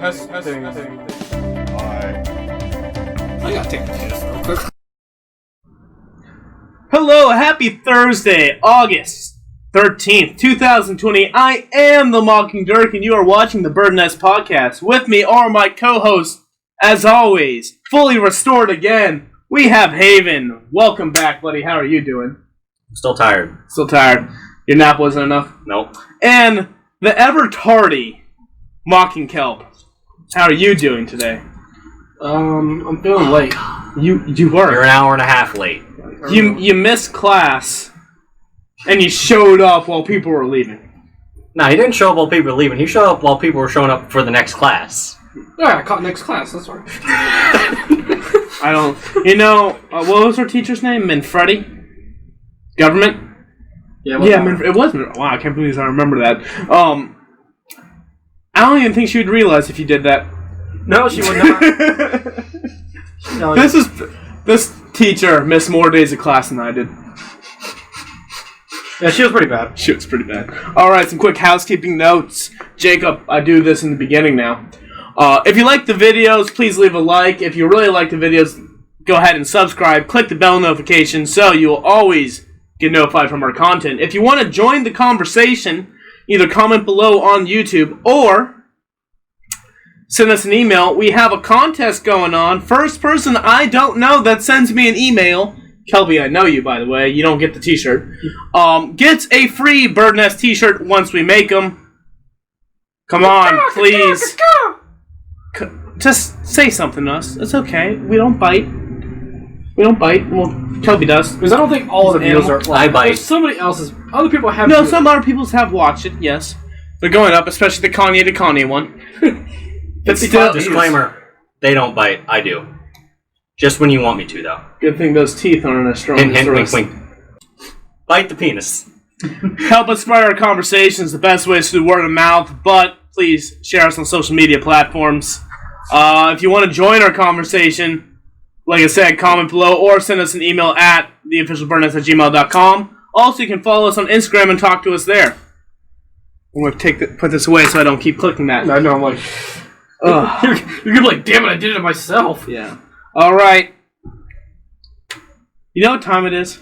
Testing. I gotta take the test real quick. Hello, happy Thursday, August 13th, 2020. I am the Mocking Dirk, and you are watching the Birdnest podcast. With me are my co-hosts, as always, fully restored again. We have Haven. Welcome back, buddy. How are you doing? Still tired. Still tired. Your nap wasn't enough? Nope. And the ever-tardy Mocking Kelp. How are you doing today? I'm feeling late. You were. You're an hour and a half late. You missed class, and you showed up while people were leaving. No, he didn't show up while people were leaving. He showed up while people were showing up for the next class. Yeah, I caught next class, that's right. I don't... You know, what was her teacher's name? Manfredi? Government? Yeah, it was... Wow, I can't believe I remember that. I don't even think she would realize if you did that. No, she would not. No, This teacher missed more days of class than I did. yeah, she was pretty bad. She was pretty bad. Alright, some quick housekeeping notes. Jacob, I do this in the beginning now. If you like the videos, please leave a like. If you really like the videos, go ahead and subscribe. Click the bell notification so you will always get notified from our content. If you want to join the conversation, either comment below on YouTube or send us an email. We have a contest going on. First person I don't know that sends me an email, Kelby, I know you, by the way. You don't get the t-shirt. Gets a free Birdnest t-shirt once we make them. Come on, please. Just say something to us. It's okay. We don't bite. Well, Kelby does. Because I don't think all of the videos are... I bite. Somebody else's... Other people have... No, some other people have watched it, yes. They're going up, especially the Kanye to Kanye one. But still, Disclaimer, they don't bite. I do. Just when you want me to, though. Good thing those teeth aren't as strong Hint, as hint, the wink, rest. wink. Bite the penis. Help us spread our conversations. The best way is through word of mouth, but please share us on social media platforms. If you want to join our conversation, like I said, comment below or send us an email at theofficialbirdnest@gmail.com. Also, you can follow us on Instagram and talk to us there. I'm going to put this away so I don't keep clicking that. I know, I'm like... You're gonna be like, damn it, I did it myself. Yeah. Alright. You know what time it is?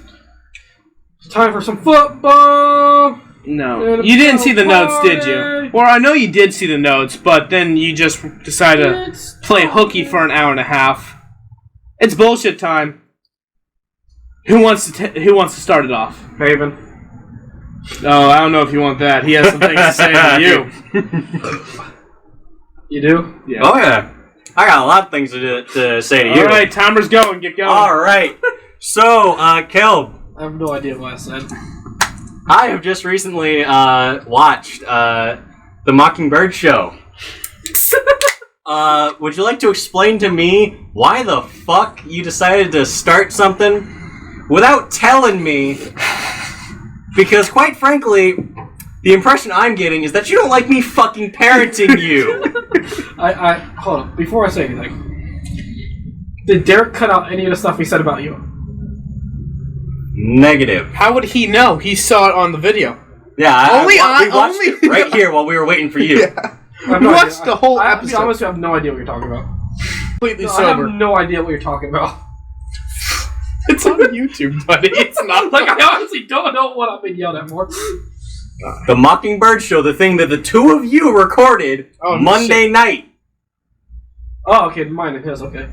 It's time for some football. No. You didn't see the notes, did you? Or I know you did see the notes, but then you just decided to play hooky for an hour and a half. It's bullshit time. Who wants to start it off? Haven. Oh, I don't know if you want that. He has some things to say to you. You do? Yeah. Oh, yeah. I got a lot of things to say to you. Alright, timer's going. Get going. Alright. So, Kelb. I have no idea what I said. I have just recently watched the Mockingbird show. Would you like to explain to me why the fuck you decided to start something without telling me? Because, quite frankly, the impression I'm getting is that you don't like me fucking parenting you. Hold on. Before I say anything, did Derek cut out any of the stuff he said about you? Negative. How would he know? He saw it on the video. Yeah, we watched it right here while we were waiting for you. Yeah. We watched the whole To be episode. honest, I have no idea what you're talking about. Completely I sober. have no idea what you're talking about. It's on YouTube, buddy. It's not Like, I honestly don't know what I've been yelled at for. The Mockingbird show, the thing that the two of you recorded Monday night. Oh, okay, mine and his, okay.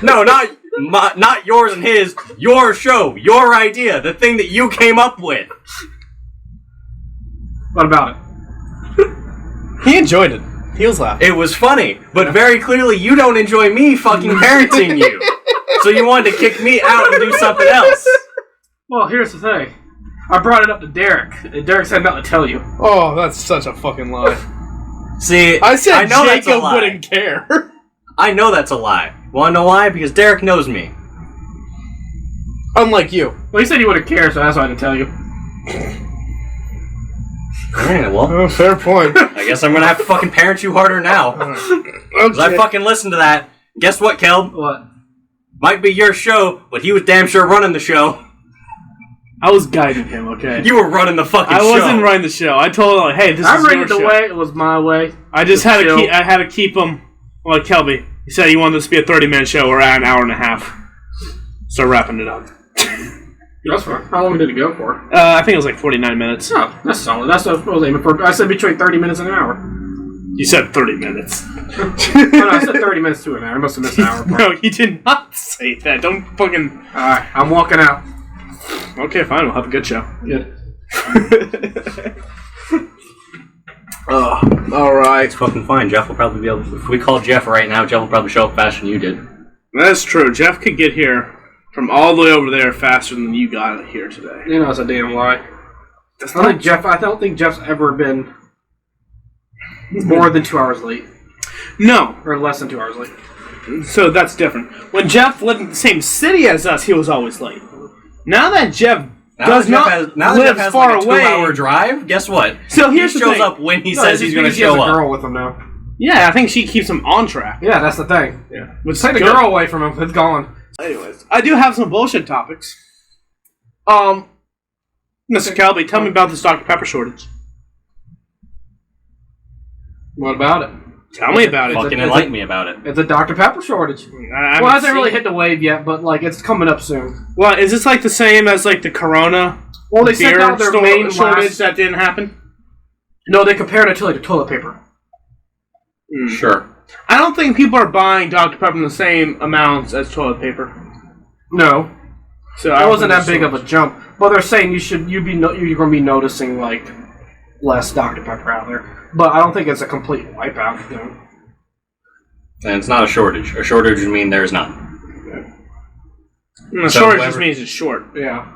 No, not yours and his. Your show, your idea, the thing that you came up with. What about it? He enjoyed it. He was laughing. It was funny, but very clearly you don't enjoy me fucking parenting you. So you wanted to kick me out and do something else. Well, here's the thing. I brought it up to Derek, and Derek said nothing to tell you. Oh, that's such a fucking lie. See, I said I know that's a Jacob lie. wouldn't care. I know that's a lie. Wanna know why? Because Derek knows me. Unlike you. Well, he said he wouldn't care, so that's why I didn't tell you. Alright, well, Oh, fair point. I guess I'm gonna have to fucking parent you harder now. Because I Okay. fucking listened to that. Guess what, Kelb? What? Might be your show, but he was damn sure running the show. I was guiding him, okay? You were running the fucking show. I wasn't running the show. I told him, like, hey, this is your rated the show. way. It was my way. I just had to keep him. Like Kelby, he said he wanted this to be a 30-minute show. We're at an hour and a half. So wrapping it up. That's fine. How long did it go for? I think it was like 49 minutes. Oh, that's solid. That's what I was aiming for. I said between 30 minutes and an hour. You said 30 minutes. Oh, no, I said 30 minminutes to an hour. I must have missed an hour. No, you did not say that. Don't fucking... Alright, I'm walking out. Okay, fine. We'll have a good show. Good. Alright. It's fucking fine. Jeff will probably be able to... If we call Jeff right now, Jeff will probably show up faster than you did. That's true. Jeff could get here from all the way over there faster than you got here today. You know, that's a damn lie. I don't think Jeff's ever been more than 2 hours late. No. Or less than 2 hours late. So that's different. When Jeff lived in the same city as us, he was always late. Now that Jeff live far like a away, 2-hour drive. Guess what? So here's he the shows thing. up when he says he's going to He has show a up. girl with him now. Yeah, I think she keeps him on track. Yeah, that's the thing. Yeah, Take the girl away from him. It's gone. Anyways, I do have some bullshit topics. Mr. Calby, tell me about this Dr. Pepper shortage. What about it? Tell me about it. Fucking enlighten me about it. It's a Dr. Pepper shortage. Well, it hasn't really hit the wave yet, but like it's coming up soon. Well, is this like the same as like the Corona? Well, they sent out their main shortage that didn't happen. No, they compared it to like the toilet paper. Sure. I don't think people are buying Dr. Pepper in the same amounts as toilet paper. No, so that wasn't that big of a jump. But they're saying you're going to be noticing like less Dr. Pepper out there. But I don't think it's a complete wipeout. You know? And it's not a shortage. A shortage would mean there's none. Yeah. Shortage just means it's short. Yeah.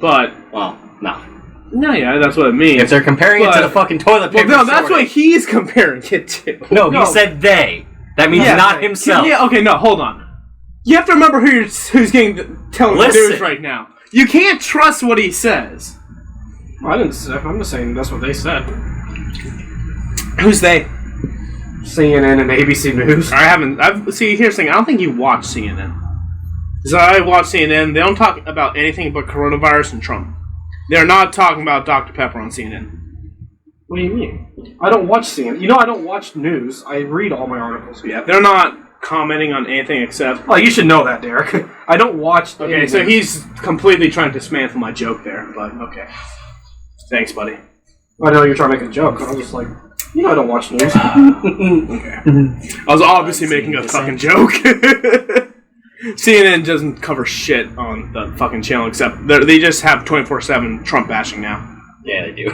But well, no. No, yeah, that's what it means. If they're comparing it to the fucking toilet paper, well, no, that's what he's comparing it to. No, he said they. That means not himself. Yeah, okay, no, hold on. You have to remember who's telling the news right now. You can't trust what he says. I didn't say. I'm just saying that's what they said. Who's they? CNN and ABC News. See, here's the thing. I don't think you watch CNN. Because I watch CNN. They don't talk about anything but coronavirus and Trump. They're not talking about Dr. Pepper on CNN. What do you mean? I don't watch CNN. You know I don't watch news. I read all my articles. Yeah, they're not commenting on anything except... Oh, you should know that, Derek. I don't watch... Okay, so he's completely trying to dismantle my joke there, but okay. Thanks, buddy. I know you're trying to make a joke. I'm just like, you know I don't watch news. Okay. I was obviously making a fucking joke. CNN doesn't cover shit on the fucking channel, except they just have 24/7 Trump bashing now. Yeah, they do.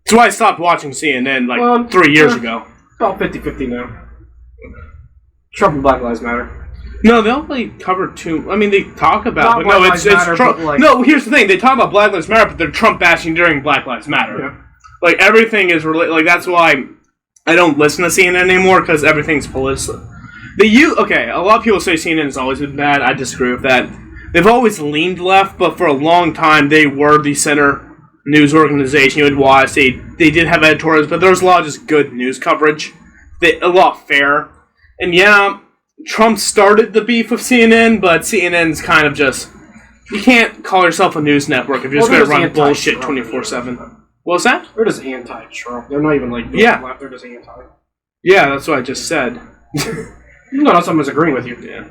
That's why I stopped watching CNN 3 years ago. About 50-50 now. Trump and Black Lives Matter. No, they don't really cover too... I mean, they talk about... Not Black Lives Matter, Trump. but like... No, here's the thing. They talk about Black Lives Matter, but they're Trump bashing during Black Lives Matter. Yeah. Like, everything is... that's why I don't listen to CNN anymore, because everything's political. Okay, a lot of people say CNN has always been bad. I disagree with that. They've always leaned left, but for a long time, they were the center news organization you would watch. They did have editorials, but there was a lot of just good news coverage. A lot fair. And yeah, Trump started the beef with CNN, but CNN's kind of just... You can't call yourself a news network if you're just going to run bullshit 24/7. What was that? They're just anti-Trump. They're not even like left. They're just anti. Yeah, that's what I just said. No, not someone's agreeing with you. Yeah.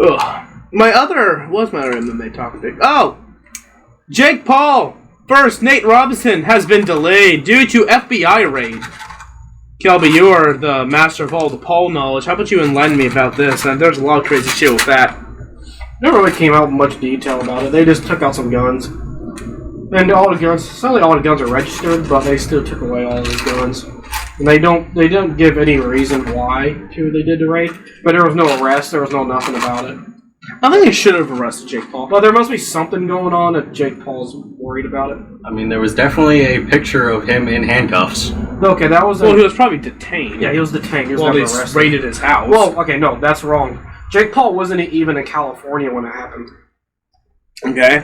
Ugh. What was my other MMA topic? Oh! Jake Paul! First, Nate Robinson has been delayed due to FBI raid. Kelby, you are the master of all the Paul knowledge. How about you enlighten me about this? And there's a lot of crazy shit with that. They never really came out with much detail about it. They just took out some guns. And all the guns, certainly all the guns are registered, but they still took away all those guns. And they don't give any reason why they did the raid. But there was no arrest, there was no nothing about it. I think they should have arrested Jake Paul. Well, there must be something going on if Jake Paul's worried about it. I mean, there was definitely a picture of him in handcuffs. Okay, that was... Well, he was probably detained. Yeah, he was detained. He was never arrested. They raided his house. Well, okay, no, that's wrong. Jake Paul wasn't even in California when it happened. Okay.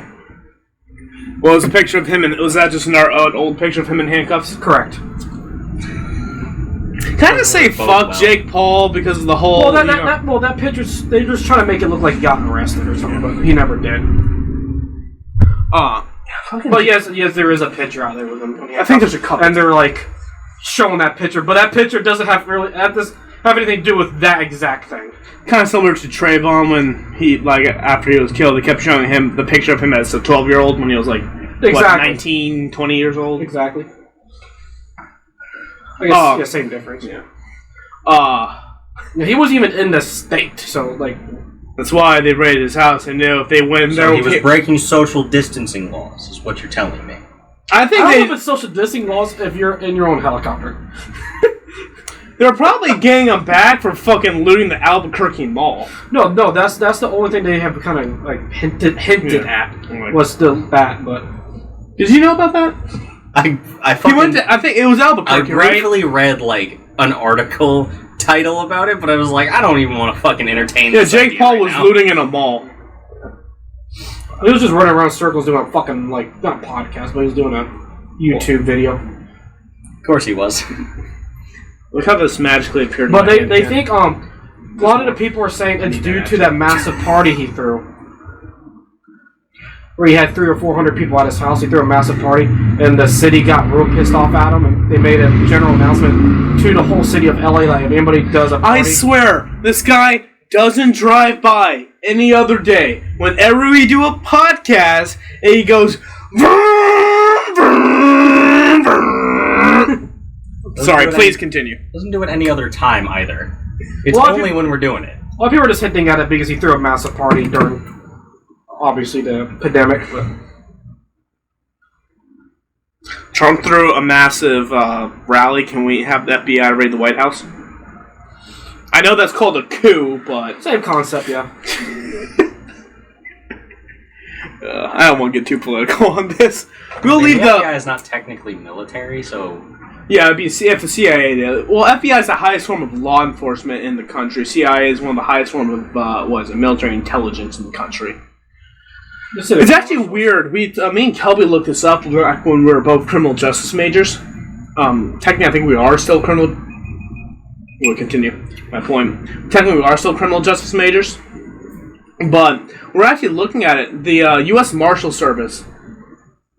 Well, was a picture of him was that just an old picture of him in handcuffs? Correct. Can I just say fuck Jake Paul because of the whole... Well, that picture, they're just trying to make it look like he got arrested or something, but he never did. But yes, there is a picture out there with him. I think there's a couple. And they're like showing that picture, but that picture doesn't have anything to do with that exact thing. Kind of similar to Trayvon when he, after he was killed, they kept showing him the picture of him as a 12-year-old when he was 19, 20 years old. Exactly. I guess same difference. Yeah. He wasn't even in the state, so that's why they raided his house. They knew if they went, so he was breaking social distancing laws, is what you're telling me. I don't know if it's social distancing laws if you're in your own helicopter. They're probably getting him back for fucking looting the Albuquerque Mall. No, that's the only thing they have kind of hinted at was that. But did you know about that? I think it was Albuquerque. I briefly read an article title about it, but I was like, I don't even want to fucking entertain. Yeah, Jake Paul was looting in a mall. He was just running around circles doing a fucking not a podcast, but he was doing a YouTube video. Of course he was. Look how this magically appeared. But they think a lot of the people are saying it's due to that massive party he threw, where he had 300 or 400 people at his house. He threw a massive party, and the city got real pissed off at him, and they made a general announcement to the whole city of LA if anybody does a party. I swear, this guy doesn't drive by any other day. Whenever we do a podcast, and he goes. Sorry, please continue. Doesn't do it any other time either. It's only when we're doing it. A lot of people are just hinting at it because he threw a massive party during, obviously, the pandemic. But Trump threw a massive rally. Can we have the FBI raid the White House? I know that's called a coup, but... Same concept, yeah. I don't want to get too political on this. We'll leave the FBI is not technically military, so... Yeah, it'd be if the CIA did. Well, FBI is the highest form of law enforcement in the country. CIA is one of the highest form of military intelligence in the country. It's actually weird. Me and Kelby looked this up back when we were both criminal justice majors. Technically, I think we are still criminal. We'll continue my point. Technically, we are still criminal justice majors, but we're actually looking at it. The U.S. Marshal Service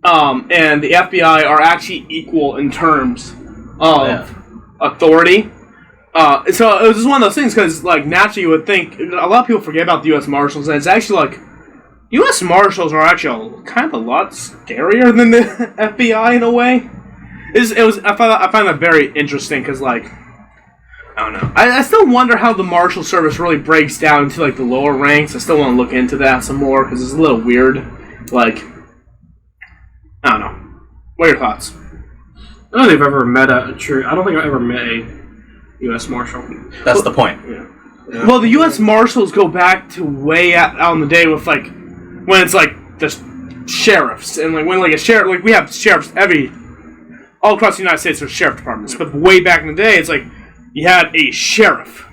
and the FBI are actually equal in terms of authority. So it was just one of those things because, naturally, you would think a lot of people forget about the U.S. Marshals, and it's actually U.S. Marshals are actually kind of a lot scarier than the FBI in a way. I find that very interesting because, I don't know. I still wonder how the Marshal Service really breaks down into the lower ranks. I still want to look into that some more because it's a little weird. I don't know. What are your thoughts? I don't think I've ever met I don't think I've ever met a U.S. Marshal. That's the point. Yeah. Well, the U.S. Marshals go back to way out in the day with when it's the sheriffs and when a sheriff we have sheriffs all across the United States. There's sheriff departments, but way back in the day, it's you had a sheriff,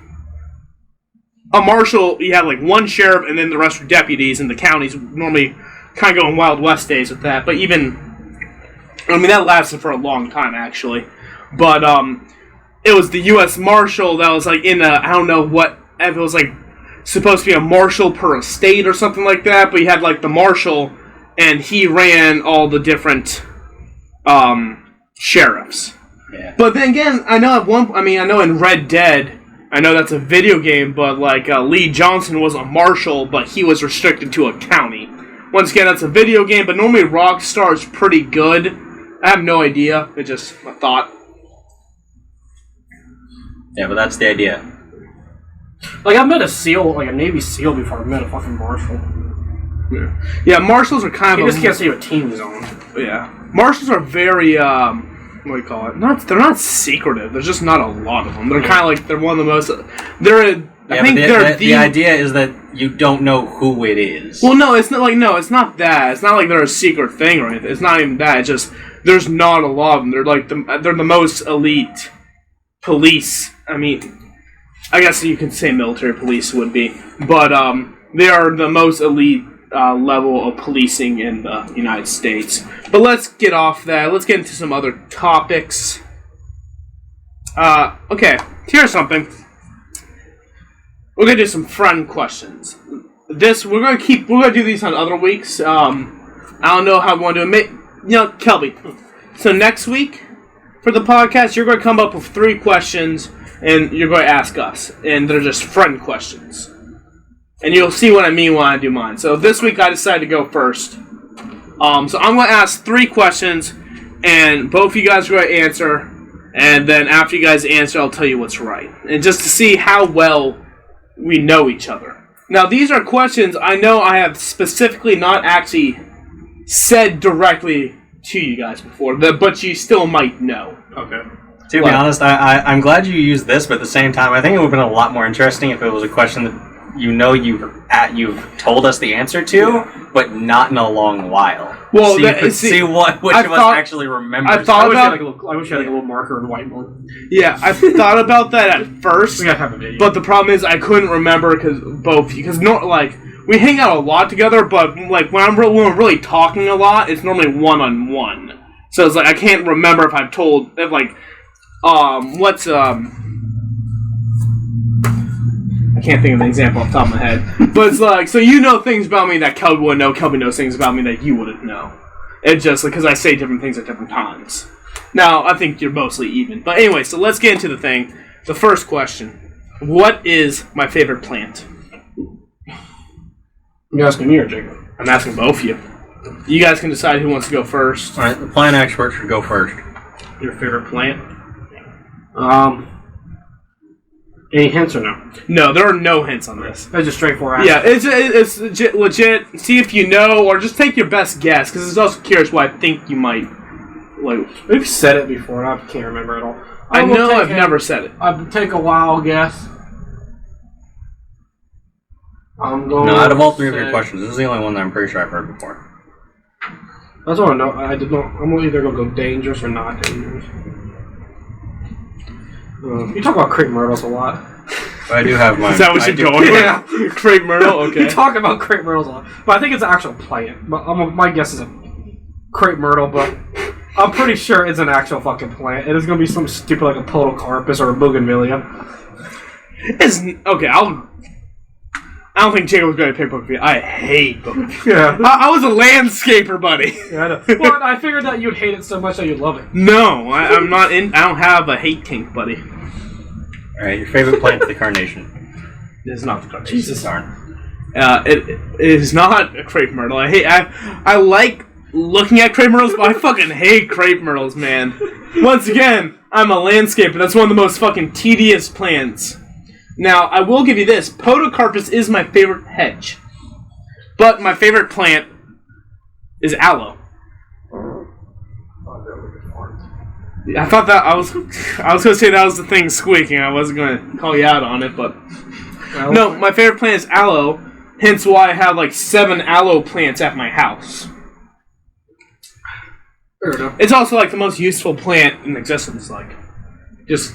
a marshal. You had one sheriff, and then the rest were deputies, and the counties normally kind of go in Wild West days with that. But that lasted for a long time actually. But it was the U.S. Marshal that was in I don't know what if it was supposed to be a marshal per state or something like that. But you had the marshal, and he ran all the different sheriffs. Yeah. But then again, I know in Red Dead, I know that's a video game, but Lee Johnson was a marshal, but he was restricted to a county. Once again, that's a video game, but normally Rockstar is pretty good. I have no idea. It's just a thought. Yeah, but that's the idea. I've met a SEAL, a Navy SEAL before. I've met a fucking Marshal. Yeah, Marshals are kind of... You just can't see what team is on. Yeah. Marshals are very, what do you call it? They're not secretive. There's just not a lot of them. They're kind of they're one of the most... The idea is that you don't know who it is. Well, no, it's not it's not that. It's not they're a secret thing or anything. It's not even that. It's just there's not a lot of them. They're the most elite police. I guess you could say military police would be, but they are the most elite level of policing in the United States. But let's get off that. Let's get into some other topics. Okay, here's something. We're gonna do some friend questions. We're gonna do these on other weeks. I don't know how we want to do it. Kelby. So next week for the podcast, you're going to come up with 3 questions, and you're going to ask us, and they're just friend questions. And you'll see what I mean when I do mine. So this week I decided to go first. So I'm going to ask 3 questions, and both of you guys are going to answer. And then after you guys answer, I'll tell you what's right. And just to see how well we know each other. Now, these are questions I know I have specifically not actually said directly to you guys before, but you still might know. Okay. To be honest, I'm glad you used this, but at the same time, I think it would have been a lot more interesting if it was a question that you've told us the answer to, but not in a long while. Well, so you could see which of us actually remembers. I wish I had a little marker and whiteboard. Yeah, I thought about that at first. We gotta have a video. But the problem is I couldn't remember because we hang out a lot together, but like when we're really talking a lot, it's normally one-on-one. So it's like I can't remember if I've told I can't think of an example off the top of my head. But it's like, so you know things about me that Kelby wouldn't know. Kelby knows things about me that you wouldn't know. It's just because I say different things at different times. Now, I think you're mostly even. But anyway, so let's get into the thing. The first question. What is my favorite plant? You asking me or Jacob? I'm asking both of you. You guys can decide who wants to go first. All right, the plant expert should go first. Your favorite plant? Any hints or no? No, there are no hints on this. That's just straightforward. Yeah, it's legit. See if you know, or just take your best guess, because it's also curious what I think you might. Like, we've said it before, and I can't remember at all. I know I've never said it. I'll take a wild guess. I'm going. No, out of all 3 of your questions, this is the only one that I'm pretty sure I've heard before. That's what I know. I'm either going to go dangerous or not dangerous. You talk about crepe myrtles a lot. I do have my... Is that what you're going with? Yeah. Crepe myrtle? Okay. You talk about crepe myrtles a lot. But I think it's an actual plant. But my guess is a crepe myrtle, but I'm pretty sure it's an actual fucking plant. It is going to be some stupid like a podocarpus or a bougainvillea. Okay, I don't think Jacob was going to pick bougainvillea. I hate bougainvillea. Yeah. I was a landscaper, buddy. Yeah, I know. Well, I figured that you'd hate it so much that you'd love it. No, I'm not in. I don't have a hate kink, buddy. All right, your favorite plant is the carnation. It's not the carnation. Jesus darn. It is not a crepe myrtle. I like looking at crepe myrtles, but I fucking hate crepe myrtles, man. Once again, I'm a landscaper. That's one of the most fucking tedious plants. Now, I will give you this. Podocarpus is my favorite hedge. But my favorite plant is aloe. I thought that I was going to say that was the thing squeaking. I wasn't going to call you out on it, but no, my favorite plant is aloe. Hence why I have like 7 aloe plants at my house. Fair enough. It's also like the most useful plant in existence. Like, just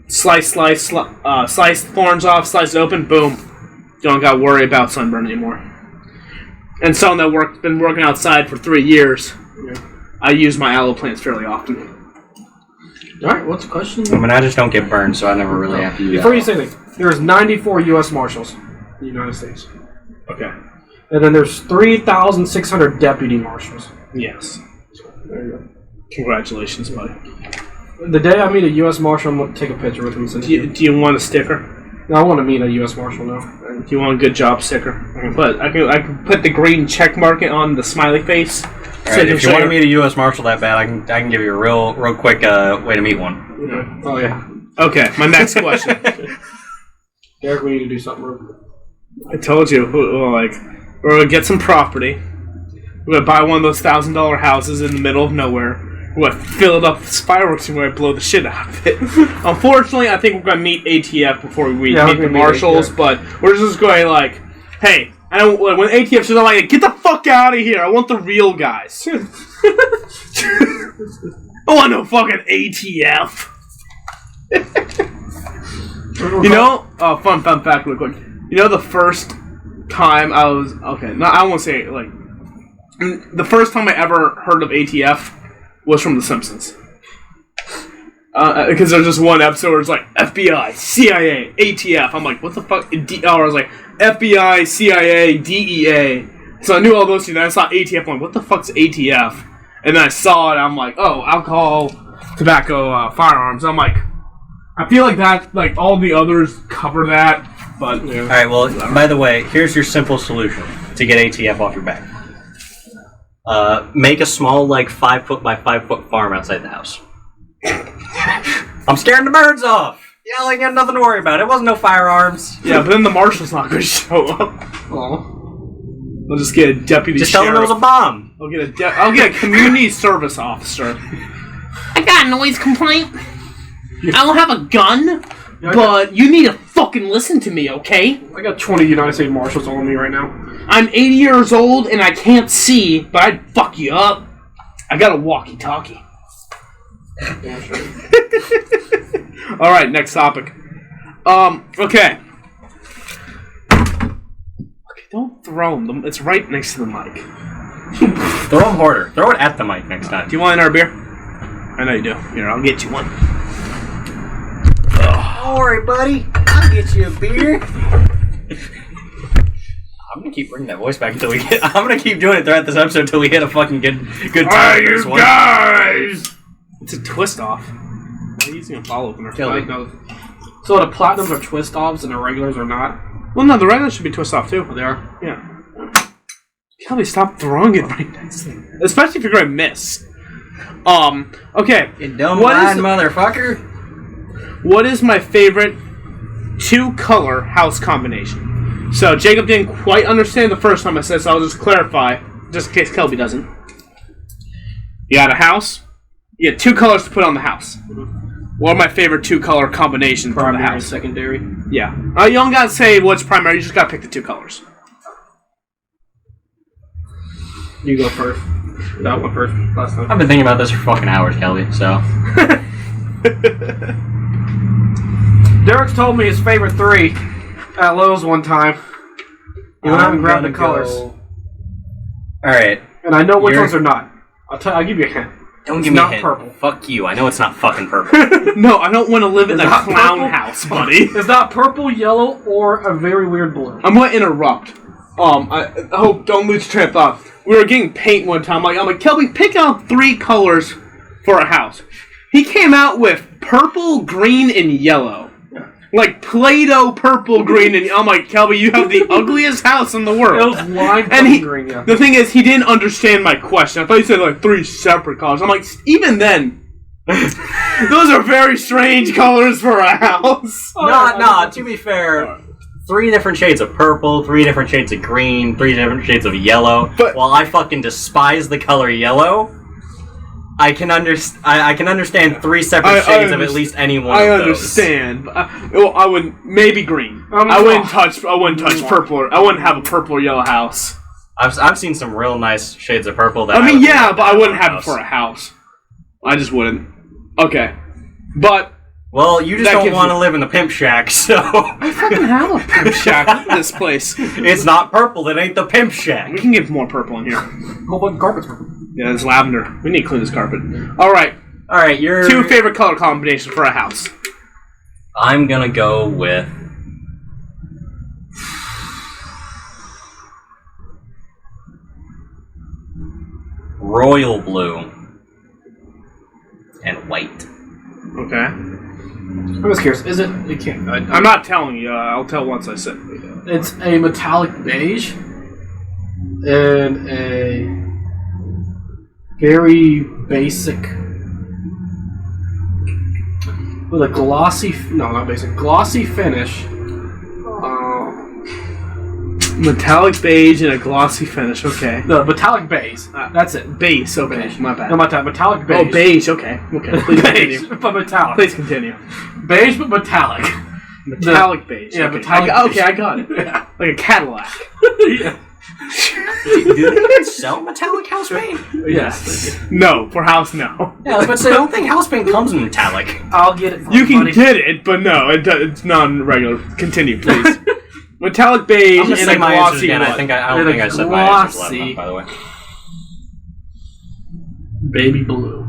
slice thorns off, slice it open, boom. Don't got to worry about sunburn anymore. And someone that been working outside for 3 years, I use my aloe plants fairly often. Alright, what's the question? I mean, I just don't get burned, so I never really have to use Before you say anything, there's 94 U.S. Marshals in the United States. Okay. And then there's 3,600 deputy marshals. Yes. There you go. Congratulations, buddy. The day I meet a U.S. Marshal, I'm going to take a picture with him. Do you want a sticker? No, I want to meet a U.S. Marshal now. Do you want a good job sticker? I can put the green check mark on the smiley face. Alright, if you want to meet a U.S. Marshal that bad, I can give you a real quick way to meet one. Okay. Oh, yeah. Okay, my next question. Derek, we need to do something real quick. I told you, we're going to get some property. We're going to buy one of those $1,000 houses in the middle of nowhere. We're going to fill it up with fireworks and we're going to blow the shit out of it. Unfortunately, I think we're going to meet ATF before we meet the marshals, but we're just going like, hey, I don't, when ATF says, I'm like, get the fuck out of here. I want the real guys. I want no fucking ATF. You know, fun fact real quick. You know the first time I was, I won't say it, like, the first time I ever heard of ATF was from The Simpsons. Because there's just one episode where it's like, FBI, CIA, ATF. I'm like, what the fuck? I was like, FBI, CIA, DEA. So I knew all those things. Then I saw ATF. I'm like, what the fuck's ATF? And then I saw it. I'm like, oh, alcohol, tobacco, firearms. I'm like, I feel like that, like all the others cover that. But All right. Well, by the way, here's your simple solution to get ATF off your back. Make a small, like 5 foot by 5 foot farm outside the house. I'm scaring the birds off. Yeah, I got nothing to worry about. It wasn't no firearms. yeah, but then the marshal's not going to show up. Oh. I'll just get a deputy Just tell them sheriff. it was a bomb. I'll get a community service officer. I got a noise complaint. I don't have a gun, but you need to fucking listen to me, okay? I got 20 United States Marshals on me right now. I'm 80 years old and I can't see, but I'd fuck you up. I got a walkie-talkie. Yeah, sure. All right, next topic. Okay. Don't throw them. It's right next to the mic. Throw them harder. Throw it at the mic next time. Do you want another beer? I know you do. Here, I'll get you one. Don't worry, buddy. I'll get you a beer. I'm gonna keep bringing that voice back until we get. I'm gonna keep doing it throughout this episode until we hit a fucking good time. Hey, with this you one. guys! It's a twist off. Why are you using a follow opener? Kill me. So the platinums are twist offs and the regulars are not. Well, no, the regular should be twist off too. Oh, they are. Yeah. Kelly, stop throwing it right next to me. Especially if you're gonna miss. Okay. You dumb What blind is- motherfucker. What is my favorite 2-color house combination? So, Jacob didn't quite understand the first time I said, so I'll just clarify, just in case Kelby doesn't. You got a house. You have 2 colors to put on the house. What are my favorite 2-color combinations for the Primary and house? secondary. Yeah. You don't gotta say what's primary, you just gotta pick the 2 colors. You go first. That one first last time. I've been thinking about this for fucking hours, Kelby. So. Derek's told me his favorite 3 at Lowe's one time. He went out and grabbed the colors. All right. And I know which ones are not. I'll give you a hint. Don't It's give me not a hint. purple. Fuck you. I know it's not fucking purple. No, I don't want to live in a It's not clown purple. house, buddy. It's not purple, yellow, or a very weird blue. I'm gonna interrupt. I hope don't lose your train of thought. We were getting paint one time. I'm like, Kelby, pick out 3 colors for a house. He came out with purple, green, and yellow. Yeah. Like Play-Doh purple, green, and I'm like, Kelby, you have the ugliest house in the It world. was lime And he, green, yeah. the thing is, he didn't understand my question. I thought you said like 3 separate colors. I'm like, even then, those are very strange colors for a house. No, to be fair, 3 different shades of purple, 3 different shades of green, 3 different shades of yellow. But- while I fucking despise the color yellow, I can understand 3 separate shades of at least any one I of those. understand. But I would maybe green. I'm I wouldn't wrong. touch purple. I wouldn't have a purple or yellow house. I've seen some real nice shades of purple. That I mean, would yeah, love but to I wouldn't in have my it for a house. house. I just wouldn't. Okay, but Well, you just That don't gives want to you- live in the pimp shack, so I fucking have a pimp shack in this place. it's not purple. It ain't the pimp shack. We can get more purple in here. Whole bunch of carpet's purple. Yeah, it's lavender. We need to clean this carpet. All right, All right, your 2 favorite color combinations for a house. I'm gonna go with royal blue and white. Okay. I'm just curious. Is it? It can't. I'm not telling you. I'll tell once I sit. It's a metallic beige and a very basic with a glossy. No, not basic. Glossy finish. Metallic beige and a glossy finish. Okay. No, metallic beige. That's it. Base. Okay. Beige. My bad. No, metallic beige. Oh, beige. Okay. Okay. Please Beige, continue. but metallic. Please continue. Beige, but metallic. Metallic beige. Yeah, okay. metallic Okay, I beige. got it. Yeah. Like a Cadillac. Yeah. Do they even sell metallic house paint? Yes. No, for house, no. Yeah, I was about to say, I don't think house paint comes in metallic. I'll get it. For You can buddy. get it, but no, it's non-regular. Continue, please. Metallic beige I'm gonna and say a my answers glossy again. I what? don't And a think I said my answers loud glossy- enough, by the way. baby blue.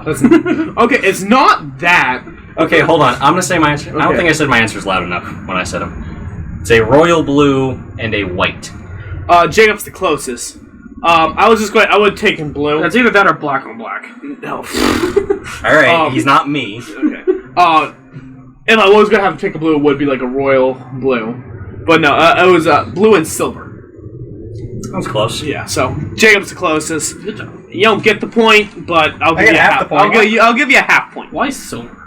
That's okay. It's not that. Okay, hold on. I'm gonna say my answer. I don't Okay. think I said my answers loud enough when I said them. It's a royal blue and a white. Jacob's the closest. I would have taken blue. It's either that or black on black. No. Alright, he's not me. Okay. If I was gonna have to pick a blue, it would be like a royal blue. But no, it was blue and silver. That was close. Yeah, so Jacob's the closest. Good job. You don't get the point, but I'll give you half the point. I'll give you a half point. Why silver?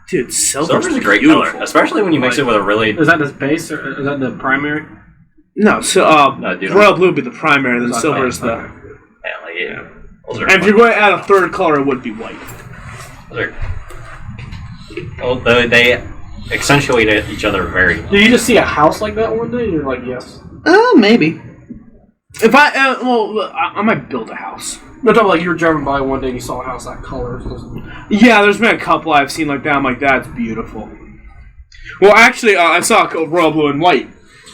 Dude, silver's a great beautiful. color, especially when you mix it with a really. Is that the base or is that the primary? No, so royal blue would be the primary, then silver is the. Yeah. And if you're going to add a third color, it would be white. Well, they accentuate each other very well. Did you just see a house like that one day? You're like, yes. Maybe. If I might build a house. No, talking like you were driving by one day and you saw a house that color. Yeah, there's been a couple I've seen like that. I'm like, that's beautiful. Well, actually, I saw a royal blue and white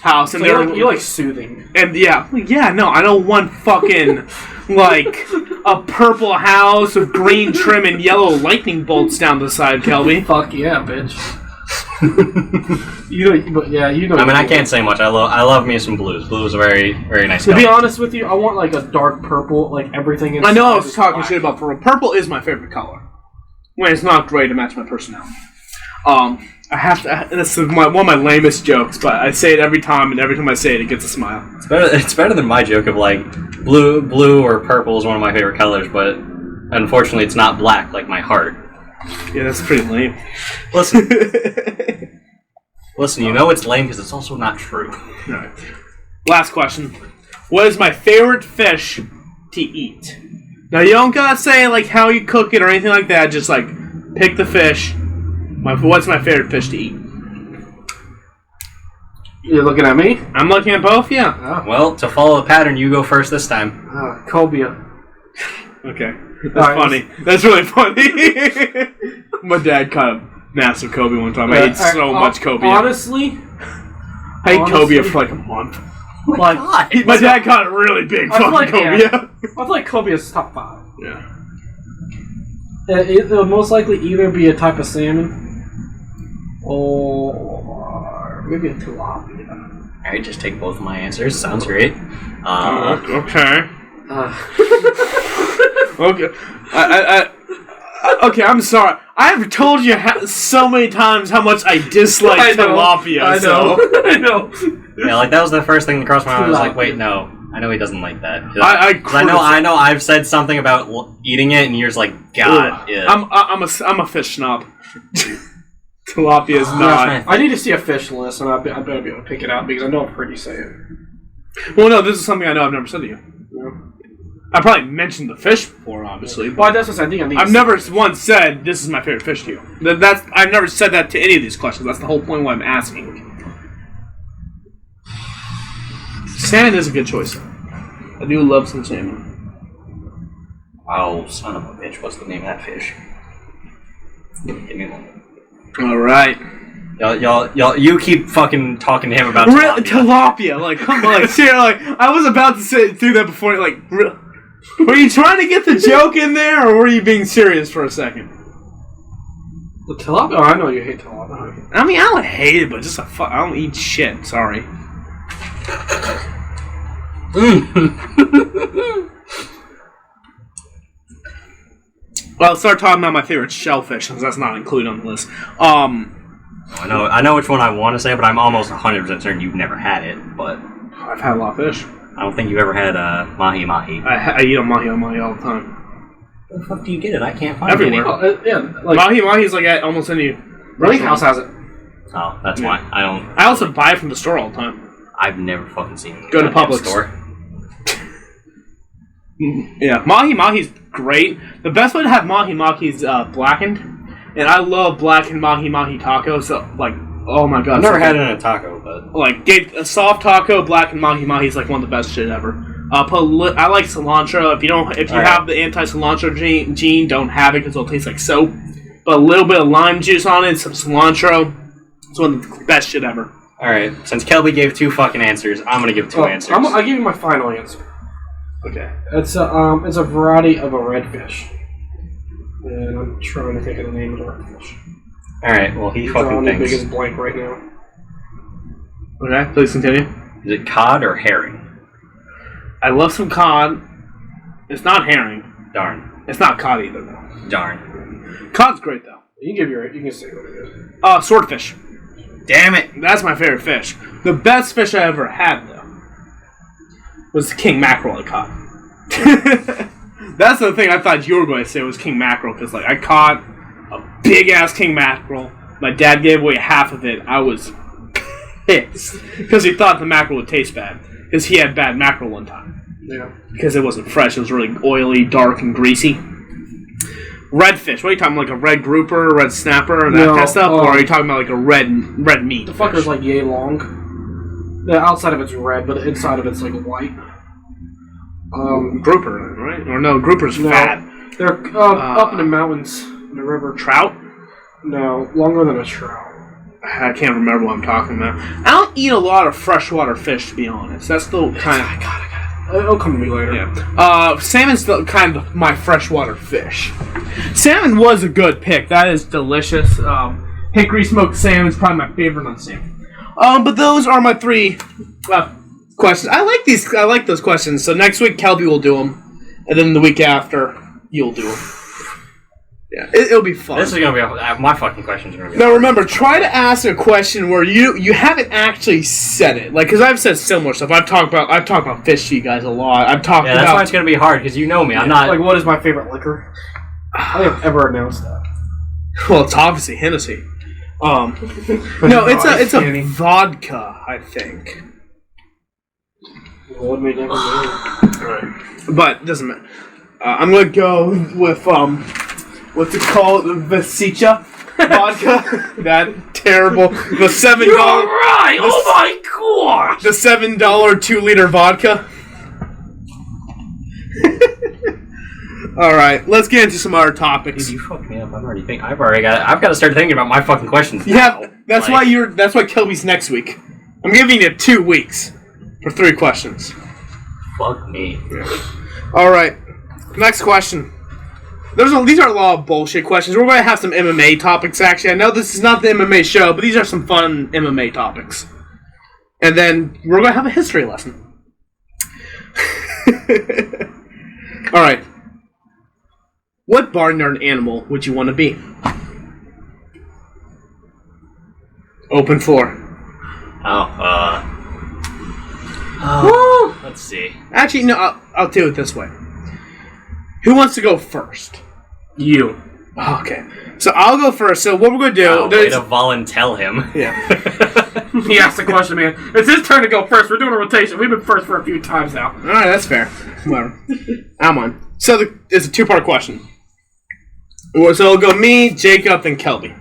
house, and so you're like soothing. And yeah, no, I don't want fucking like a purple house with green trim and yellow lightning bolts down the side, Kelby. Fuck yeah, bitch. you know. I mean, I can't say much. I love me some blues. Blues are very, very nice. To be honest with you, I want like a dark purple, like everything inside. I know I was talking shit about purple. Purple is my favorite color. When it's not gray to match my personality. I have to. This is one of my lamest jokes, but I say it every time, and every time I say it, it gets a smile. It's better than my joke of like blue or purple is one of my favorite colors, but unfortunately, it's not black like my heart. Yeah, that's pretty lame. Listen, you know it's lame because it's also not true. All right. Last question: what is my favorite fish to eat? Now you don't gotta say like how you cook it or anything like that. Just like pick the fish. What's my favorite fish to eat? You're looking at me? I'm looking at both, yeah. Oh. Well, to follow the pattern, you go first this time. Cobia. Okay. That's funny. That's really funny. My dad caught a massive cobia one time. I ate so much cobia. Honestly? I ate cobia for like a month. Like, my dad caught a really big fucking cobia. Yeah. I feel like cobia's top 5. Yeah. It'll most likely either be a type of salmon or maybe a tilapia. Alright, just take both of my answers. Sounds great. Okay. Okay. Okay, I'm sorry. I have told you so many times how much I dislike tilapia. I know. I know. Yeah, like that was the first thing that crossed my mind. I was like, wait, no. I know he doesn't like that. I know. I've said something about eating it, and you're just like, God. Yeah. I'm a fish snob. Tilapia is not. I need to see a fish list, and I better be able to pick it out because I know I've heard you say it. Well, no, this is something I know I've never said to you. Yeah. I probably mentioned the fish before, obviously. Well, that's what I think. I've never once said this is my favorite fish to you. I've never said that to any of these questions. That's the whole point of why I'm asking. Salmon is a good choice. I do love some salmon. Oh, son of a bitch! What's the name of that fish? Give me one. All right. Y'all, you keep fucking talking to him about tilapia. Like, come on, like, seriously, like, I was about to say through that before. Like, were you trying to get the joke in there, or were you being serious for a second? The tilapia? Oh, I know you hate tilapia. I mean, I don't hate it, but just I don't eat shit. Sorry. Well, let's start talking about my favorite shellfish, since that's not included on the list. I know which one I want to say, but I'm almost 100% certain you've never had it. But I've had a lot of fish. I don't think you've ever had mahi. I eat a mahi all the time. Where the fuck do you get it? I can't find everywhere. it. Yeah, like mahi is like at almost any. Running House has it. Oh, that's why I don't. I also buy it from the store all the time. I've never fucking seen it. Go to Publix store. Yeah, mahi's great. The best way to have mahi is blackened, and I love blackened mahi tacos. So, like, oh my god, I've never had it in a taco, but like, get a soft taco, blackened mahi is like one of the best shit ever. I like cilantro. If you have the anti-cilantro gene, don't have it because it'll taste like soap. But a little bit of lime juice on it, some cilantro. It's one of the best shit ever. All right, since Kelby gave 2 fucking answers, I'm gonna give 2 answers. I'll give you my final answer. Okay. It's a variety of a redfish. And I'm trying to think of the name of the redfish. Alright, well he fucking thinks. thinks. Biggest blank right now. Okay, please continue. Is it cod or herring? I love some cod. It's not herring. Darn. It's not cod either, though. Darn. Cod's great, though. You can say what it is. Swordfish. Damn it. That's my favorite fish. The best fish I ever had, though, was the king mackerel I caught. That's the thing I thought you were going to say was king mackerel, because like I caught a big-ass king mackerel. My dad gave away half of it. I was pissed, because he thought the mackerel would taste bad, because he had bad mackerel one time. Yeah. Because it wasn't fresh. It was really oily, dark, and greasy. Redfish. What are you talking about? Like a red grouper, red snapper, and that kind of stuff? Or are you talking about like a red meat? The fucker's like yay long. The outside of it's red, but the inside of it's like white. Grouper, right? Or no, grouper's fat. They're up in the mountains, in the river. Trout? No, longer than a trout. I can't remember what I'm talking about. I don't eat a lot of freshwater fish, to be honest. That's the kind of... I got it. It'll come to me later. Yeah. Salmon's the kind of my freshwater fish. Salmon was a good pick. That is delicious. Hickory smoked salmon is probably my favorite on salmon. But those are my 3 questions. I like these. I like those questions. So next week, Kelby will do them, and then the week after, you'll do them. Yeah, it'll be fun. This is gonna be my fucking questions are gonna be. Now remember, try to ask a question where you haven't actually said it. Like, because I've said similar stuff. I've talked about fish to you guys a lot. I've talked about. That's why it's gonna be hard because you know me. I'm not like. What is my favorite liquor? I think I've ever announced that. Well, it's obviously Hennessy. No, it's a vodka, I think. What made that Alright. But it doesn't matter. I'm gonna go with what's it called? Vasicha vodka. That terrible. The $7. You're right. Oh my gosh. The $7 2-liter vodka. All right, let's get into some other topics. Dude, you fucked me up. I've got to start thinking about my fucking questions. Yeah, now. that's why Kelby's next week. I'm giving you 2 weeks for 3 questions. Fuck me. All right, next question. These are a lot of bullshit questions. We're going to have some MMA topics, actually. I know this is not the MMA show, but these are some fun MMA topics. And then we're going to have a history lesson. All right. What barnyard animal would you want to be? Open floor. Let's see. Actually, no, I'll do it this way. Who wants to go first? You. Okay. So I'll go first. So what we're going to do... Way to volunteer him. Yeah. He asked the question, man. It's his turn to go first. We're doing a rotation. We've been first for a few times now. Alright, that's fair. Whatever. I'm on. So it's a 2-part question. So it'll go me, Jacob, and Kelby.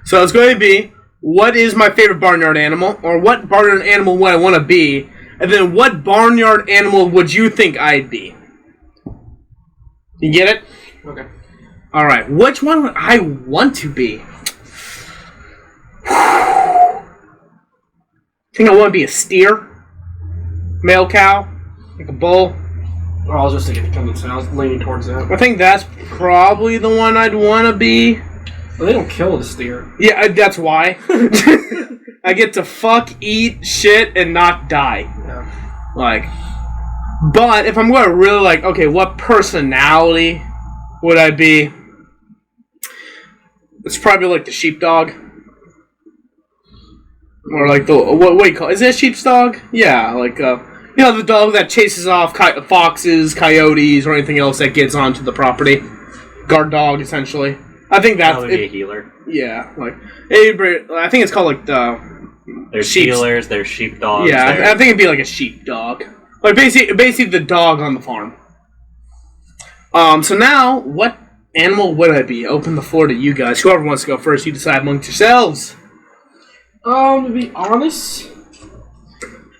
So it's going to be, what is my favorite barnyard animal? Or what barnyard animal would I want to be? And then what barnyard animal would you think I'd be? You get it? Okay. Alright, which one would I want to be? I think I want to be a steer? Male cow? Like a bull? Well, I was just thinking I was leaning towards that. I think that's probably the one I'd want to be. Well, they don't kill the steer. Yeah, that's why. I get to fuck, eat, shit, and not die. Yeah. Like, but if I'm going to really like, okay, what personality would I be? It's probably like the sheepdog. Or like the, what do you call it? Is it a sheepdog? Yeah, like, you know, the dog that chases off foxes, coyotes, or anything else that gets onto the property. Guard dog, essentially. I think that's... Probably be a healer. Yeah, like... I think it's called, like, the... There's healers, there's sheepdogs. Yeah, I think it'd be like a sheepdog. Like, basically the dog on the farm. So now, what animal would I be? Open the floor to you guys. Whoever wants to go first, you decide amongst yourselves. To be honest...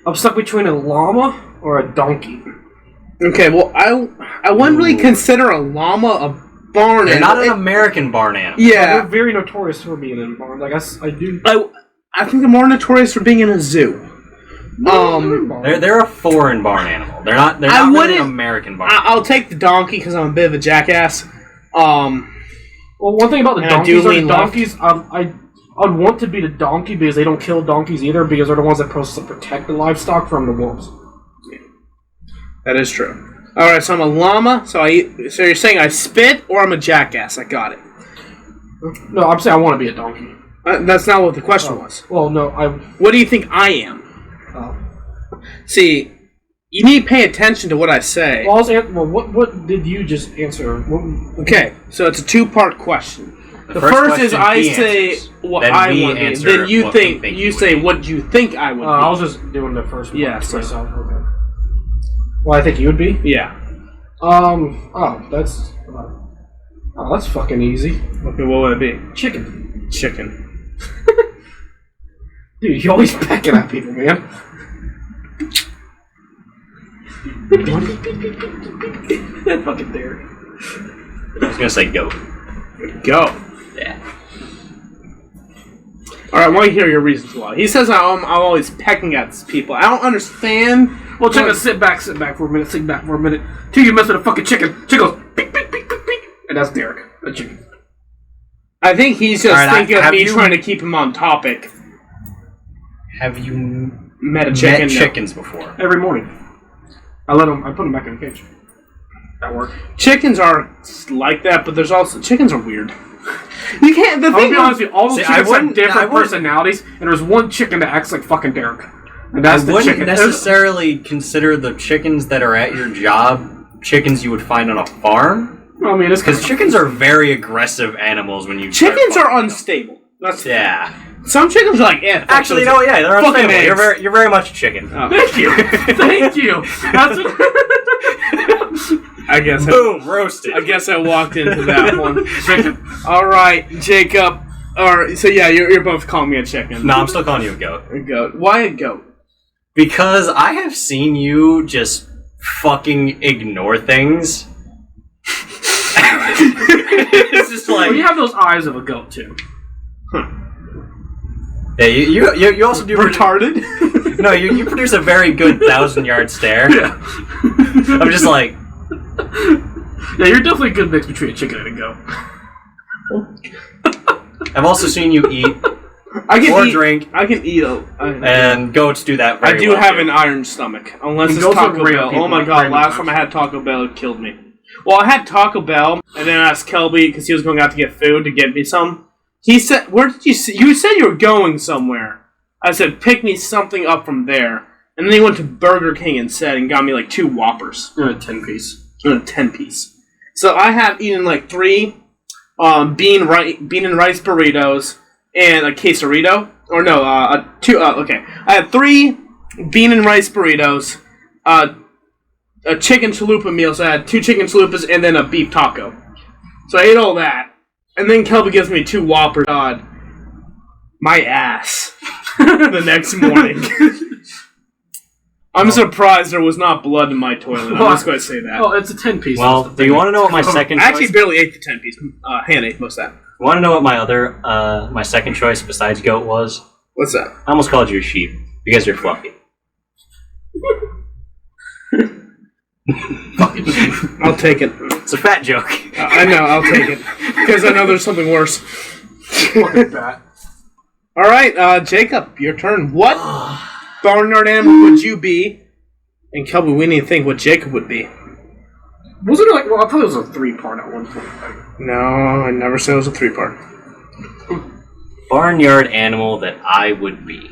I'm stuck between a llama or a donkey. Okay, well, I wouldn't really consider a llama a barn animal. They're not an American barn animal. Yeah. They're very notorious for being in barns. I guess I do. I think they're more notorious for being in a zoo. They're a foreign barn animal. They're not really an American barn animal. I'll take the donkey because I'm a bit of a jackass. Well, one thing about the donkeys, I'd want to be the donkey because they don't kill donkeys either because they're the ones that protect the livestock from the wolves. That is true. All right, so I'm a llama. So you're saying I spit or I'm a jackass? I got it. No, I'm saying I want to be a donkey. That's not what the question was. Well, no, What do you think I am? See, you need to pay attention to what I say. Well, what did you just answer? Okay, so it's a two-part question. The first is I say what I want to be. Then you say what you think I would be. I was just doing the first one myself. Okay. Well, I think you would be? Yeah. That's fucking easy. Okay, what would it be? Chicken. Chicken. Dude, you're always pecking at people, man. That fucking Derek. I was gonna say goat. Go. Yeah. Alright, I want to hear your reasons why. He says I'm always pecking at people. I don't understand. Well, chicken, sit back for a minute, till you mess with a fucking chicken. Chicken goes, beep, beep, beep, beep, beep. And that's Derek, a chicken. I think he's just thinking of me trying to keep him on topic. Have you met chickens before? Every morning. I put them back in the cage. At work. Chickens are like that, but there's also chickens are weird. You can't. The thing I'll be honest with you, all the chickens have different personalities, and there's one chicken that acts like fucking Derek. And that's the chicken. I wouldn't necessarily consider the chickens that are at your job chickens you would find on a farm. I mean, it's because chickens are very aggressive animals when you. Chickens are unstable. That's Some chickens are like, actually, no, yeah, they're unstable. You're very much a chicken. Oh. Thank you, thank you. That's what I guess. Boom, roasted. I guess I walked into that one. Chicken. All right, Jacob. All right, so yeah, you're both calling me a chicken. No, I'm still calling you a goat. A goat. Why a goat? Because I have seen you just fucking ignore things. It's just like you have those eyes of a goat too. Huh. Yeah, you also do retarded. No, you produce a very good 1,000-yard stare. Yeah. I'm just like. Yeah, you're definitely a good mix between a chicken and a goat. I've also seen you eat drink. I can eat and goats do that very well. I do have an iron stomach. Unless it's Taco Bell. Oh my god, last time I had Taco Bell, it killed me. Well, I had Taco Bell, and then I asked Kelby, because he was going out to get food, to get me some. He said, where did you see? You said you were going somewhere. I said, pick me something up from there. And then he went to Burger King instead and got me like 2 Whoppers. And a 10-piece. And a 10-piece. So I have eaten like 3 bean and rice burritos and a quesarito. Or no, 2. Okay, I had 3 bean and rice burritos, a chicken chalupa meal. So I had 2 chicken chalupas and then a beef taco. So I ate all that, and then Kelby gives me 2 Whoppers. God, my ass. The next morning. I'm surprised there was not blood in my toilet. I'm just going to say that. Oh, it's a 10-piece. Well, do you want to know what my second choice... I actually barely ate the 10-piece. Hannah ate most of that. You want to know what my second choice besides goat was? What's that? I almost called you a sheep, because you're fluffy. I'll take it. It's a fat joke. I know, I'll take it. Because I know there's something worse. Fucking fat. Alright, Jacob, your turn. What Barnyard animal would you be? And Kelby, we need to think what Jacob would be. Wasn't it like, well, I thought it was a 3-part at one point. No, I never said it was a 3-part. Barnyard animal that I would be.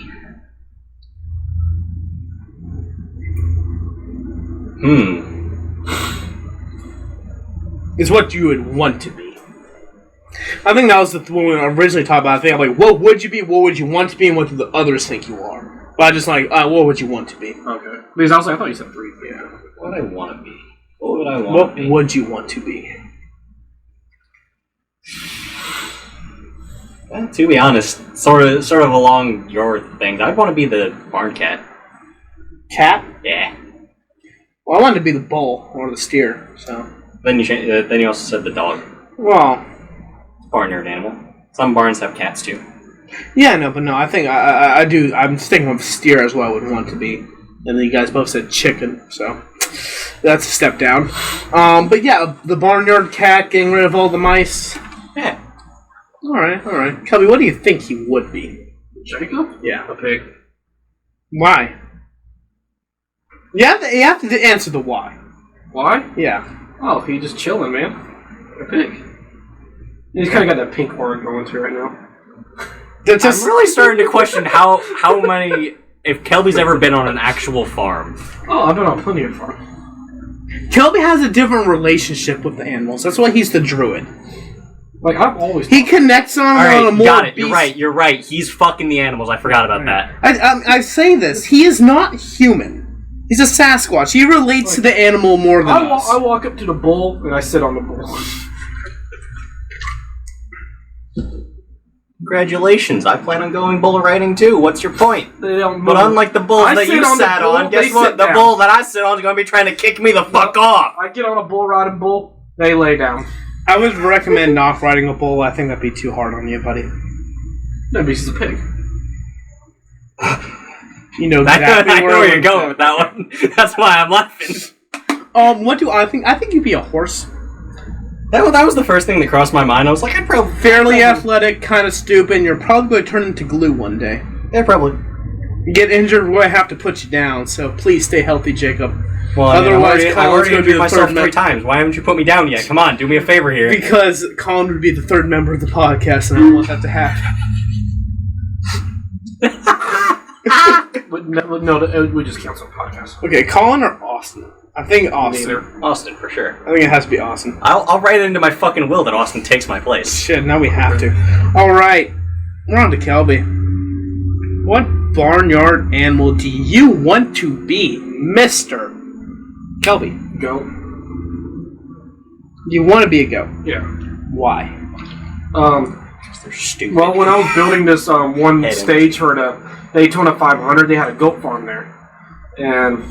It's what you would want to be. I think that was the when we originally talked about. I think I'm like, what would you be? What would you want to be? And what do the others think you are? But I just like, what would you want to be? Okay. Because I was like, I thought you said 3. Yeah. What would I want to be? What would I want to be? What would you want to be? Well, to be honest, sort of along your things, I'd want to be the barn cat. Cat? Yeah. Well, I wanted to be the bull or the steer. So then you also said the dog. Well, barnyard animal. Some barns have cats too. Yeah, no, but no, I think I do. I'm thinking of steer as well. I would want to be, and then you guys both said chicken, so that's a step down. But yeah, the barnyard cat, getting rid of all the mice. Yeah. All right. Kelby, what do you think he would be? Jacob? Yeah, a pig. Why? You have to answer the why. Why? Yeah. Oh, he just chilling, man. A pig. He's kind of got that pink aura going through right now. I'm really starting to question how many... If Kelby's ever been on an actual farm. Oh, I've been on plenty of farms. Kelby has a different relationship with the animals. That's why he's the druid. Like, I've always... He connects on a more... got it. You're right. He's fucking the animals. I forgot about that. I say this. He is not human. He's a Sasquatch. He relates to the animal more than us. I walk up to the bull, and I sit on the bull. Congratulations. I plan on going bull riding too. What's your point? They don't move. But unlike the bulls that you sat on, guess what? The bull that I sit on is going to be trying to kick me the fuck off. I get on a bull riding bull, they lay down. I would recommend not riding a bull. I think that'd be too hard on you, buddy. No, because he's a pig. You know exactly I know where you're going with that one. That's why I'm laughing. What do I think? I think you'd be a horse. That was the first thing that crossed my mind. I was like, I'd probably... Fairly athletic, kind of stupid, and you're probably going to turn into glue one day. Yeah, probably. You get injured, we're going to have to put you down, so please stay healthy, Jacob. Well, otherwise, I've Colin's already going to be injured the myself third 3 times. Why haven't you put me down yet? Come on, do me a favor here. Because Colin would be the third member of the podcast, and I don't want that to happen. No, we just cancel the podcast. Okay, Colin or Austin? I think Austin. Neither. Austin, for sure. I think it has to be Austin. I'll write it into my fucking will that Austin takes my place. Shit, now we have to. Alright, we're on to Kelby. What barnyard animal do you want to be, Mr. Kelby? Goat. You want to be a goat? Yeah. Why? They're stupid. Well, when I was building this one Hey, stage for the Daytona 500, they had a goat farm there. And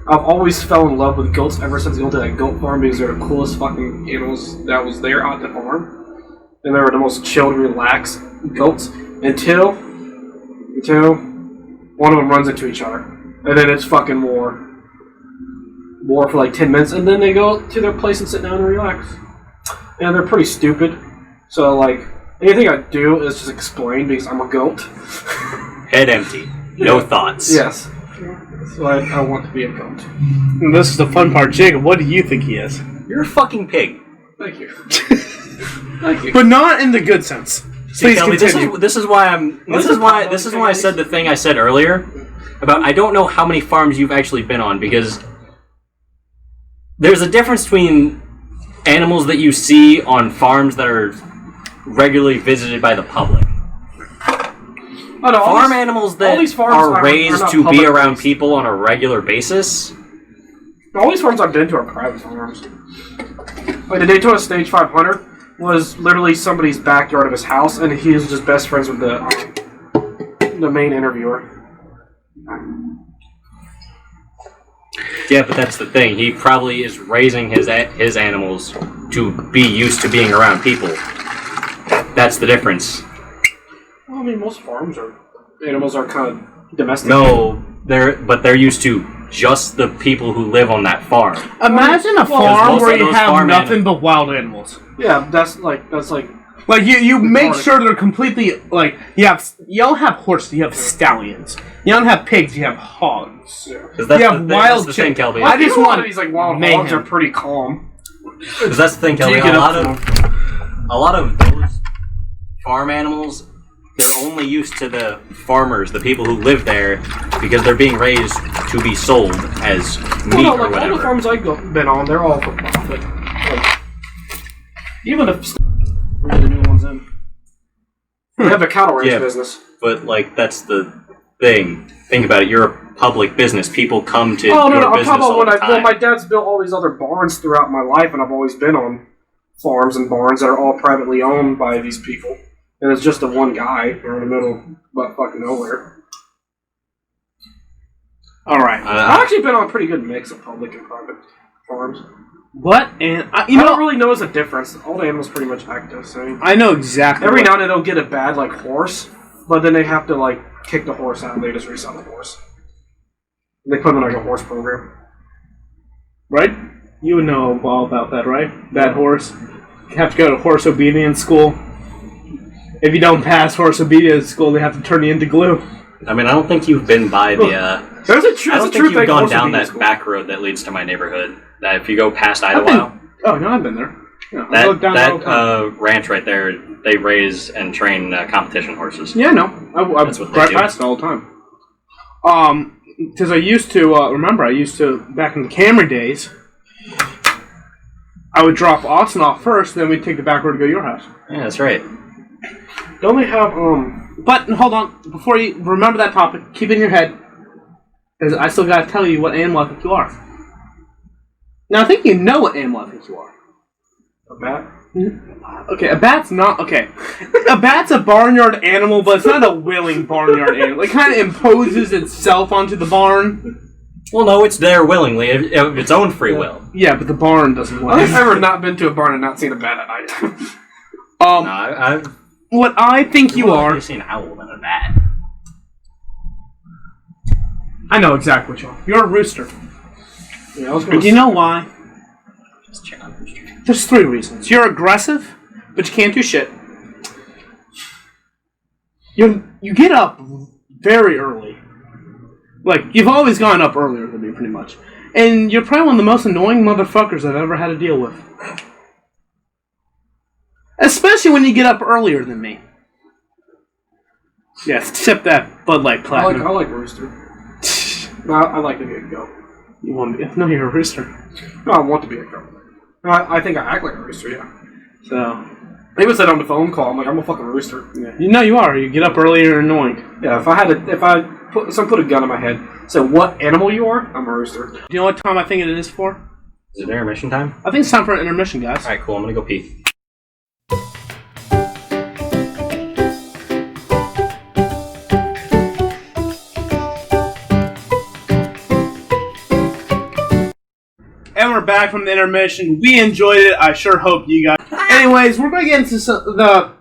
I've always fell in love with goats ever since I went to that goat farm because they're the coolest fucking animals that was there at the farm. And they were the most chilled, relaxed goats until one of them runs into each other. And then it's fucking war for like 10 minutes, and then they go to their place and sit down and relax. And they're pretty stupid. So, like, anything I do is just explain because I'm a goat. Head empty. No thoughts. Yes. So I want to be a goat. And this is the fun part. Jacob, what do you think he is? You're a fucking pig. Thank you. Thank you. But not in the good sense. See, Please Kelby, continue. this is why I said the thing I said earlier about I don't know how many farms you've actually been on, because there's a difference between animals that you see on farms that are regularly visited by the public. Oh, no, Farm animals that are not raised to be public around raised. people on a regular basis. All these farms I've been to are private farms. Like the Daytona Stage 500 was literally somebody's backyard of his house, and he was just best friends with the main interviewer. Yeah, but that's the thing. He probably is raising his animals to be used to being around people. That's the difference. Well, I mean, most animals are kind of domestic. No, they're used to just the people who live on that farm. Imagine a most farm of where you those have farm nothing but wild animals. Yeah, that's like Like you make sure they're completely like you don't have horses, you have stallions. You don't have pigs, you have hogs. yeah. Because that's, You have that's the thing, chick- Kelby. I just a lot want of these like wild mayhem. hogs are pretty calm. Because that's the thing, Until Kelby. you get A up lot of those farm animals, they're only used to the farmers, the people who live there, because they're being raised to be sold as meat Well, no, or like all whatever. the farms I've been on, they're all for profit. Like, even if the new ones in, they have a cattle ranch Yeah. business. But like that's the thing. Think about it. You're a public business. People come to Oh no, your no! I'm business talking about all the time. well, my dad's built all these other barns throughout my life, and I've always been on farms and barns that are all privately owned by these people. And it's just the one guy in the middle of butt fucking nowhere. all right. I've actually been on a pretty good mix of public and private farms. What and I you know don't really notice a difference. All the animals pretty much act the same. I know exactly. Every now and then they'll get a bad like horse, but then they have to like kick the horse out and they just resell the horse. They put them in like a horse program. right? You would know all about that, right? Bad horse. You have to go to horse obedience school. If you don't pass horse obedience school, they have to turn you into glue. I mean, I don't think you've been by the There's a I don't think truth you've gone horse down would be that back road that leads to my neighborhood. That if you go past Idlewild, Oh, no, I've been there. Yeah, I look down that ranch right there, they raise and train competition horses. Yeah, no. I That's what they drive do. past it all the time. Because I used to, back in the Camry days, I would drop Austin off first, then we'd take the back road to go to your house. Yeah, that's right. Don't they have But, hold on, before you remember that topic, keep it in your head, because I still gotta tell you what animal I think you are. Now, I think you know what animal I think you are. a bat? Okay, a bat's not... Okay. A bat's a barnyard animal, but it's not a willing barnyard animal. It kind of imposes itself onto the barn. Well, no, it's there willingly, of its own free will. Yeah, but the barn doesn't want I've it. ever not been to a barn and not seen a bat at night. No, I've What I think you are... I've seen an owl than a bat. I know exactly what you are. You're a rooster. Yeah, I was But gonna do you know why? Just check on the street. There's 3 reasons. You're aggressive, but you can't do shit. You get up very early. Like, you've always gone up earlier than me, pretty much. And you're probably one of the most annoying motherfuckers I've ever had to deal with. Especially when you get up earlier than me. Yes, sip that Bud Light I Platinum. like rooster. No, I like to be a goat. You want to be? No, you're a rooster. No, I want to be a goat. I think I act like a rooster, yeah. So, Even said on the phone call, I'm like, I'm a fucking rooster. yeah. You know you are. You get up earlier and annoying. Yeah, if someone put a gun in my head, said what animal you are, I'm a rooster. Do you know what time I think it is for? Is it intermission time? I think it's time for an intermission, guys. Alright, cool. I'm gonna go pee. And we're back from the intermission. We enjoyed it. I sure hope you guys. Anyways, we're going to get into the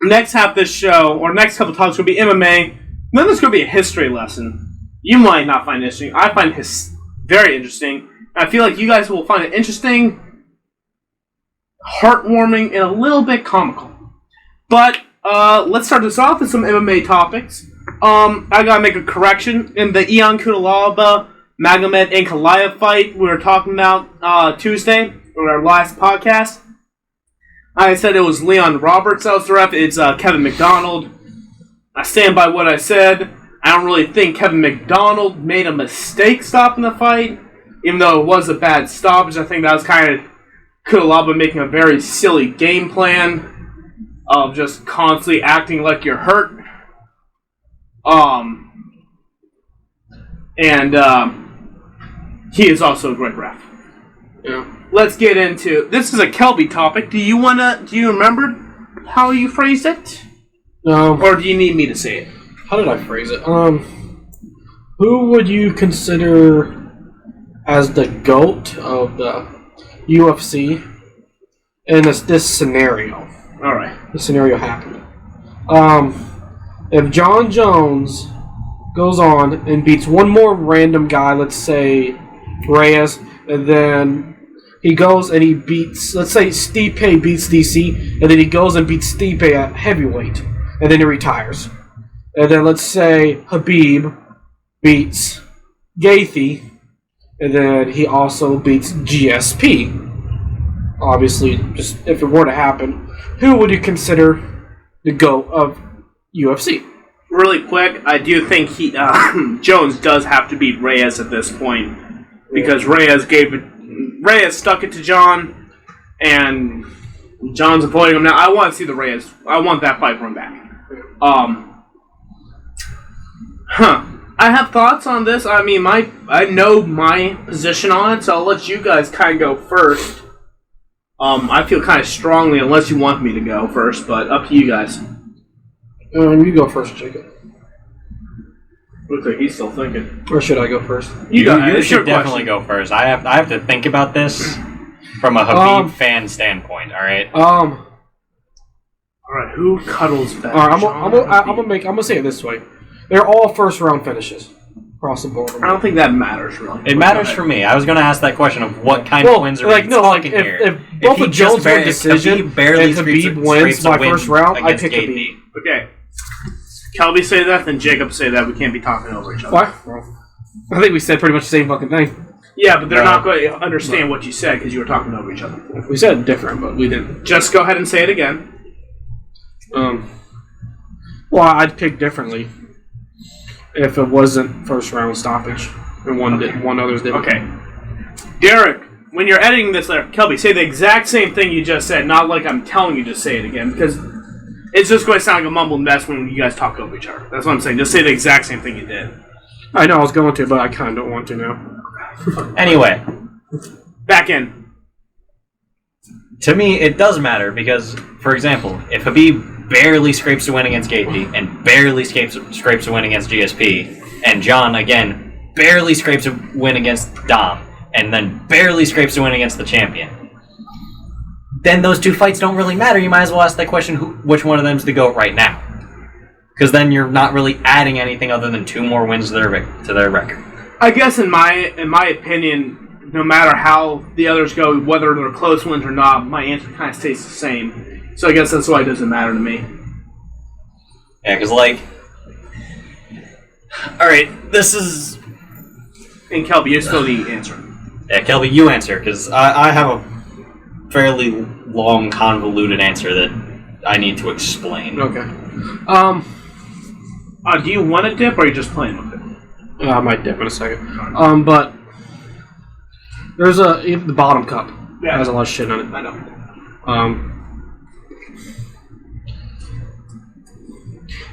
next half of this show, or next couple talks will be MMA. Then there's going to be a history lesson. You might not find it interesting. I find it very interesting. I feel like you guys will find it interesting, heartwarming, and a little bit comical. But let's start this off with some MMA topics. I gotta make a correction. In the Ion Kudalaba Magomed Ankalaev fight we were talking about Tuesday, or our last podcast, I said it was Leon Roberts that was the ref. It's Kevin McDonald. I stand by what I said. I don't really think Kevin McDonald made a mistake stopping the fight, even though it was a bad stoppage. I think that was kind of Kudalaba making a very silly game plan of just constantly acting like you're hurt. He is also a great ref. Yeah. Let's get into this. Is a Kelby topic. Do you remember how you phrased it, or do you need me to say it? How did I phrase it? Who would you consider as the GOAT of the UFC in this scenario? All right. This scenario happened. If John Jones goes on and beats one more random guy, let's say Reyes, and then he goes and he beats, let's say Stipe beats DC, and then he goes and beats Stipe at heavyweight, and then he retires. And then let's say Habib beats Gaethje, and then he also beats GSP. Obviously, just if it were to happen, who would you consider the GOAT of UFC? Really quick, I do think Jones does have to beat Reyes at this point, because Reyes stuck it to John, and John's avoiding him now. I want to see the Reyes. I want that fight run back. I have thoughts on this. I mean, I know my position on it, so I'll let you guys kind of go first. I feel kind of strongly, unless you want me to go first, but up to you guys. You go first, Jacob. Looks like he's still thinking. Or should I go first? You should definitely go first. I have to think about this from a Habib fan standpoint. All right. All right. Who cuddles better? All right. I'm gonna say it this way. They're all first round finishes across the board. I don't think that matters really. It matters for me. I was going to ask that question of what kind of wins are we talking here. If both of Jones win decision and Habib wins by first round, I pick Habib. Okay. Kelby say that, then Jacob say that. We can't be talking over each other. Why? I think we said pretty much the same fucking thing. Yeah, but they're not going to understand what you said because you were talking over each other. We said it different, but we didn't. Just go ahead and say it again. Well, I'd pick differently if it wasn't first round stoppage and one others didn't. Okay. Derek, when you're editing this letter, Kelby, say the exact same thing you just said, not like I'm telling you to say it again, because it's just going to sound like a mumbled mess when you guys talk over each other. That's what I'm saying. Just say the exact same thing you did. I know I was going to, but I kind of don't want to now. Anyway, back in. To me, it does matter because, for example, if Habib barely scrapes a win against KP and barely scrapes a win against GSP, and John, again, barely scrapes a win against Dom, and then barely scrapes a win against the champion, then those two fights don't really matter. You might as well ask that question, which one of them's the GOAT right now? Because then you're not really adding anything other than 2 more wins to their record. I guess in my opinion, no matter how the others go, whether they're close wins or not, my answer kind of stays the same. So I guess that's why it doesn't matter to me. Yeah, because alright, this is... And Kelby, you're still the answer. Yeah, Kelby, you answer, because I have a fairly long, convoluted answer that I need to explain. Okay. Do you want a dip, or are you just playing with it? I might dip in a second. But there's the bottom cup. Yeah. Has a lot of shit on it. I know.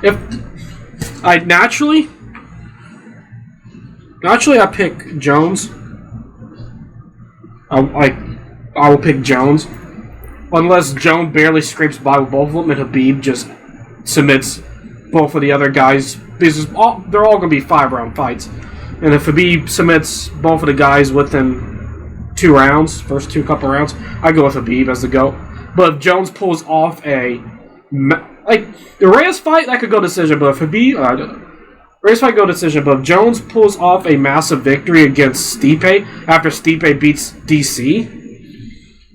If I naturally I pick Jones. I will pick Jones, unless Jones barely scrapes by with both of them, and Habib just submits both of the other guys. Because they're all going to be 5-round fights, and if Habib submits both of the guys within 2 rounds, first 2 couple rounds, I go with Habib as the GOAT. But if Jones pulls off the Reyes fight, that could go decision. But if Habib, Reyes fight go decision. But if Jones pulls off a massive victory against Stipe after Stipe beats DC,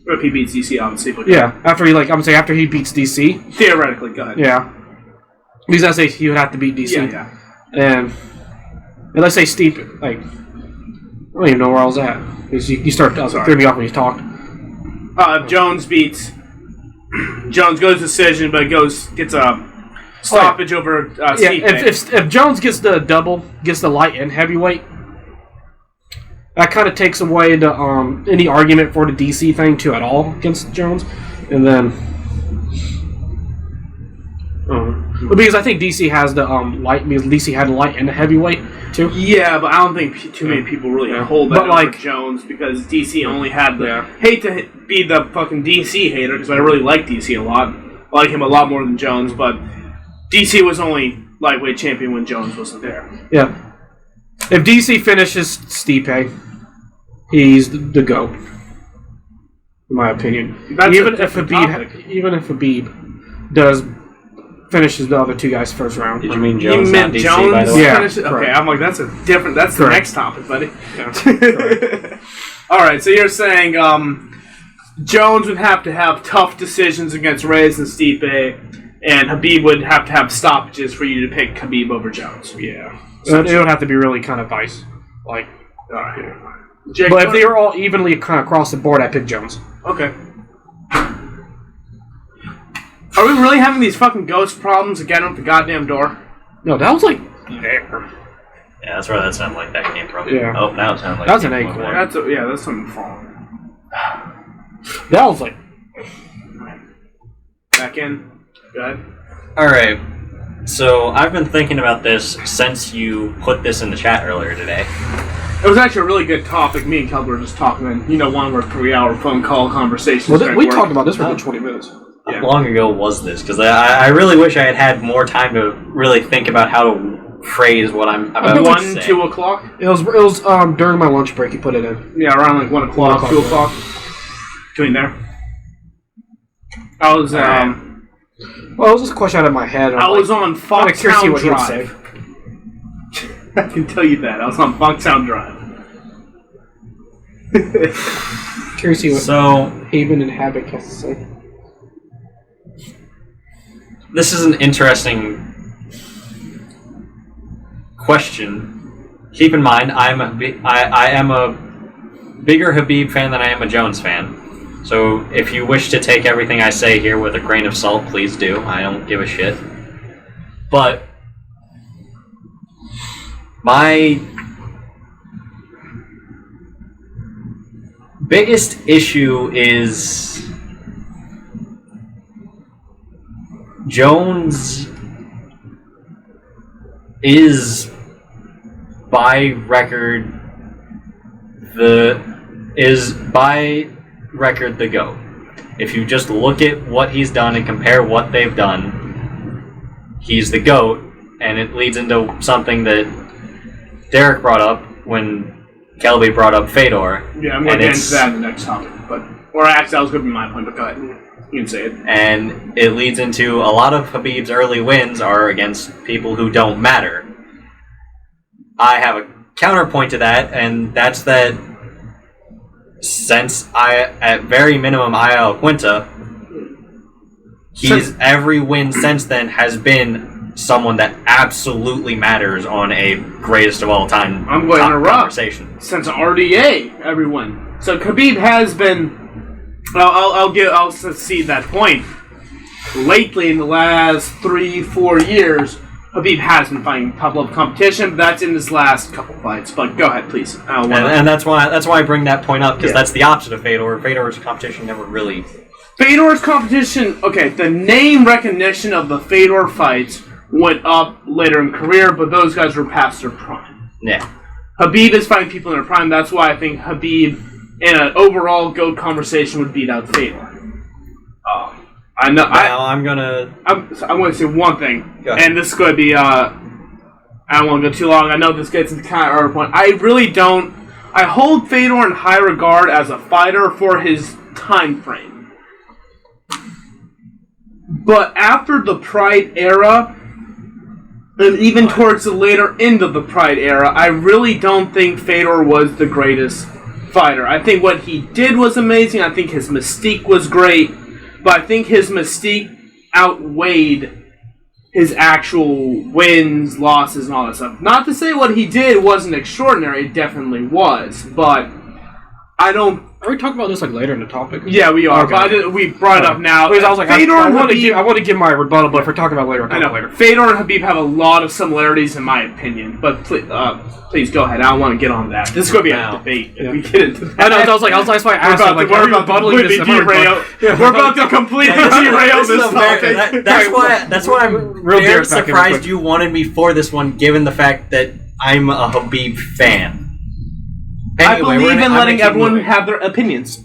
Or if he beats DC, obviously. But yeah, after he beats DC, theoretically, go ahead. yeah, because I say he would have to beat DC. Yeah. And let's say Stipe, I don't even know where I was at. Because you start threw me off when you talked. If Jones goes decision, but gets a stoppage over Stipe. If Jones gets the double, gets the light and heavyweight, that kind of takes away any argument for the DC thing too at all against Jones, and then because I think DC has the light, because DC had the light and the heavyweight too. Yeah, but I don't think too many people really hold that over Jones, because DC only had the... Hate to be the fucking DC hater, because I really like DC a lot. I like him a lot more than Jones, but DC was only lightweight champion when Jones wasn't there. Yeah. If DC finishes Stipe, he's the GOAT, in my opinion. Even if Habib finishes the other 2 guys first round. Did you mean Jones, not DC, Jones, by the way? Yeah. Okay, I'm like, that's the next topic, buddy. Yeah. Alright, so you're saying Jones would have to have tough decisions against Reyes and Stipe, and Habib would have to have stoppages for you to pick Habib over Jones. Yeah. So it would have to be really kind of vice. Alright. Jake, But if they were all evenly kind of across the board, I'd pick Jones. Okay. Are we really having these fucking ghost problems again with the goddamn door? No, that was like there. Yeah, that's where that sounded like that came from. Yeah. Oh, now it sounds like that was an acorn. That's something falling. That was like back in. Good. Alright. So I've been thinking about this since you put this in the chat earlier today. It was actually a really good topic. Me and Kelby were just talking, and one of our 3-hour phone call conversations. Well, we talked about this for about 20 minutes. Yeah. How long ago was this? Because I really wish I had had more time to really think about how to phrase what I'm about to say. 2 o'clock? It was during my lunch break you put it in. Yeah, around like 1 o'clock, 2 o'clock. Between there. I was, well, it was just a question out of my head. I was on Foxhound Drive. I can tell you that. I was on Foxhound Drive. Curious to see what Haven and Havoc has to say. This is an interesting question keep in mind, I am a bigger Khabib fan than I am a Jones fan. So if you wish to take everything I say here with a grain of salt, please do. I don't give a shit. But my biggest issue is Jones is by record the GOAT. If you just look at what he's done and compare what they've done, he's the GOAT, and it leads into something that Derek brought up when Kelby brought up Fedor. Yeah, I'm going to get into that in the next topic, or actually that was going to be my point, but go ahead. You can say it. And it leads into a lot of Khabib's early wins are against people who don't matter. I have a counterpoint to that, and that's that since at very minimum Ayala Quinta, every win since then has been someone that absolutely matters on a greatest of all time. I'm going to interrupt. Since RDA, everyone. So Khabib has been. I'll concede that point. Lately, in the last 3-4 years, Khabib has been fighting top-level competition, but that's in his last couple fights. But go ahead, please. And that's why I bring that point up, because that's the opposite of Fedor. Fedor's competition never really... Fedor's competition... Okay, the name recognition of the Fedor fights went up later in career, but those guys were past their prime. Yeah. Khabib is fighting people in their prime. That's why I think Khabib, in an overall GOAT conversation, would beat out Fedor. I know. I'm gonna say one thing, and this is going to be. I don't want to go too long. I know this gets into kind of our point. I really don't. I hold Fedor in high regard as a fighter for his time frame, but after the Pride era, and even towards the later end of the Pride era, I really don't think Fedor was the greatest fighter. I think what he did was amazing. I think his mystique was great. But I think his mystique outweighed his actual wins, losses, and all that stuff. Not to say what he did wasn't extraordinary. It definitely was. But I don't... Are we talking about this later in the topic? Yeah, we are. Okay. But we brought it up now. Because I was like, I want to give my rebuttal, but if we're talking about later, later. Fedor and Khabib have a lot of similarities, in my opinion. But please go ahead. I don't want to get on that. This is going to be a debate if we get into that. I know. That's why I asked. We're about to completely derail this topic. That's why I'm very surprised you wanted me for this one, given the fact that I'm a Khabib fan. Anyway, I believe in letting everyone have their opinions.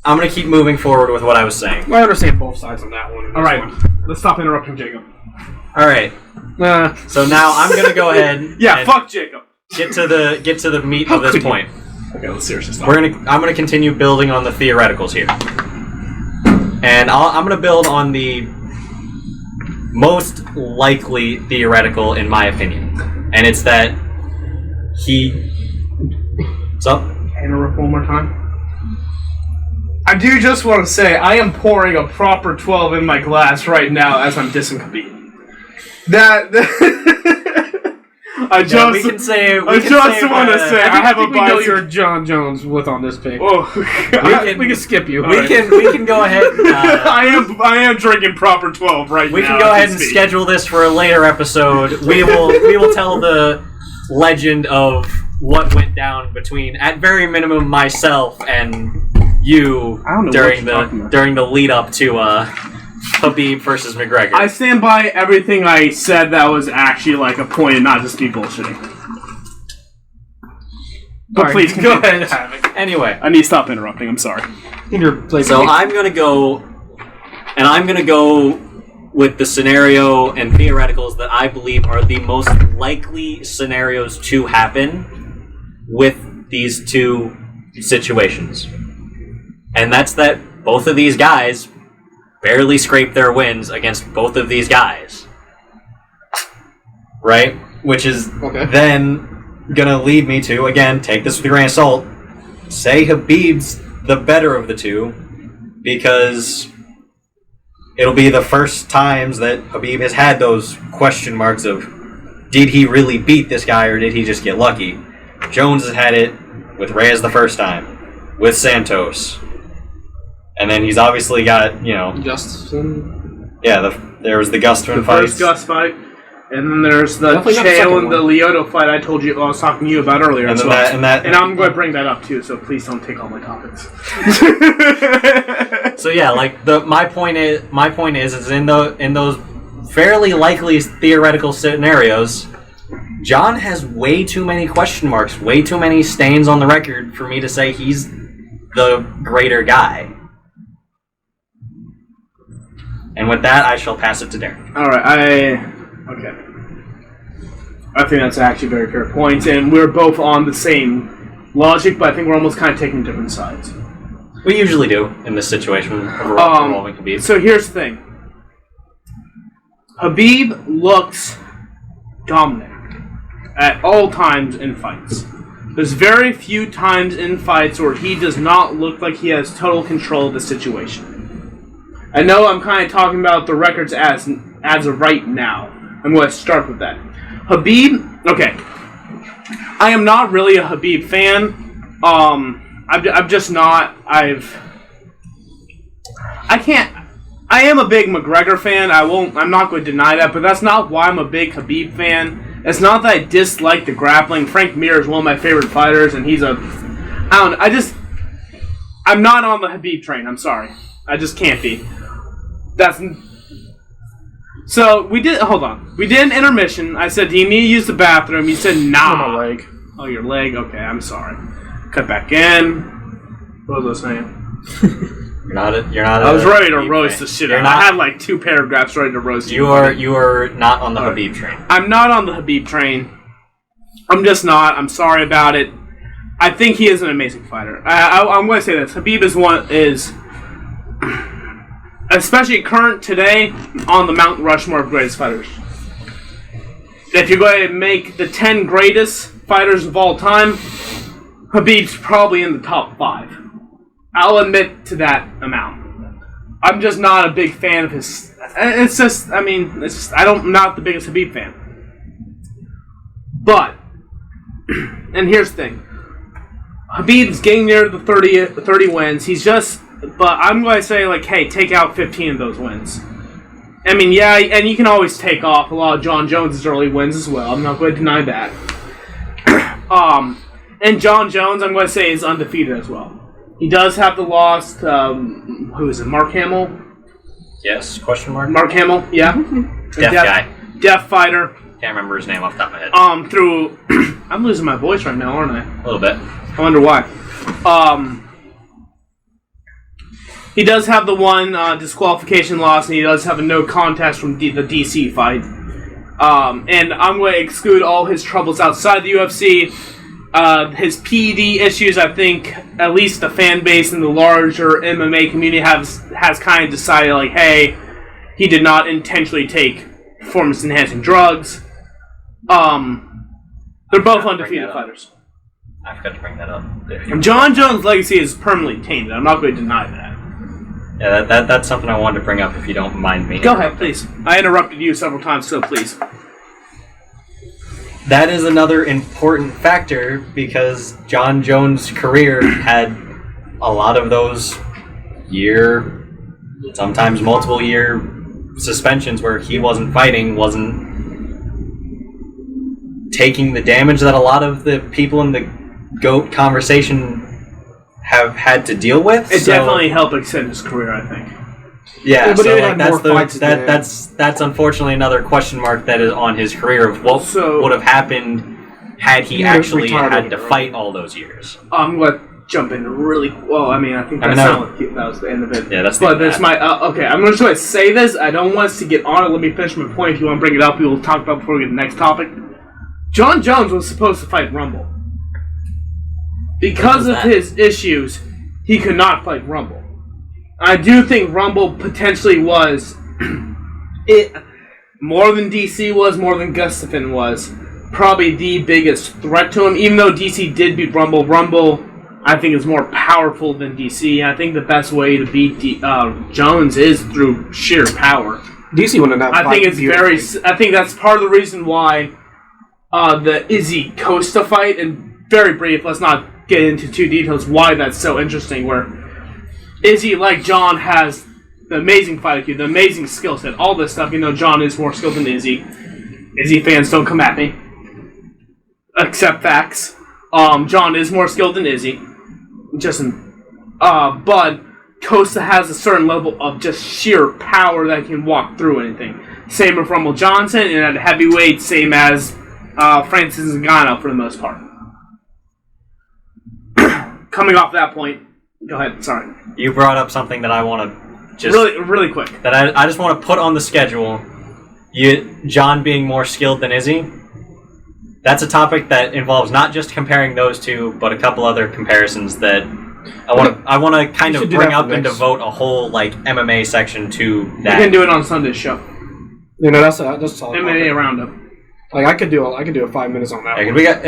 I'm going to keep moving forward with what I was saying. Well, I understand both sides on that one. Alright, let's stop interrupting Jacob. Alright. So now I'm going to go ahead fuck Jacob. Get to the meat of this point. Okay, let's seriously stop. I'm going to continue building on the theoreticals here. And I'm going to build on the most likely theoretical, in my opinion. And it's that What's up? Interrupt one more time. I do just want to say, I am pouring a proper 12 in my glass right now as I'm dissing Khabib. I just want to say, I have a bias. We know you're John Jones with on this pick. Oh, we can skip you. We can go ahead. I am drinking proper 12 right now. We can go ahead and schedule this for a later episode. We will tell the legend of what went down between, at very minimum, myself and you during the lead up to Khabib versus McGregor. I stand by everything I said. That was actually like a point, and not just me bullshitting. But please go ahead. Anyway, I need to stop interrupting. I'm sorry. So I'm gonna go with the scenario and theoreticals that I believe are the most likely scenarios to happen with these two situations. And that's that both of these guys barely scraped their wins against both of these guys. Right? Which is then gonna lead me to, again, take this with a grain of salt, say Khabib's the better of the two, because it'll be the first times that Khabib has had those question marks of, did he really beat this guy or did he just get lucky? Jones has had it with Reyes the first time, with Santos, and then he's obviously got, Justin. Yeah, there was the Gustafsson The fight. first Gus fight. And then there's the Definitely not the Chael second and the Lyoto fight I told you I was talking to you about earlier. And as then well. and I'm going to bring that up too, so please don't take all my topics. So yeah, like my point is in those fairly likely theoretical scenarios, John has way too many question marks, way too many stains on the record for me to say he's the greater guy. And with that, I shall pass it to Darren. All right, okay. I think that's actually a very fair point, and we're both on the same logic, but I think we're almost kind of taking different sides. We usually do in this situation involving Khabib. So here's the thing. Khabib looks dominant at all times in fights. There's very few times in fights where he does not look like he has total control of the situation. I know I'm kind of talking about the records as of right now. I'm going to start with that. Khabib, okay. I am not really a Khabib fan. I'm just not. I am a big McGregor fan. I'm not going to deny that, but that's not why I'm a big Khabib fan. It's not that I dislike the grappling. Frank Mir is one of my favorite fighters, and he's I'm not on the Khabib train. I'm sorry. I just can't be. So we did. Hold on. We did an intermission. I said, "Do you need to use the bathroom?" You said, "Nah." My leg. Oh, your leg. Okay, I'm sorry. Cut back in. What was I saying? You're not. I was ready to roast the shit out. I had like 2 paragraphs ready to roast you. You are not on the Khabib train. I'm not on the Khabib train. I'm just not. I'm sorry about it. I think he is an amazing fighter. I'm going to say this. Khabib is especially current today, on the Mount Rushmore of greatest fighters. If you're going to make the 10 greatest fighters of all time, Khabib's probably in the top 5. I'll admit to that amount. I'm just not a big fan of his. I'm not the biggest Khabib fan. But, and here's the thing. Khabib's getting near the 30 wins. But I'm going to say, like, hey, take out 15 of those wins. I mean, yeah, and you can always take off a lot of John Jones' early wins as well. I'm not going to deny that. And John Jones, I'm going to say, is undefeated as well. He does have the loss to, who is it, Mark Hamill? Yes, question mark? Mark Hamill, yeah. Deaf guy. Deaf fighter. Can't remember his name off the top of my head. I'm losing my voice right now, aren't I? A little bit. I wonder why. He does have the one disqualification loss, and he does have a no contest from the DC fight. And I'm going to exclude all his troubles outside the UFC. His PED issues, I think, at least the fan base and the larger MMA community has kind of decided, like, hey, he did not intentionally take performance-enhancing drugs. They're both undefeated fighters. I forgot to bring that up. John Jones' legacy is permanently tainted. I'm not going to deny that. Yeah, that's something I wanted to bring up if you don't mind me. Go ahead, please. I interrupted you several times, so please. That is another important factor because John Jones' career had a lot of those sometimes multiple year suspensions where he wasn't fighting, wasn't taking the damage that a lot of the people in the GOAT conversation have had to deal with. It definitely helped extend his career, I think. Yeah, but so he like had that's unfortunately another question mark that is on his career of what would have happened had he actually had to fight all those years. I'm going to jump in really. Well, I mean, I think that was the end of it. Yeah, that's. But there's my. Okay, I'm going to say this. I don't want us to get on it. Let me finish my point. If you want to bring it up, we will talk about before we get to the next topic. John Jones was supposed to fight Rumble. Because of his issues, he could not fight Rumble. I do think Rumble potentially was more than DC was, more than Gustafsson was, probably the biggest threat to him. Even though DC did beat Rumble, Rumble I think is more powerful than DC. I think the best way to beat Jones is through sheer power. DC wouldn't have. I think that's part of the reason why the Izzy Costa fight, and very brief, let's not get into too details why that's so interesting, where Izzy, like John, has the amazing fight IQ, the amazing skill set, all this stuff. You know, John is more skilled than Izzy. Izzy fans, don't come at me. Accept facts. John is more skilled than Izzy. But Costa has a certain level of just sheer power that can walk through anything. Same with Rumble Johnson, and at heavyweight, same as Francis Ngannou for the most part. Coming off that point, go ahead. Sorry. You brought up something that I want to just really quick. That I just want to put on the schedule. John being more skilled than Izzy. That's a topic that involves not just comparing those two, but a couple other comparisons that I want to kind of bring up and devote a whole like MMA section to that. We can do it on Sunday's show. You know, that's all. MMA roundup. Like I could do a 5 minutes on that. Okay, one. we got.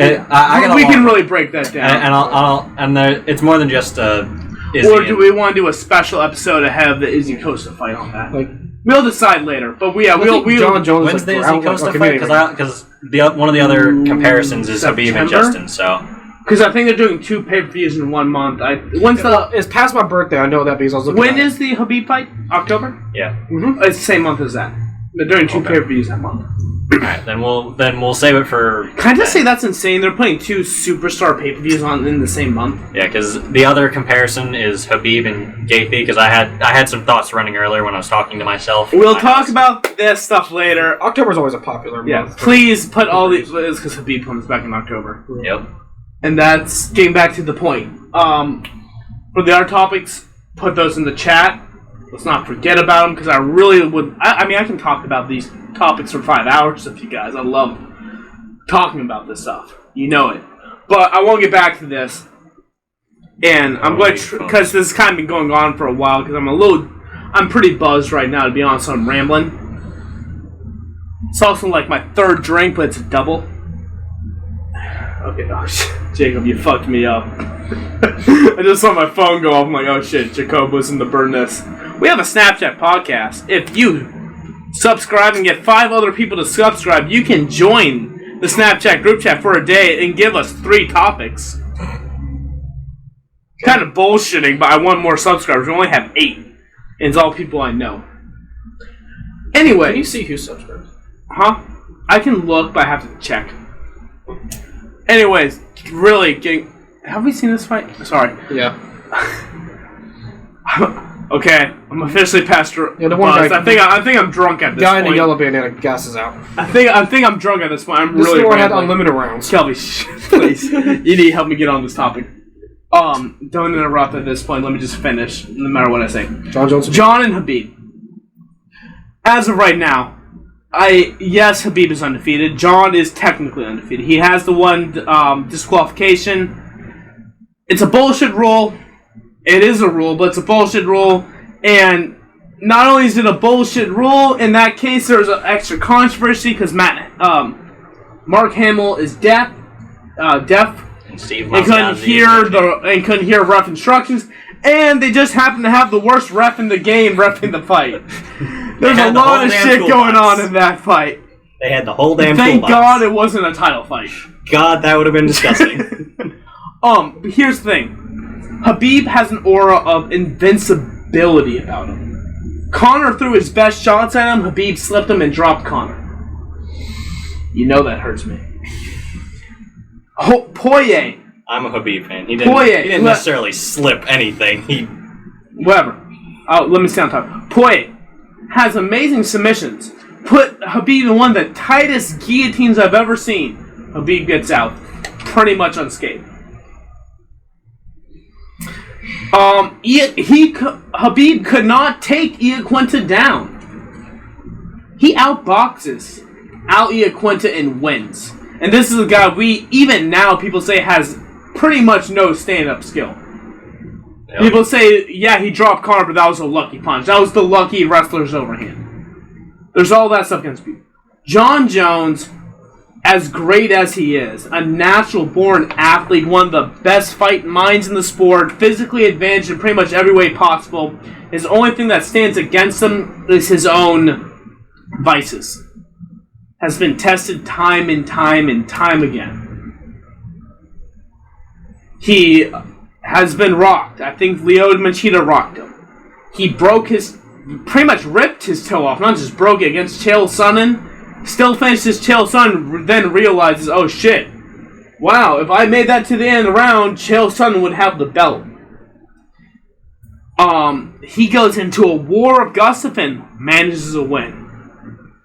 We can really break that down. It's more than just Izzy. Or do we want to do a special episode ahead of the Izzy Costa fight on that? Like, we'll decide later. But John Jones. When's the Izzy Costa fight? Because one of the other comparisons is Khabib and Justin. So. Because I think they're doing 2 pay-per-views in 1 month. It's past my birthday. I know that because I was looking. When is the Khabib fight? October? Yeah. Mm-hmm. It's the same month as that. They're doing 2 pay-per-views that month. Alright, then we'll save it for. Can I just say that's insane? They're putting 2 superstar pay-per-views on in the same month. Yeah, because the other comparison is Khabib and Gaethje. Because I had some thoughts running earlier when I was talking to myself. We'll talk about this stuff later. October's always a popular month. Please put all these because Khabib comes back in October. Yep. And that's getting back to the point. For the other topics, put those in the chat. Let's not forget about them because I really would. I mean, I can talk about these topics for 5 hours with you guys. I love talking about this stuff. You know it. But I want to get back to this. And I'm going to, because this has kind of been going on for a while because I'm pretty buzzed right now, to be honest. So I'm rambling. It's also like my 3rd drink, but it's a double. Okay, oh shit. Jacob, you fucked me up. I just saw my phone go off. I'm like, oh shit, Jacob was in the Birdnest. We have a Snapchat podcast. If you subscribe and get 5 other people to subscribe, you can join the Snapchat group chat for a day and give us 3 topics. Kind of bullshitting, but I want more subscribers. We only have 8. And it's all people I know. Anyway. Can you see who subscribes? Huh? I can look, but I have to check. Anyways, really getting... Have we seen this fight? Sorry. Yeah. Okay, I'm officially past the one guy, I think I'm drunk at this point. Guy in point. the yellow bandana gasses out. I think I'm drunk at this point. I'm this really one had unlimited rounds. Kelby, please. You need to help me get on this topic. Don't interrupt at this point. Let me just finish, no matter what I say. John and Khabib. As of right now, yes, Khabib is undefeated. John is technically undefeated. He has the one disqualification. It's a bullshit rule. It is a rule, but it's a bullshit rule. And not only is it a bullshit rule, in that case there's an extra controversy because Mark Hamill is deaf, and couldn't hear ref instructions. And they just happen to have the worst ref in the game reffing the fight. There's a lot of shit going on in that fight. They had the whole damn Thank toolbox. God it wasn't a title fight. God, that would have been disgusting. But here's the thing. Khabib has an aura of invincibility about him. Conor threw his best shots at him. Khabib slipped him and dropped Conor. You know that hurts me. Poirier. I'm a Khabib fan. He didn't necessarily slip anything. Whatever. Let me stay on top. Poirier has amazing submissions. Put Khabib in one of the tightest guillotines I've ever seen. Khabib gets out pretty much unscathed. Khabib could not take Iaquinta down. He outboxes Iaquinta and wins. And this is a guy even now people say has pretty much no stand-up skill. Yep. People say, yeah, he dropped Conor, but that was a lucky punch. That was the lucky wrestler's overhand. There's all that stuff against people. John Jones, as great as he is, a natural-born athlete, one of the best fight minds in the sport, physically advantaged in pretty much every way possible. His only thing that stands against him is his own vices. has been tested time and time and time again. He has been rocked. I think Leo Machida rocked him. He pretty much ripped his toe off, not just broke it, against Chael Sonnen. Still finished his Chael Sonnen, then realizes, oh shit, wow, if I made that to the end of the round, Chael Sonnen would have the belt. He goes into a war of Gustafsson, manages a win.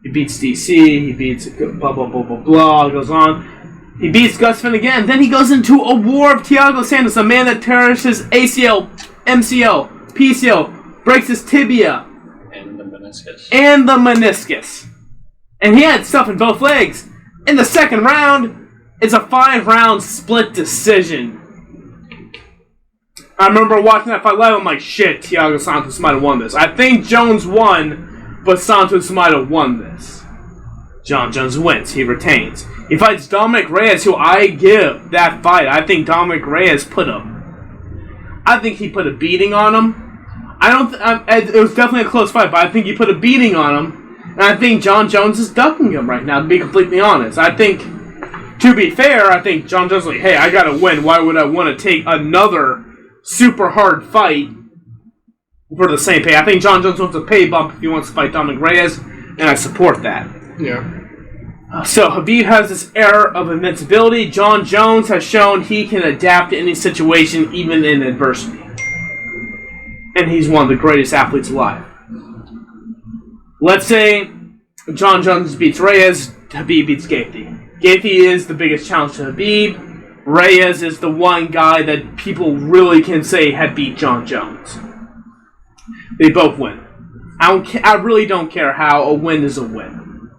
He beats DC, he beats blah, blah, blah, blah, blah, goes on. He beats Gustafsson again, then he goes into a war of Thiago Santos, a man that tears his ACL, MCL, PCL, breaks his tibia. And the meniscus. And he had stuff in both legs. In the second round, it's a 5-round split decision. I remember watching that fight live, I'm like, shit, Thiago Santos might have won this. I think Jones won, but Santos might have won this. John Jones wins. He retains. He fights Dominic Reyes, who I give that fight. I think Dominic Reyes he put a beating on him. It was definitely a close fight, but I think he put a beating on him. And I think John Jones is ducking him right now, to be completely honest. I think, to be fair, I think John Jones is like, hey, I gotta win. Why would I want to take another super hard fight for the same pay? I think John Jones wants a pay bump if he wants to fight Dominic Reyes, and I support that. Yeah. So Khabib has this air of invincibility. John Jones has shown he can adapt to any situation, even in adversity. And he's one of the greatest athletes alive. Let's say John Jones beats Reyes, Khabib beats Gaethje. Gaethje is the biggest challenge to Khabib. Reyes is the one guy that people really can say had beat John Jones. They both win. I really don't care how. A win is a win.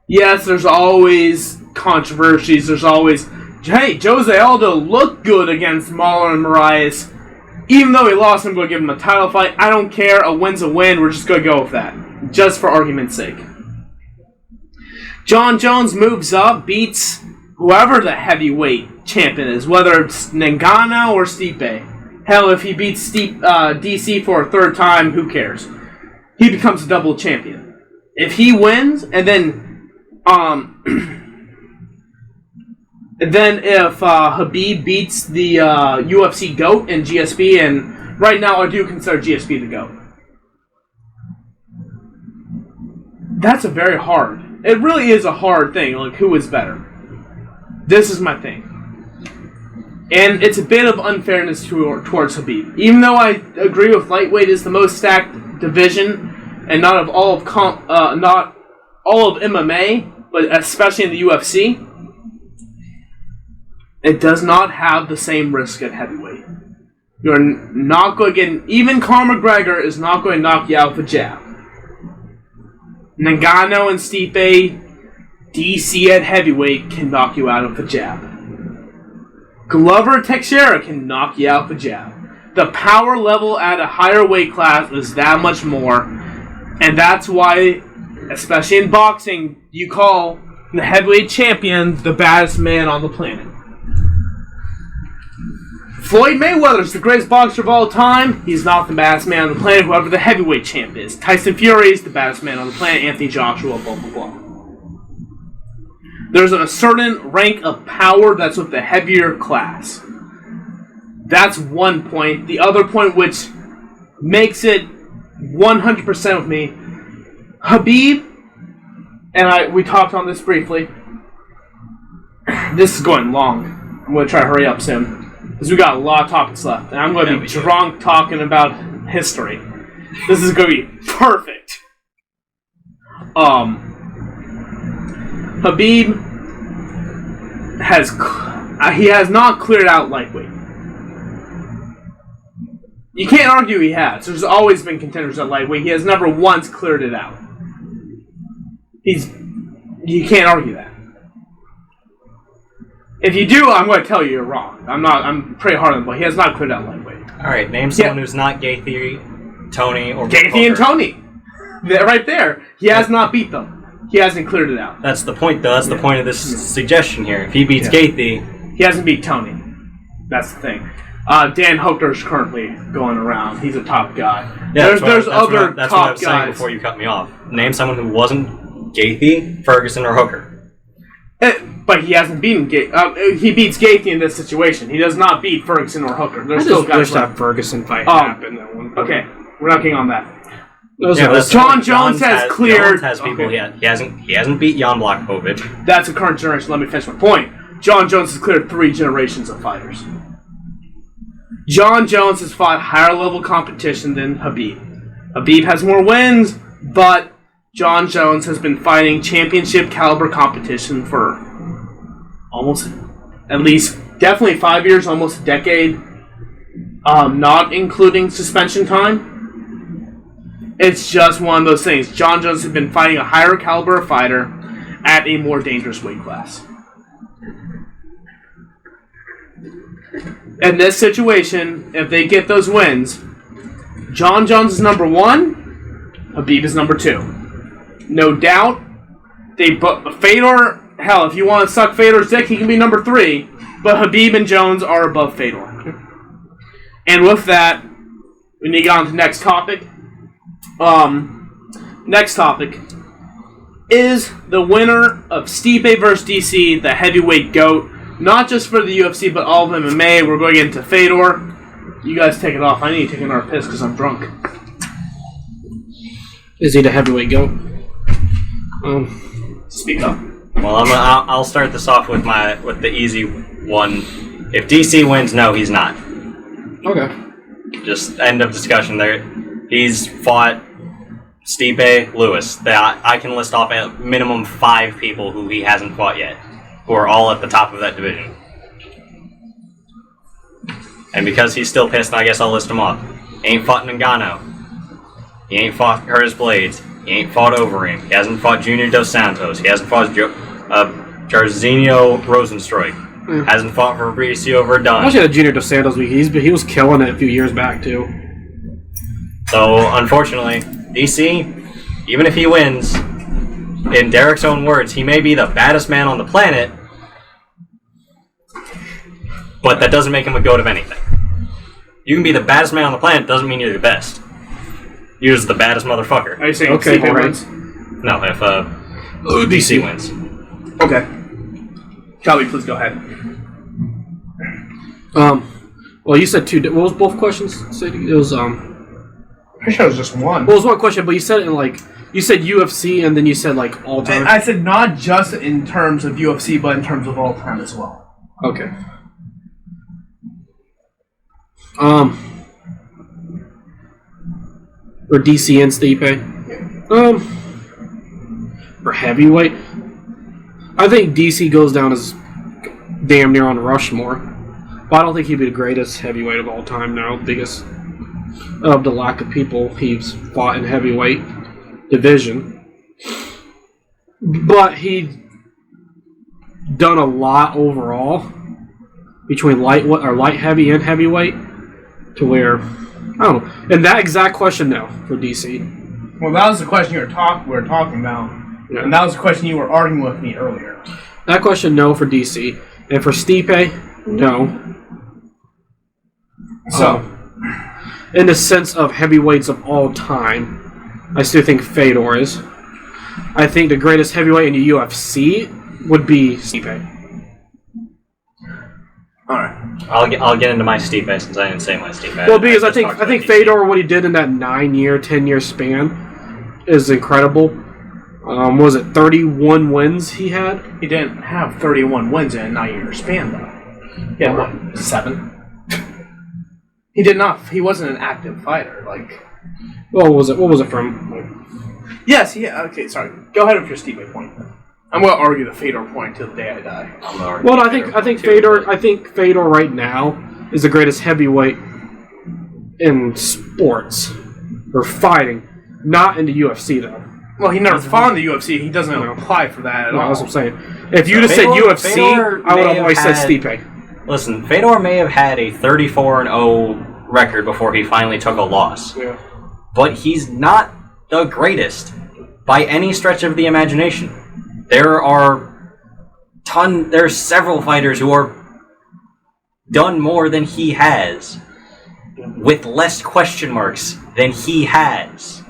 Yes, there's always controversies. There's always, hey, Jose Aldo looked good against Marlon Moraes. Even though he lost, I'm going to give him a title fight. I don't care. A win's a win. We're just going to go with that. Just for argument's sake. John Jones moves up, beats whoever the heavyweight champion is, whether it's Ngannou or Stipe. Hell, if he beats DC for a third time, who cares? He becomes a double champion. If he wins, and then if Khabib beats the UFC GOAT and GSP, and right now I do consider GSP the GOAT. That's a very hard. It really is a hard thing. Like, who is better? This is my thing. And it's a bit of unfairness towards Khabib. Even though I agree with lightweight is the most stacked division, and not all of MMA, but especially in the UFC, it does not have the same risk at heavyweight. You're not going to get... Even Conor McGregor is not going to knock you out with a jab. Ngannou and Stipe, DC at heavyweight can knock you out with a jab. Glover Teixeira can knock you out with a jab. The power level at a higher weight class is that much more, and that's why, especially in boxing, you call the heavyweight champion the baddest man on the planet. Floyd Mayweather's the greatest boxer of all time. He's not the baddest man on the planet, whoever the heavyweight champ is. Tyson Fury is the baddest man on the planet. Anthony Joshua, blah, blah, blah. There's a certain rank of power that's with the heavier class. That's one point. The other point, which makes it 100% with me, Khabib, and we talked on this briefly. This is going long. I'm going to try to hurry up soon, because we got a lot of topics left, and I'm going to be drunk talking about history. This is going to be perfect. Khabib has not cleared out lightweight. You can't argue he has. There's always been contenders at lightweight. He has never once cleared it out. You can't argue that. If you do, I'm going to tell you you're wrong. I'm pretty hard on him, but he has not cleared out lightweight. Alright, name someone who's not Gaethje, Tony, or Gaethje and Tony. They're right there. He has not beat them. He hasn't cleared it out. That's the point, though. That's the point of this suggestion here. If he beats Gaethje... He hasn't beat Tony. That's the thing. Dan Hooker's currently going around. He's a top guy. Yeah, there's other top what I was saying guys before you cut me off. Name someone who wasn't Gaethje, Ferguson, or Hooker. But he hasn't beaten Gaethje. He beats Gaethje in this situation. He does not beat Ferguson or Hooker. There's I still just guys wish like... that Ferguson fight happened. That one. Okay, we're not getting on that. John Jones has cleared... Jones has people he hasn't beat Jan Blachowicz. That's a current generation. Let me finish my point. John Jones has cleared 3 generations of fighters. John Jones has fought higher level competition than Khabib. Khabib has more wins, but John Jones has been fighting championship caliber competition for almost, at least, definitely 5 years, almost a decade, not including suspension time. It's just one of those things. John Jones has been fighting a higher caliber fighter at a more dangerous weight class. In this situation, if they get those wins, John Jones is number 1, Khabib is number 2. No doubt, Fedor, hell, if you want to suck Fedor's dick, he can be number 3, but Khabib and Jones are above Fedor. And with that, we need to get on to the next topic. Next topic is the winner of Stipe vs. DC, the heavyweight GOAT. Not just for the UFC, but all of MMA. We're going into Fedor. You guys take it off. I need to take another piss because I'm drunk. Is he the heavyweight GOAT? Speak up. Well, I'll start this off with the easy one. If DC wins, no, he's not. Okay. Just end of discussion there. He's fought Stipe, Lewis. I can list off at minimum 5 people who he hasn't fought yet, who are all at the top of that division. And because he's still pissed, I guess I'll list them off. He ain't fought Ngannou. He ain't fought Curtis Blades. He ain't fought Overeem. He hasn't fought Junior Dos Santos. He hasn't fought Jairzinho Rosenstruik. Hasn't fought Fabricio Verdun. Actually, the Junior Dos Santos week, he was killing it a few years back, too. So, unfortunately, DC, even if he wins, in Derek's own words, he may be the baddest man on the planet, but that doesn't make him a GOAT of anything. You can be the baddest man on the planet, doesn't mean you're the best. You're just the baddest motherfucker. Are you saying okay, Stipe right. wins? No, if DC wins. Okay. Calvi, please go ahead. Well, you said 2. What was both questions? It was Pretty sure it was just one. Well, it was one question, but you said it in you said UFC and then you said all time. I said not just in terms of UFC, but in terms of all time as well. Okay. For DC and Stipe. For heavyweight, I think DC goes down as damn near on Rushmore, but I don't think he'd be the greatest heavyweight of all time now because of the lack of people he's fought in heavyweight division. But he's done a lot overall between light heavy and heavyweight to where I don't know. And that exact question now for DC. Well, that was the question we were talking about, Yeah. and that was the question you were arguing with me earlier. That question, no for DC, and for Stipe, no. So, in the sense of heavyweights of all time, I still think Fedor is. I think the greatest heavyweight in the UFC would be Stipe. all right. I'll get into my Stipe since I didn't say my Stipe. Well, because I just talked think about DC. Fedor, what he did in that 9-year, 10-year span, is incredible. Was it 31 wins he had? He didn't have 31 wins in a 9-year span, though. He had, what, 7? He did not. He wasn't an active fighter. What was it from? Yes, yeah, okay, sorry. Go ahead with your Stipe point. I'm going to argue the Fedor point till the day I die. Well, I think Fedor right now is the greatest heavyweight in sports or fighting, not in the UFC though. Well, he never fought in the UFC. He doesn't apply for that at all. That's what I'm saying. If you'd have said UFC, I would have always said Stipe. Listen, Fedor may have had a 34-0 record before he finally took a loss. Yeah. But he's not the greatest by any stretch of the imagination. There's several fighters who are done more than he has with less question marks than he has.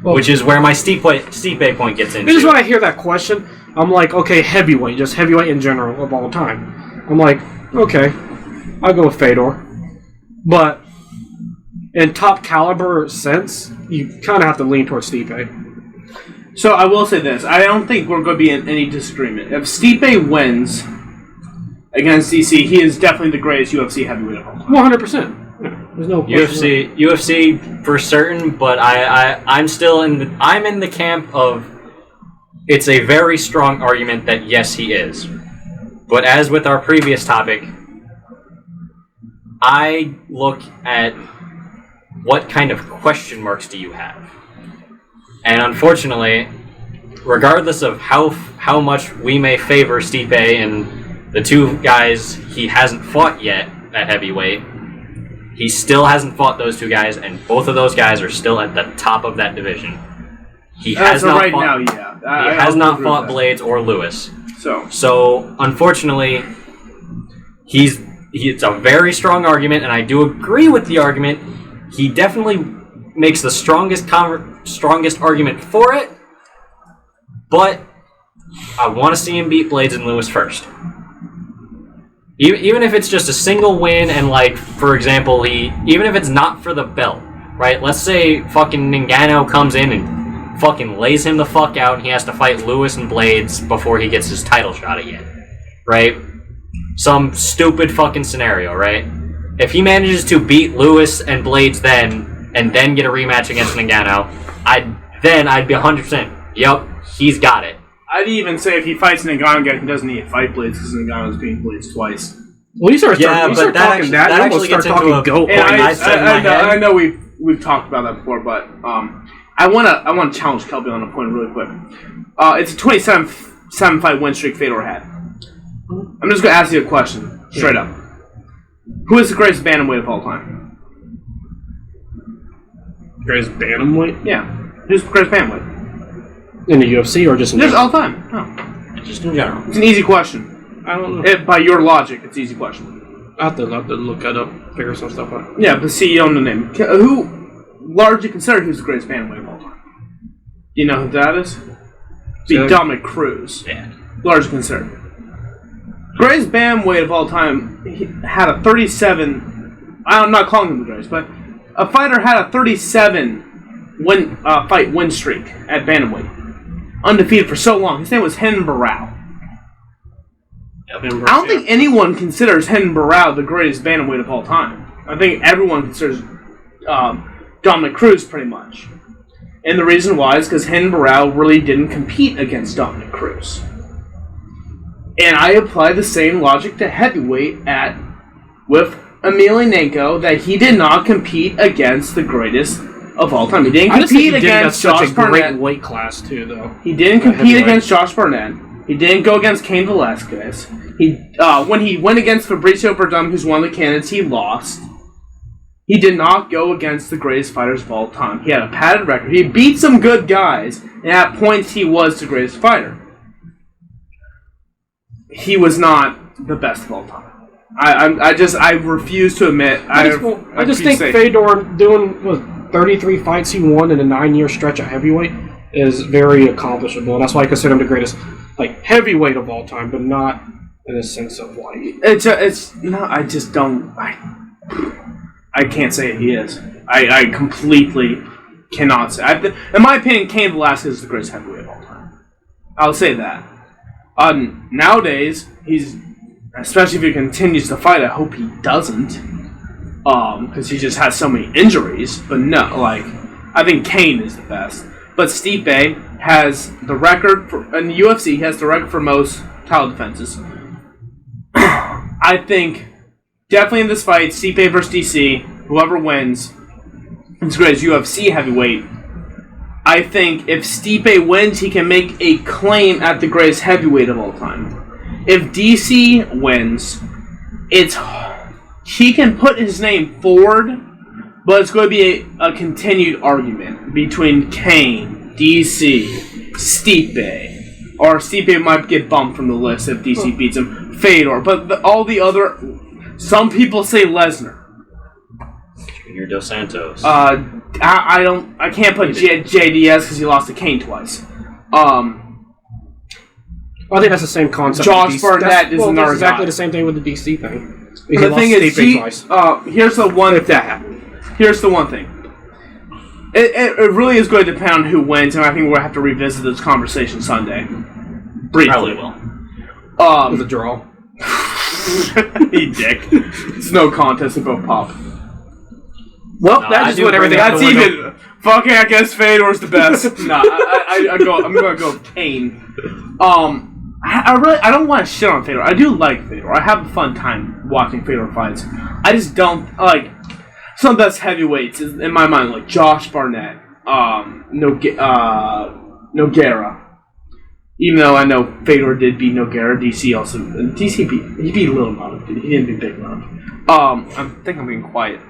which is where my Stipe point gets into. This is when I hear that question, I'm like, okay, heavyweight, just heavyweight in general of all time. I'm like, okay, I'll go with Fedor. But in top caliber sense, you kind of have to lean towards Stipe. So I will say this. I don't think we're going to be in any disagreement. If Stipe wins against DC, he is definitely the greatest UFC heavyweight of all time. 100%. There's no question. UFC for certain, but I'm still I'm in the camp of it's a very strong argument that yes, he is. But as with our previous topic, I look at what kind of question marks do you have? And unfortunately, regardless of how much we may favor Stipe and the two guys he hasn't fought yet at heavyweight, he still hasn't fought those two guys, and both of those guys are still at the top of that division. He has not right fought, now, yeah. He has not fought Blades or Lewis. So unfortunately, it's a very strong argument, and I do agree with the argument. He definitely makes the strongest argument for it, but I want to see him beat Blades and Lewis first. Even if it's just a single win, and like, for example, even if it's not for the belt, right? Let's say fucking Ngannou comes in and fucking lays him the fuck out, and he has to fight Lewis and Blades before he gets his title shot again, right? Some stupid fucking scenario, right? If he manages to beat Lewis and Blades and then get a rematch against Ngannou, I'd be 100%. Yup, he's got it. I'd even say if he fights Ngannou again, he doesn't need to fight Blades because Ngannou's beating Blades twice. Well, you start talking that, you almost start talking goat. I know we've talked about that before, but I want to challenge Kelby on a point really quick. It's a 27 fight win streak Fedor had. I'm just going to ask you a question, straight up. Who is the greatest bantamweight of all time? Greatest bantamweight? Yeah. Who's the greatest bantamweight? In the UFC or just in all time. No. Just in general. It's an easy question. I don't know. By your logic, it's an easy question. I have to look that up, figure some stuff out. Yeah, but see, you don't know the name. Who largely considered who's the greatest bantamweight of all time? Do you know who that is? Be Dominic Cruz. Yeah. Largely considered. Greatest bantamweight of all time had a 37. I'm not calling him the greatest, but a fighter had a 37 fight win streak at bantamweight, undefeated for so long. His name was Hen Barao. I don't think anyone considers Hen Barao the greatest bantamweight of all time. I think everyone considers Dominic Cruz pretty much, and the reason why is because Hen Barao really didn't compete against Dominic Cruz. And I apply the same logic to heavyweight with Emelianenko, that he did not compete against the greatest of all time. He didn't compete against Josh Barnett. Great weight class too, though. He didn't compete against Josh Barnett. He didn't go against Cain Velasquez. When he went against Fabricio Verdum, who's one of the candidates, he lost. He did not go against the greatest fighters of all time. He had a padded record. He beat some good guys, and at points he was the greatest fighter. He was not the best of all time. I refuse to admit. I just think Fedor doing 33 fights he won in a 9-year stretch at heavyweight is very accomplishable, and that's why I consider him the greatest heavyweight of all time, but not in a sense of it's no. I just don't. I can't say he is. I completely cannot say. In my opinion, Cain Velasquez is the greatest heavyweight of all time. I'll say that. Nowadays, especially if he continues to fight, I hope he doesn't, because he just has so many injuries. But no, I think Cain is the best. But Stipe has the record in the UFC. He has the record for most title defenses. I think definitely in this fight, Stipe versus DC, whoever wins, is great as UFC heavyweight. I think if Stipe wins, he can make a claim at the greatest heavyweight of all time. If DC wins, he can put his name forward, but it's going to be a continued argument between Cain, DC, Stipe, or Stipe might get bumped from the list if DC beats him, Fedor, but all the other, some people say Lesnar. Junior Dos Santos. I can't put JDS because he lost to Kane twice. I think that's the same concept. Josh Barnett is another exactly guy. the same thing with the DC thing. The thing is, here's the one. If that happened. Here's the one thing. It really is going to depend on who wins, and I think we'll have to revisit this conversation Sunday. Briefly. Probably will. It was a draw. You dick. It's no contest about pop. Well, No, that just went everything out That's the window. even. Fucking, I guess Fedor's the best. Nah, I'm gonna go Kane. I don't want to shit on Fedor. I do like Fedor. I have a fun time watching Fedor fights. I just don't like some of the best heavyweights is, in my mind, like Josh Barnett, Nogueira. Even though I know Fedor did beat Nogueira, DC also he beat Little Love. He didn't beat Big Love. I think I'm being quiet.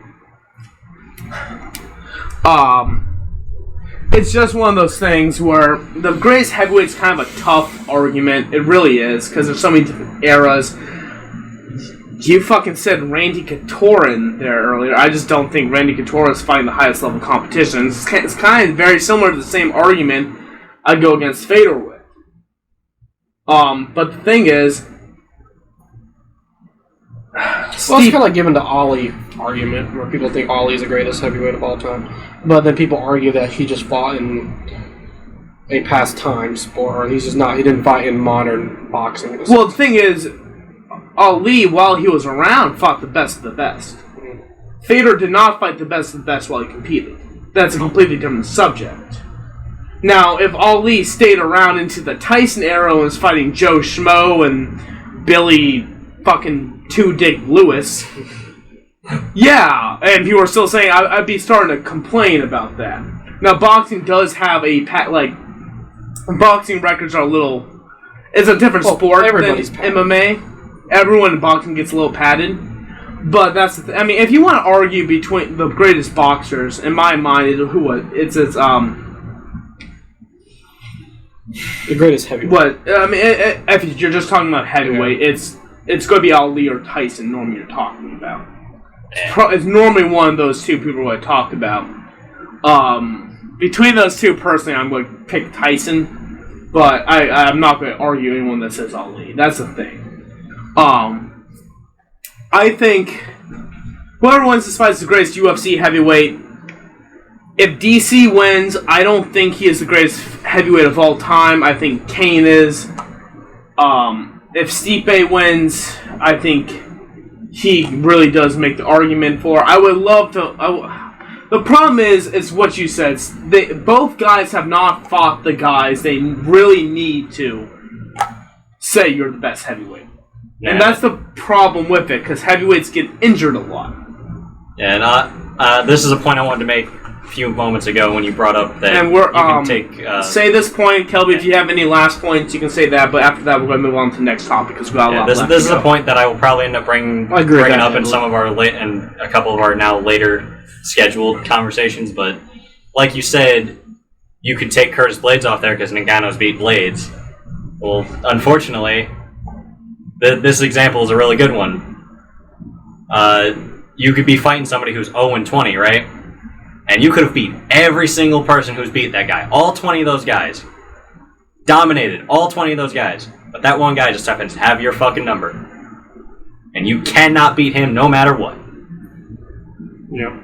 It's just one of those things where the greatest heavyweight's kind of a tough argument. It really is, because there's so many different eras. You fucking said Randy Couture in there earlier. I just don't think Randy Couture is fighting the highest level competition. It's kind of very similar to the same argument I'd go against Fedor with. But the thing is, well, it's kind of like giving the Ali argument, where people think Ali is the greatest heavyweight of all time, but then people argue that he just fought in a past time sport, or he didn't fight in modern boxing. Well, the thing is, Ali, while he was around, fought the best of the best. Fedor did not fight the best of the best while he competed. That's a completely different subject. Now, if Ali stayed around into the Tyson era and was fighting Joe Schmo and Billy fucking Two-Dick Lewis, yeah, and people are still saying I'd be starting to complain about that. Now, boxing does have boxing records are a little. It's a different sport than MMA. Everyone in boxing gets a little padded, but that's the I mean, if you want to argue between the greatest boxers, in my mind, the greatest heavyweight. But I mean, if you're just talking about heavyweight, it's going to be Ali or Tyson. Normally, you're talking about. It's normally one of those two people I talk about. Between those two, personally, I'm going to pick Tyson, but I'm not going to argue anyone that says Ali. That's the thing. I think whoever wins this fight is the greatest UFC heavyweight. If DC wins, I don't think he is the greatest heavyweight of all time. I think Kane is. If Stipe wins, I think he really does make the argument for. I would love to. The problem is what you said. Both guys have not fought the guys they really need to say you're the best heavyweight. Yeah. And that's the problem with it, because heavyweights get injured a lot. Yeah, and this is a point I wanted to make a few moments ago when you brought up that and you can take... say this point, Kelby, if you have any last points, you can say that, but after that we're going to move on to the next topic, because we got a lot left. This is a point that I will probably end up bringing up in some of our and a couple of our now later scheduled conversations, but like you said, you could take Curtis Blades off there because Ngannou's beat Blades. Well, unfortunately, this example is a really good one. You could be fighting somebody who's 0-20, right? And you could have beat every single person who's beat that guy. All 20 of those guys. Dominated all 20 of those guys. But that one guy just happens to have your fucking number. And you cannot beat him no matter what. Yeah.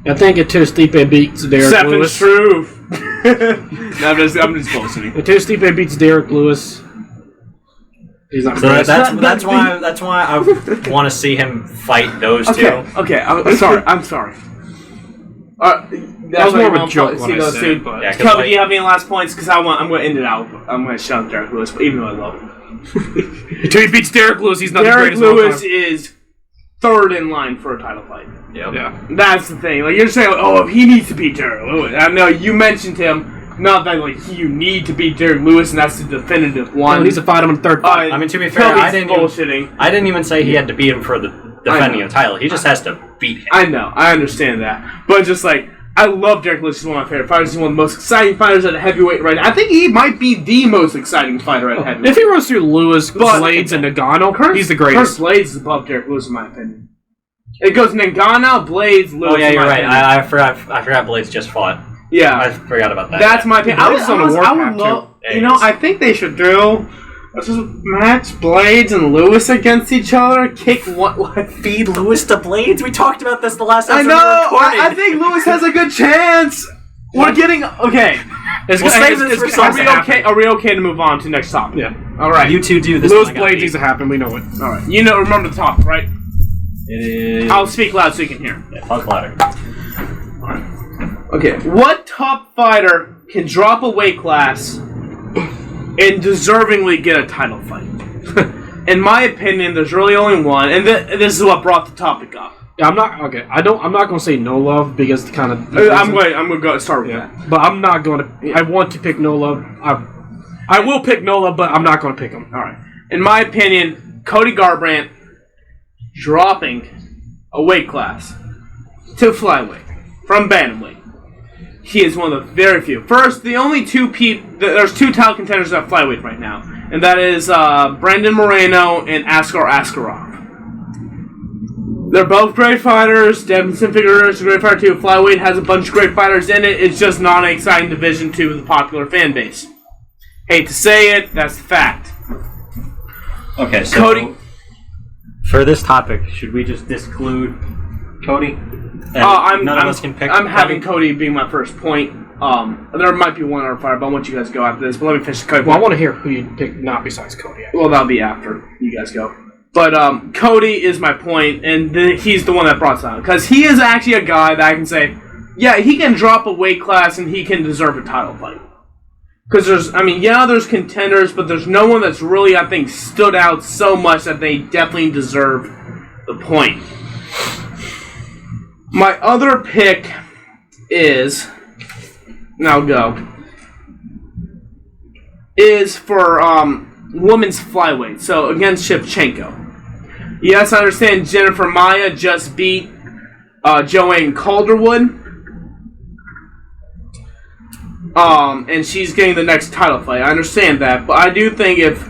I think until Stipe beats Derek Lewis. Seven's truth. No, I'm just bullshitting. Until Stipe beats Derek Lewis, he's not. So that's why I want to see him fight those two. Okay. I'm sorry. That was more of a joke when I said it, but... Yeah, Kelby, do you have any last points? Because I'm going to end it out. I'm going to shut up Derek Lewis, even though I love him. Until he beats Derek Lewis, he's not Derek the greatest Lewis is third in line for a title fight. Yep. Yeah. That's the thing. Like, you're saying, if he needs to beat Derek Lewis. I know you mentioned him. Not that, you need to beat Derek Lewis, and that's the definitive one. He needs to fight him in the third fight. I mean, to be fair, I didn't even say he had to beat him for the defending a title. He just has to beat him. I know. I understand that. But just, I love Derek Lewis. He's one of my favorite fighters. He's one of the most exciting fighters at a heavyweight right now. I think he might be the most exciting fighter at heavyweight. If he runs through Lewis, Blades, and Nagano, he's the greatest. Curtis Blades is above Derek Lewis, in my opinion. It goes Ngannou, Blades, Lewis. Oh yeah, you're right. I forgot Blades just fought. Yeah, I forgot about that. That's my opinion. I would love. Yeah, You know, I think they should do. Let's just match Blades and Lewis against each other. Feed Lewis to Blades. We talked about this the last I episode know. we recorded. I think Lewis has a good chance. We're getting okay. We'll save this for something. Are we okay to move on to next topic? Yeah. All right. You two do this. Lewis Blades needs to happen. We know it. All right. You know, remember the topic, right? It is. I'll speak loud so you can hear. Yeah, talk louder. Okay. What top fighter can drop a weight class and deservingly get a title fight? In my opinion, there's really only one, and this is what brought the topic up. Yeah, I'm not okay. I'm not going to say no love because the kind of. I'm going to go start with that. But I'm not going to. I want to pick no love. I will pick no love, but I'm not going to pick him. All right. In my opinion, Cody Garbrandt dropping a weight class to flyweight from bantamweight. He is one of the very few. First, the only two people. There's two title contenders at flyweight right now, and that is Brandon Moreno and Askar Askarov. They're both great fighters. Deiveson Figueroa is a great fighter too. Flyweight has a bunch of great fighters in it. It's just not an exciting division to the popular fan base. Hate to say it, that's the fact. Okay, so Cody, for this topic, should we just disclude Cody? And none of us can pick. I'm having Cody being my first point. There might be one other fighter, but I want you guys to go after this. But let me finish the Cody. Well, I want to hear who you pick, not besides Cody. Well, that'll be after you guys go. But Cody is my point, and he's the one that brought it on. Because he is actually a guy that I can say, yeah, he can drop a weight class and he can deserve a title fight. Because there's contenders, but there's no one that's really, I think, stood out so much that they definitely deserve the point. My other pick is, now go, is for women's flyweight, so against Shevchenko. Yes, I understand Jennifer Maia just beat Joanne Calderwood. And she's getting the next title fight. I understand that, but I do think if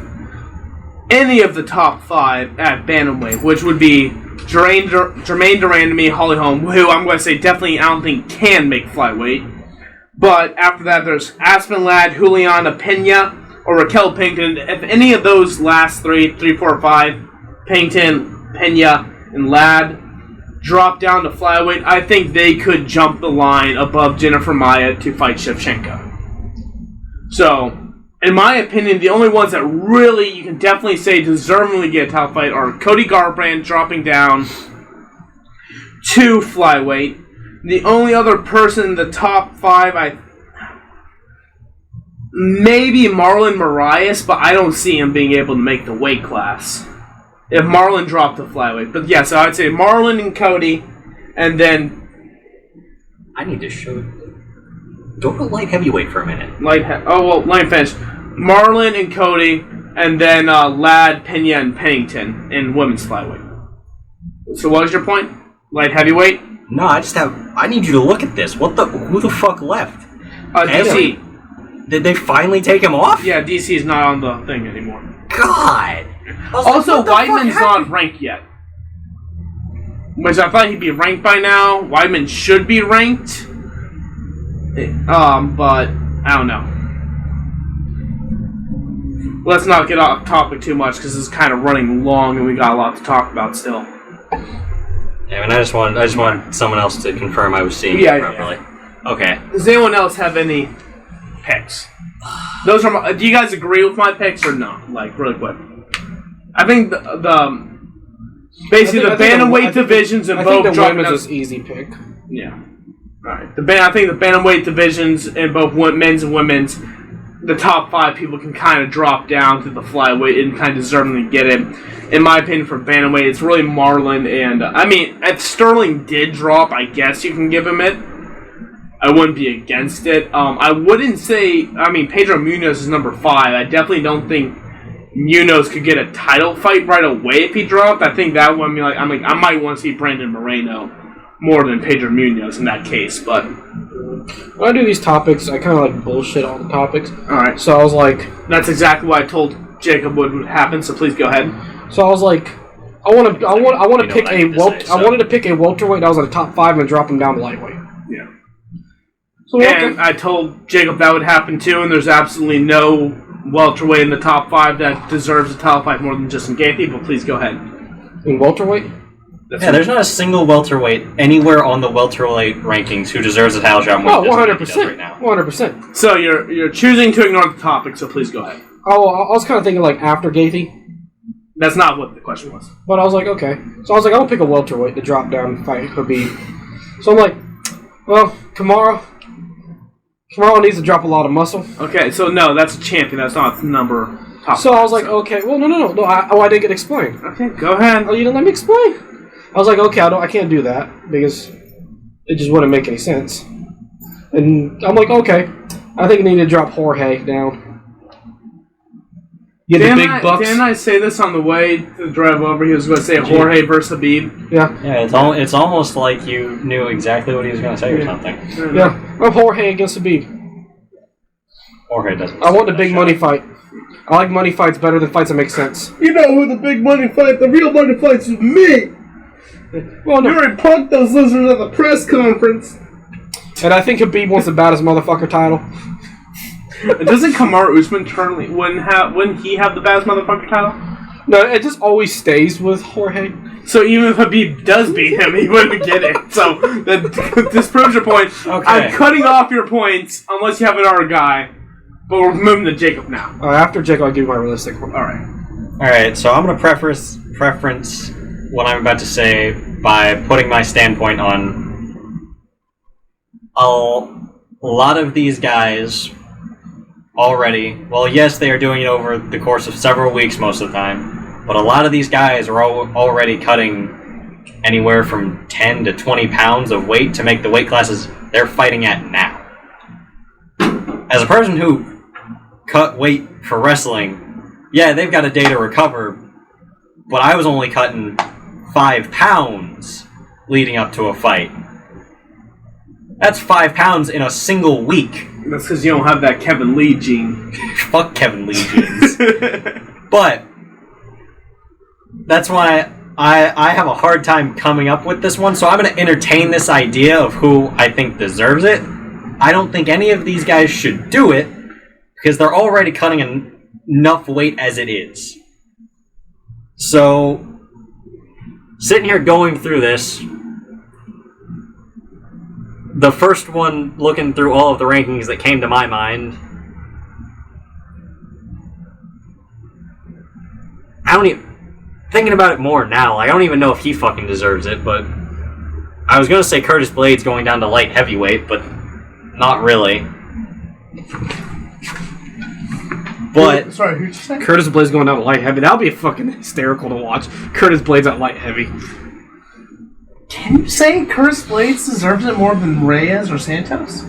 any of the top five at bantamweight, which would be Jermaine Durand to me, Holly Holm, who I'm going to say definitely I don't think can make flyweight. But after that, there's Aspen Ladd, Juliana Pena, or Raquel Pennington. If any of those last three, 4, 5, Pennington, Pena, and Ladd drop down to flyweight, I think they could jump the line above Jennifer Maia to fight Shevchenko. So, in my opinion, the only ones that really you can definitely say deservingly get a title fight are Cody Garbrandt dropping down to flyweight. The only other person in the top five, maybe Marlon Moraes, but I don't see him being able to make the weight class if Marlon dropped to flyweight. But yeah, so I'd say Marlon and Cody, and then I need to show. Go to light heavyweight for a minute. let me finish. Marlon and Cody, and then Ladd, Pena, and Pennington in women's flyweight. So what was your point? Light heavyweight? No, I need you to look at this. Who the fuck left? DC. Did they finally take him off? Yeah, DC is not on the thing anymore. God. Also, Weidman's not ranked yet. Which I thought he'd be ranked by now. Weidman should be ranked. But I don't know. Let's not get off topic too much because it's kind of running long and we got a lot to talk about still. Yeah, I just want someone else to confirm I was seeing it properly. Yeah. Okay. Does anyone else have any picks? Those are do you guys agree with my picks or not? Like really quick. I think the basically the bantamweight divisions in both dropping women's is easy pick. Yeah. All right. I think the bantamweight divisions in both men's and women's, the top five people can kind of drop down to the flyweight and kind of deservingly get it. In my opinion, for bantamweight, it's really Marlon and if Sterling did drop, I guess you can give him it. I wouldn't be against it. I wouldn't say. Pedro Munoz is number 5. I definitely don't think Munoz could get a title fight right away if he dropped. I think that would be I might want to see Brandon Moreno more than Pedro Munoz in that case. But when I do these topics, I kind of like bullshit all the topics. All right. So I was like, that's exactly what I told Jacob would happen. So please go ahead. So I was like, I want to pick I wanted to pick a welterweight that was in the top 5 and drop him down to lightweight. Yeah. So And I told Jacob that would happen too, and there's absolutely no welterweight in the top 5 that deserves a top 5 more than Justin Gaethje, but please go ahead. In welterweight? There's not a single welterweight anywhere on the welterweight rankings who deserves a title shot more than 100%. right now. 100%. So you're choosing to ignore the topic, so please go ahead. Oh, I was kind of thinking like after Gaethje, That's not what the question was. but I was like, okay. So I was like, I'll pick a welterweight to drop down and fight Khabib. So I'm like, well, Kamaru needs to drop a lot of muscle. Okay, so no, that's a champion. That's not number top. So I was like, okay, well, no. I didn't get explained. Okay, go ahead. Oh, you didn't let me explain. I was like, okay, I can't do that because it just wouldn't make any sense. And I'm like, okay, I think I need to drop Jorge down. Get the big bucks. Didn't I say this on the way to drive over? He was going to say Jorge versus Khabib. Yeah. Yeah, it's almost like you knew exactly what he was going to say or something. Yeah, I'm Jorge against Khabib. Jorge doesn't. I want the big money fight. I like money fights better than fights that make sense. You know who the big money fight, the real money fights is me! Well, no. You already punked those losers at the press conference. And I think Khabib wants the baddest motherfucker title. Doesn't Kamaru Usman currently when he have the baddest motherfucker title? No, it just always stays with Jorge. So even if Khabib does beat him, he wouldn't get it. So this proves your point. Okay. I'm cutting off your points unless you have another guy. But we're moving to Jacob now. After Jacob, I'll give you my realistic one. Alright, so I'm going to preference what I'm about to say by putting my standpoint on a lot of these guys already. Well, yes, they are doing it over the course of several weeks most of the time, but a lot of these guys are already cutting anywhere from 10 to 20 pounds of weight to make the weight classes they're fighting at now. As a person who cut weight for wrestling, yeah, they've got a day to recover, but I was only cutting 5 pounds leading up to a fight. That's 5 pounds in a single week. That's because you don't have that Kevin Lee gene. Fuck Kevin Lee jeans. But that's why I have a hard time coming up with this one, so I'm going to entertain this idea of who I think deserves it. I don't think any of these guys should do it, because they're already cutting enough weight as it is. So, sitting here going through this, the first one, looking through all of the rankings that came to my mind, thinking about it more now, I don't even know if he fucking deserves it, but I was going to say Curtis Blades going down to light heavyweight, but not really. But sorry, who'd you say? Curtis Blades going down to light heavy. That would be fucking hysterical to watch. Curtis Blades at light heavy. Can you say Curtis Blades deserves it more than Reyes or Santos?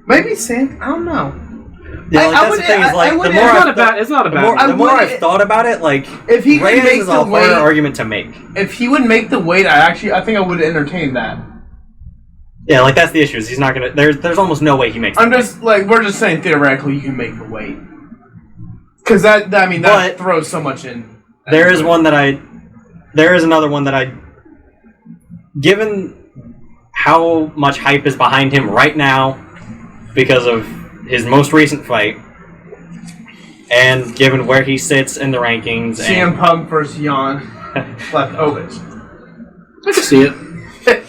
Maybe Santos. I don't know. yeah, like, that's the thing. Is like the more It's not a bad. the more I've thought about it, like if he Reyes could make is the a weight, harder argument to make. if he would make the weight, I think I would entertain that. Yeah, like that's the issue. Is he's not gonna. There's almost no way he makes. I'm just like we're just saying theoretically you can make the weight because that But throws so much in. There is another one that I. Given how much hype is behind him right now because of his most recent fight, and given where he sits in the rankings, CM Punk versus Jan Blachowicz. I can see it.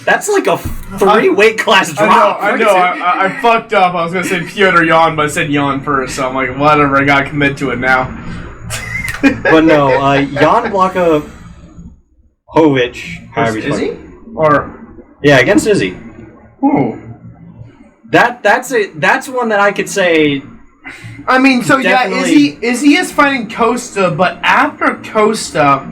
that's like a 3-weight class drop. I know. I fucked up. I was gonna say Piotr Jan, but I said Jan first, so I'm like, whatever. I gotta commit to it now. But no, Jan Blachowicz, however you Is say it. he? Or Yeah, against Izzy. who? That's it. That's one that I could say. I mean, so Definitely. Izzy is fighting Costa, but after Costa,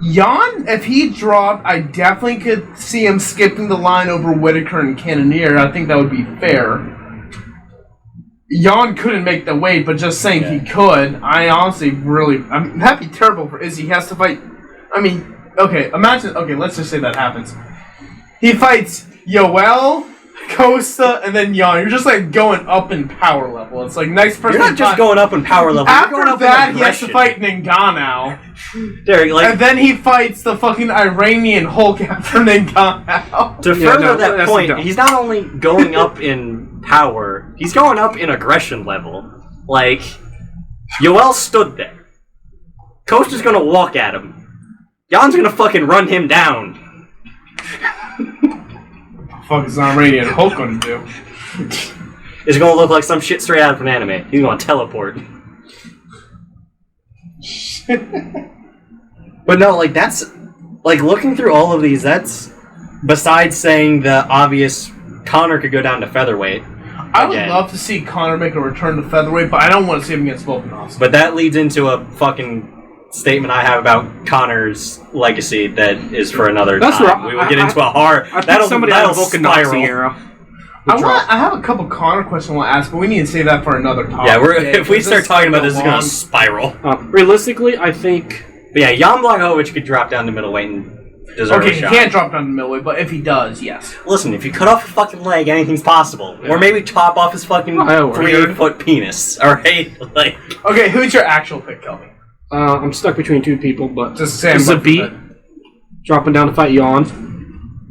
Jan, if he dropped, I definitely could see him skipping the line over Whitaker and Cannonier. I think that would be fair. Jan couldn't make the weight, but just saying he could, I honestly that'd be terrible for Izzy. He has to fight. I mean, okay, let's just say that happens. He fights Yoel, Costa, and then Jan. You're just like going up in power level. It's like next person. You're not just going up in power level. After you're going up that, in he has to fight Ngannou. Derek, like, And then he fights the fucking Iranian Hulk after Ngannou. to Yeah, further no, that that's point, dumb. he's not only going up in power, he's going up in aggression level. Like, Yoel stood there. Costa's gonna walk at him. Jan's gonna fucking run him down. What the fuck is an Iranian Hulk gonna do? It's gonna look like some shit straight out of an anime. He's gonna teleport. But no, like, that's... Like, looking through all of these, that's... Besides saying the obvious Connor could go down to featherweight. I would Again. love to see Connor make a return to featherweight, but I don't want to see him against Volkanovski. But that leads into a fucking statement I have about Connor's legacy that is for another That's time. right. We will get into a hard... I think somebody out of Volkanovski spiral. era. I have a couple Connor questions I want to ask, but we need to save that for another topic. Yeah, today, if we because start talking about could this, it's go going to long. spiral. Realistically, I think... But yeah, Jan Blachowicz could drop down to middleweight and deserve Okay, a he shot. can't drop down to middleweight, but if he does, yes. Listen, if you cut off a fucking leg, anything's possible. Or maybe chop off his fucking Oh, 3-foot penis. Alright? Like, Okay, who's your actual pick, Kelvin? I'm stuck between two people, but Just Sam. Zabit dropping down to fight Jan.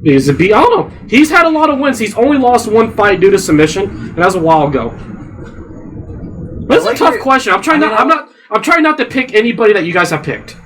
Because Zabit, I don't know. He's had a lot of wins. He's only lost one fight due to submission, and that was a while ago. But it's like a tough your- question. I'm trying not to pick anybody that you guys have picked.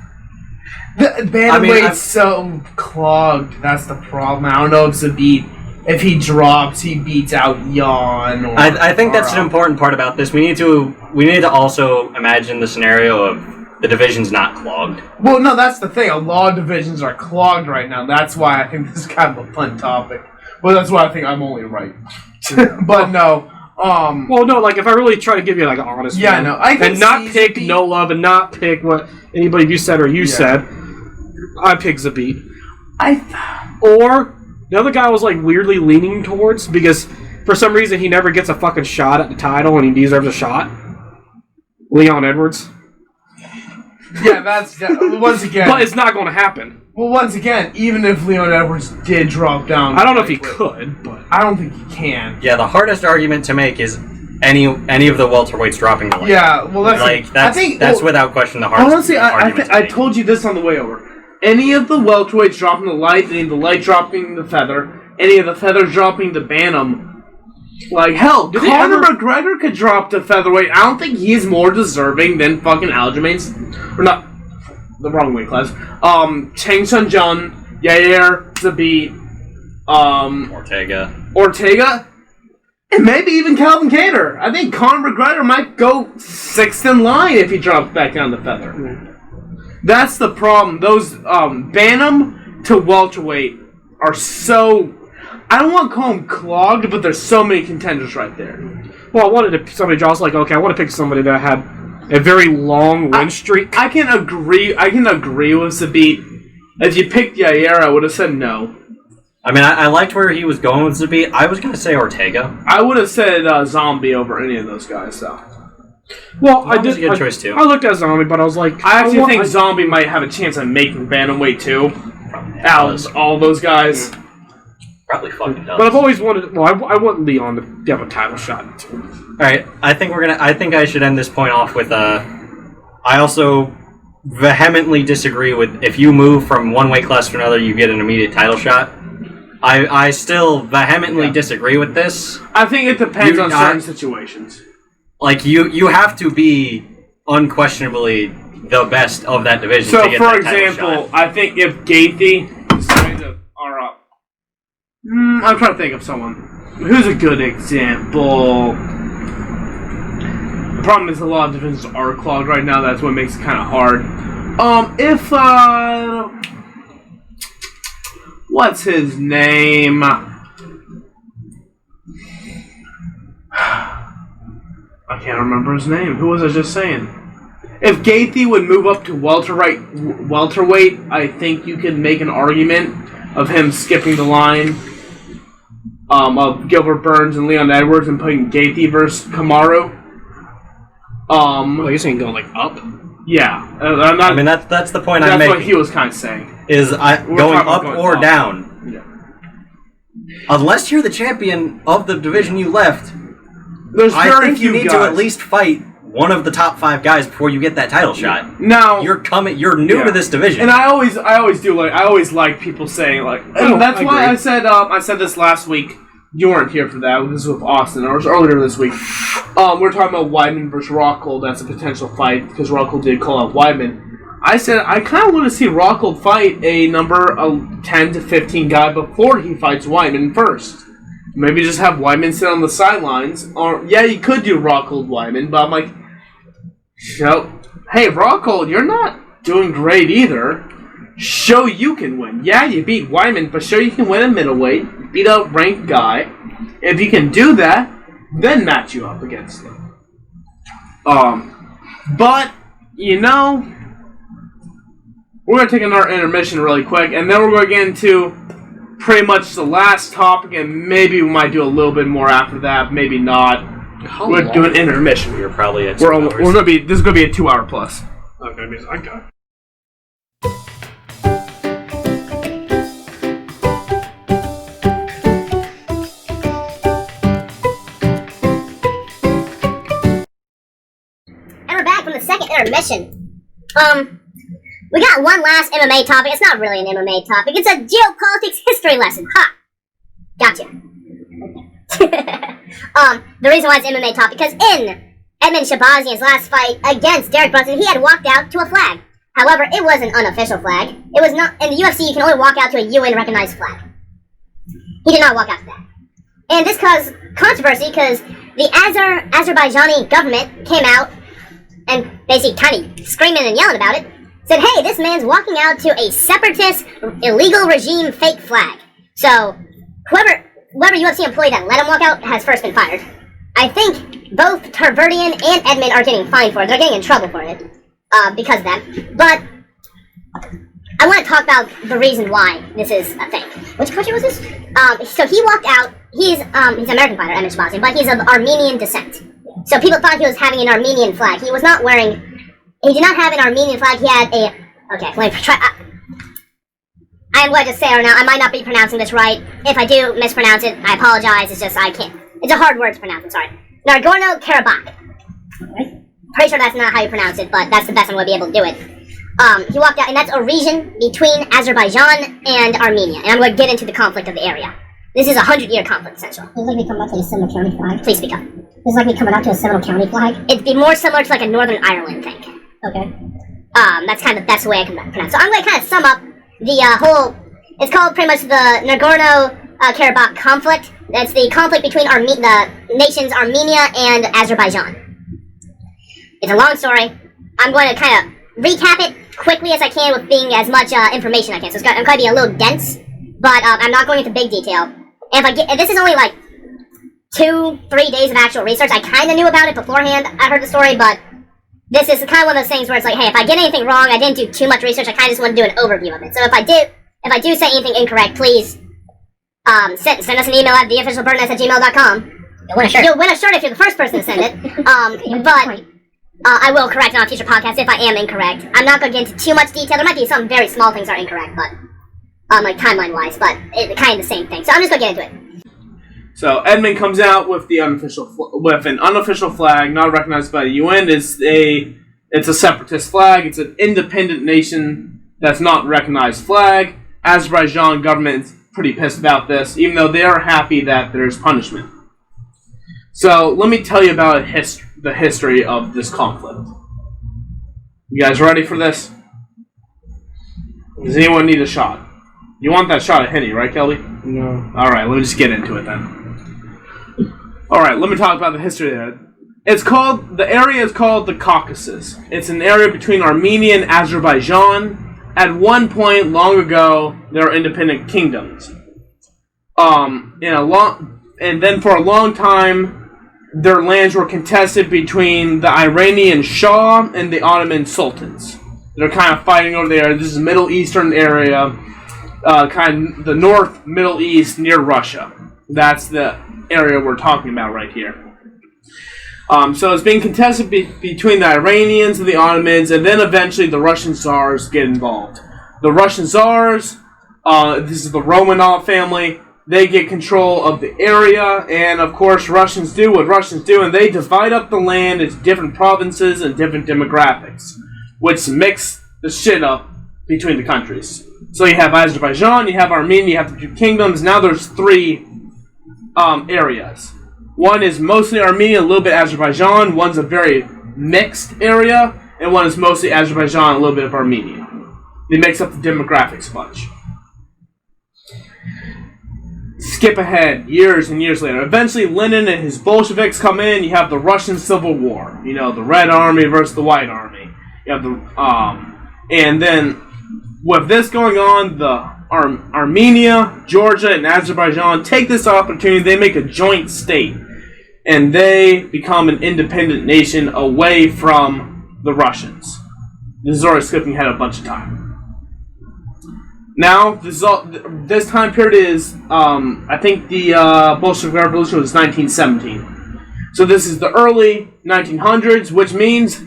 The bantamweight's I'm- so clogged. That's the problem. I don't know if Zabit, if he drops, he beats out Jan. Or, I think that's an important part about this. We need to also imagine the scenario of the division's not clogged. Well, no, that's the thing. A lot of divisions are clogged right now. That's why I think this is kind of a fun topic. Well, that's why I think I'm only right. But no. Well, no, like if I really try to give you like an honest Yeah, one, no, I can and not see pick Zabit. No Love and not pick what anybody you said or you said, I pick Zabit. Or the other guy was like weirdly leaning towards because for some reason he never gets a fucking shot at the title and he deserves a shot. Leon Edwards. Yeah, that's once again. But it's not going to happen. Well, once again, even if Leon Edwards did drop down, I don't know if he could, but I don't think he can. Yeah, the hardest argument to make is any of the welterweights dropping the weight. Yeah, well, that's Like, I think that's without question the hardest honestly, argument to I make. told you this on the way over. Any of the welterweights dropping the light, any of the light dropping the feather, any of the feathers dropping the bantam. Like, hell, Did they Conor ever- McGregor could drop to featherweight. I don't think he's more deserving than fucking Aljamain's. Or not, the wrong weight class. Chang Sun-Jun, Yair, Zabit, Ortega, and maybe even Calvin Kattar. I think Conor McGregor might go sixth in line if he drops back down to feather. That's the problem. Those bantam to welterweight are so... I don't want to call them clogged, but there's so many contenders right there. well, I wanted to somebody draws like okay, I want to pick somebody that had a very long win streak. I can agree with Zabit. If you picked Yair, I would have said no. I mean, I liked where he was going with Zabit. I was going to say Ortega. I would have said Zombie over any of those guys, though. Well, I Zombie's did. a good choice, too. I looked at Zombie, but I was like, I actually think I- Zombie might have a chance of making bantamweight too. Out of all those guys. Probably fucking does. But I've always wanted. Well, I want Leon to have a title shot. Alright, I think I should end this point off with I also vehemently disagree with if you move from one weight class to another, you get an immediate title shot. I still vehemently disagree with this. I think it depends on certain situations. Like, you have to be unquestionably the best of that division So, to get for that title example, shot. I think if Gaethje is trying to, I'm trying to think of someone. Who's a good example? The problem is a lot of divisions are clogged right now. That's what makes it kind of hard. What's his name? I can't remember his name. Who was I just saying? If Gaethje would move up to welterweight, I think you could make an argument of him skipping the line of Gilbert Burns and Leon Edwards and putting Gaethje versus Kamaru. Well, you're saying going like up? Yeah, I'm not. I mean, that's the point I'm that's making. what he was kind of saying. Is going talking about up going or up. down. Yeah. unless you're the champion of the division you left, There's I very think few you need guys. to at least fight one of the top 5 guys before you get that title shot. Now You're new to this division. And I always like people saying like, and that's why I said this last week. You weren't here for that. This was with Austin, or it was earlier this week. We're talking about Weidman versus Rockhold. That's a potential fight because Rockhold did call out Weidman. I said I kind of want to see Rockhold fight a number 10 to 15 guy before he fights Weidman first. Maybe just have Weidman sit on the sidelines. Or yeah, you could do Rockhold Weidman, but I'm like, hey Rockhold, you're not doing great either. Show you can win. Yeah, you beat Weidman, but show you can win a middleweight, beat a ranked guy. If you can do that, then match you up against them. But you know, we're gonna take another intermission really quick, and then we're gonna get into pretty much the last topic, and maybe we might do a little bit more after that, maybe not. We're gonna do an intermission. You're probably at We're gonna be. This is gonna be a 2 hour plus. Okay, because I got. And we're back from the second intermission. We got one last MMA topic. It's not really an MMA topic. It's a geopolitics history lesson. Ha! Gotcha. The reason why it's MMA topic, because in Edmund Shabazian's last fight against Derek Brunson, he had walked out to a flag. However, it was an unofficial flag. It was not, in the UFC, you can only walk out to a UN-recognized flag. He did not walk out to that. And this caused controversy, because the Azerbaijani government came out and basically kind of screaming and yelling about it, said, hey, this man's walking out to a separatist, illegal regime fake flag. So, whoever UFC employee that let him walk out has first been fired. I think both Tarverdian and Edmund are getting fined for it. They're getting in trouble for it, because of that. But, I want to talk about the reason why this is a thing. Which country was this? So he walked out, he's an American fighter, Edmund Shabazian, but he's of Armenian descent. So people thought he was having an Armenian flag. He was not wearing... He did not have an Armenian flag. He had a... Okay, let me try... I am going to say right now, I might not be pronouncing this right. If I do mispronounce it, I apologize. It's just, I can't. It's a hard word to pronounce, I'm sorry. Nargorno-Karabakh. Pretty sure that's not how you pronounce it, but that's the best I'm going to be able to do it. He walked out, and that's a region between Azerbaijan and Armenia. And I'm going to get into the conflict of the area. This is a 100-year conflict, essentially. It's like me coming out to a Seminole County flag. Please speak up. It's like me coming out to a Seminole County flag. It'd be more similar to like a Northern Ireland thing. Okay. That's kind of the best way I can pronounce it. So I'm going to kind of sum up the whole... It's called pretty much the Nargorno-Karabakh conflict. That's the conflict between the nations Armenia and Azerbaijan. It's a long story. I'm going to kind of recap it quickly as I can with being as much information I can. So I'm going to be a little dense, but I'm not going into big detail. And if this is only like 2-3 days of actual research, I kind of knew about it beforehand. I heard the story, but this is kind of one of those things where it's like, hey, if I get anything wrong, I didn't do too much research. I kind of just want to do an overview of it. So if I do say anything incorrect, please send us an email at theofficialbirdnest@gmail.com. You'll win a shirt if you're the first person to send it. But I will correct on a future podcast if I am incorrect. I'm not going to get into too much detail. There might be some very small things that are incorrect, but like timeline-wise, but it's kind of the same thing. So I'm just going to get into it. So Edmund comes out with an unofficial flag, not recognized by the UN. It's a separatist flag. It's an independent nation that's not recognized flag. Azerbaijan government's pretty pissed about this, even though they are happy that there's punishment. So let me tell you about the history of this conflict. You guys ready for this? Does anyone need a shot? You want that shot of Henny, right, Kelby? No. Alright, let me just get into it then. Alright, let me talk about the history there. The area is called the Caucasus. It's an area between Armenia and Azerbaijan. At one point, long ago, there were independent kingdoms. And then for a long time, their lands were contested between the Iranian Shah and the Ottoman Sultans. They're kind of fighting over there. This is a Middle Eastern area, kind of the North Middle East near Russia. That's the area we're talking about right here. So it's being contested between the Iranians and the Ottomans, and then eventually the Russian Tsars get involved. The Russian Tsars, this is the Romanov family, they get control of the area, and of course Russians do what Russians do, and they divide up the land into different provinces and different demographics, which mix the shit up between the countries. So you have Azerbaijan, you have Armenia, you have the two kingdoms. Now there's 3 areas. One is mostly Armenia, a little bit Azerbaijan. One's a very mixed area, and one is mostly Azerbaijan, a little bit of Armenia. They mix up the demographics a bunch. Skip ahead, years and years later. Eventually, Lenin and his Bolsheviks come in. You have the Russian Civil War. You know, the Red Army versus the White Army. You have the and then with this going on, the Armenia, Georgia, and Azerbaijan take this opportunity. They make a joint state, and they become an independent nation away from the Russians. This is already skipping ahead a bunch of time. Now, this time period is, I think the Bolshevik Revolution was 1917. So this is the early 1900s, which means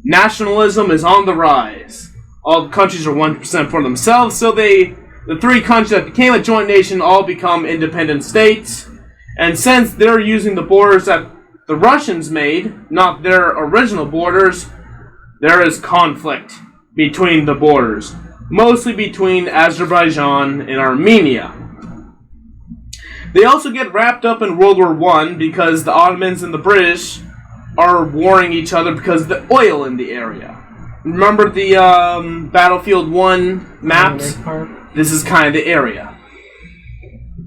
nationalism is on the rise. All the countries are 1% for themselves, so the 3 countries that became a joint nation all become independent states. And since they're using the borders that the Russians made, not their original borders, there is conflict between the borders. Mostly between Azerbaijan and Armenia. They also get wrapped up in World War I because the Ottomans and the British are warring each other because of the oil in the area. Remember the Battlefield 1 maps? This is kind of the area.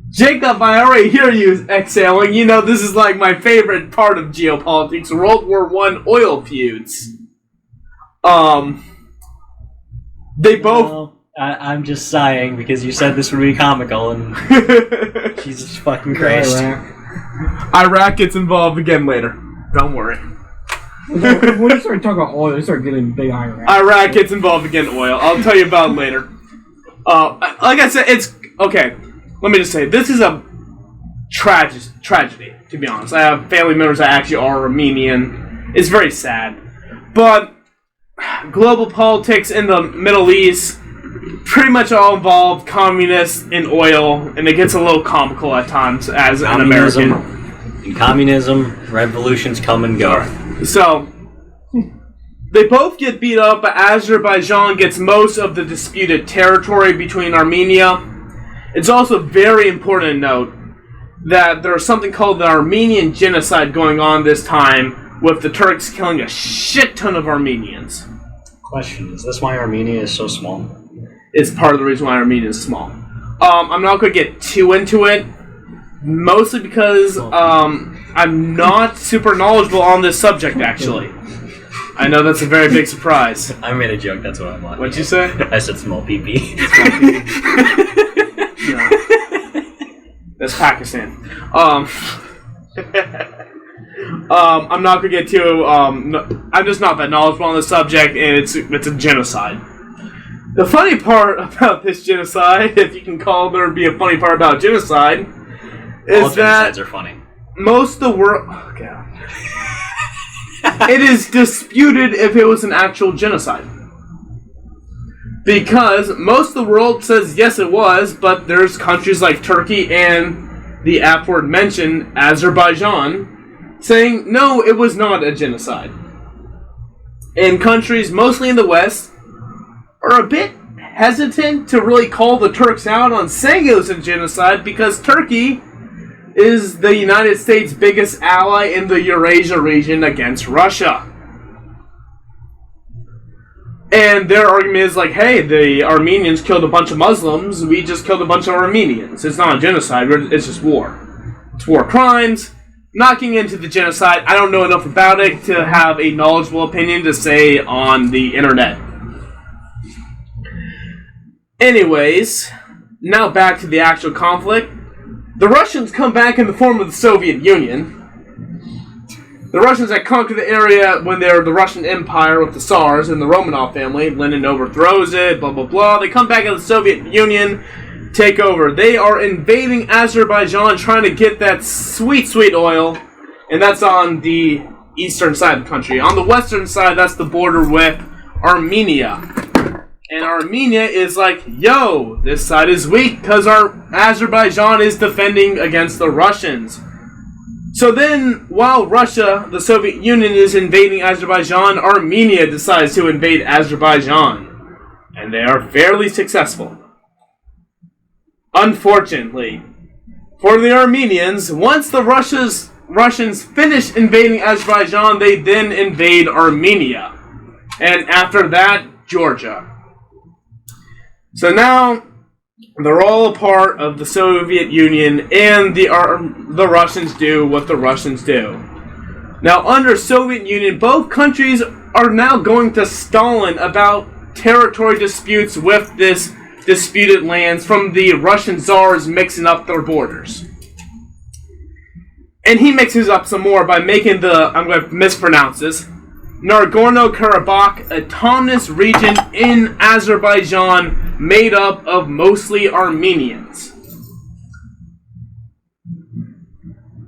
Jacob, I already hear you exhaling. You know, this is like my favorite part of geopolitics, World War I oil feuds. They both... Well, I'm just sighing because you said this would be comical, and Jesus fucking Christ. Iraq gets involved again later. Don't worry. When you start talking about oil, you start getting big Iraq. Iraq gets involved again in oil. I'll tell you about it later. Like I said, it's... Okay, let me just say, this is a tragedy, to be honest. I have family members that actually are Armenian. It's very sad. But... global politics in the Middle East pretty much all involve communists and oil, and it gets a little comical at times as an American. In communism, revolutions come and go. So, they both get beat up, but Azerbaijan gets most of the disputed territory between Armenia. It's also very important to note that there's something called the Armenian Genocide going on this time, with the Turks killing a shit ton of Armenians. Question, is this why Armenia is so small? It's part of the reason why Armenia is small. I'm not going to get too into it, mostly because I'm not super knowledgeable on this subject, actually. I know that's a very big surprise. I made a joke, that's what I'm laughing. What'd you say? I said small pee-pee. No. That's Pakistan. I'm not gonna get too. I'm just not that knowledgeable on the subject, and it's a genocide. The funny part about this genocide, if you can call there be a funny part about genocide, is all that genocides are funny. Most of the world. Oh, God. It is disputed if it was an actual genocide. Because most of the world says yes it was, but there's countries like Turkey and the aforementioned Azerbaijan saying, no, it was not a genocide. And countries, mostly in the West, are a bit hesitant to really call the Turks out on saying it was a genocide because Turkey is the United States' biggest ally in the Eurasia region against Russia. And their argument is like, hey, the Armenians killed a bunch of Muslims, we just killed a bunch of Armenians. It's not a genocide, it's just war. It's war crimes. Not getting into the genocide, I don't know enough about it to have a knowledgeable opinion to say on the internet. Anyways, now back to the actual conflict. The Russians come back in the form of the Soviet Union. The Russians that conquered the area when they were the Russian Empire with the Tsars and the Romanov family. Lenin overthrows it, blah, blah, blah. They come back in the Soviet Union, take over. They are invading Azerbaijan, trying to get that sweet, sweet oil. And that's on the eastern side of the country. On the western side, that's the border with Armenia. And Armenia is like, yo, this side is weak because our Azerbaijan is defending against the Russians. So then, while Russia, the Soviet Union, is invading Azerbaijan, Armenia decides to invade Azerbaijan. And they are fairly successful. Unfortunately, for the Armenians, once the Russians finish invading Azerbaijan, they then invade Armenia. And after that, Georgia. So now, they're all a part of the Soviet Union, and the Russians do what the Russians do. Now, under Soviet Union, both countries are now going to Stalin about territory disputes with this disputed lands from the Russian czars mixing up their borders. And he mixes up some more by making I'm going to mispronounce this, Nargorno-Karabakh autonomous region in Azerbaijan made up of mostly Armenians.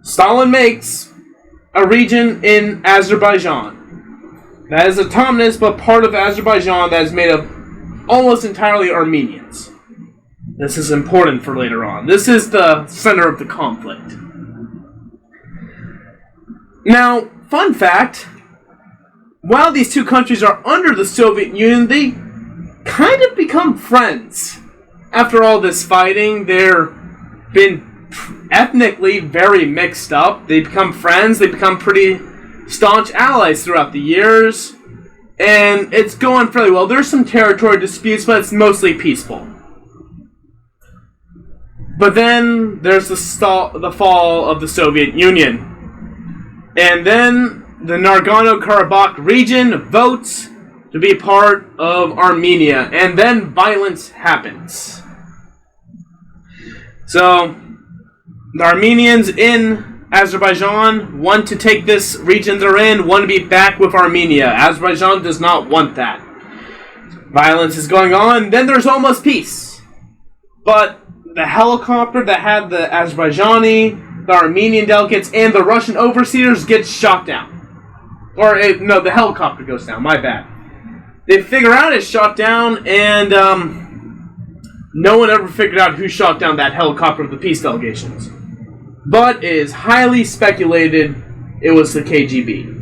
Stalin makes a region in Azerbaijan that is autonomous but part of Azerbaijan that is made of almost entirely Armenians. This is important for later on. This is the center of the conflict. Now, fun fact, while these two countries are under the Soviet Union, they kind of become friends. After all this fighting, they've been ethnically very mixed up. They become friends. They become pretty staunch allies throughout the years. And it's going fairly well. There's some territory disputes, but it's mostly peaceful. But then there's the fall of the Soviet Union. And then the Nargorno-Karabakh region votes to be part of Armenia, and then violence happens. So, the Armenians in Azerbaijan want to take this region they're in, want to be back with Armenia. Azerbaijan does not want that. Violence is going on, then there's almost peace. But the helicopter that had the Azerbaijani, the Armenian delegates, and the Russian overseers gets shot down. No, the helicopter goes down, my bad. They figure out it's shot down, and no one ever figured out who shot down that helicopter of the peace delegations. But it is highly speculated it was the KGB.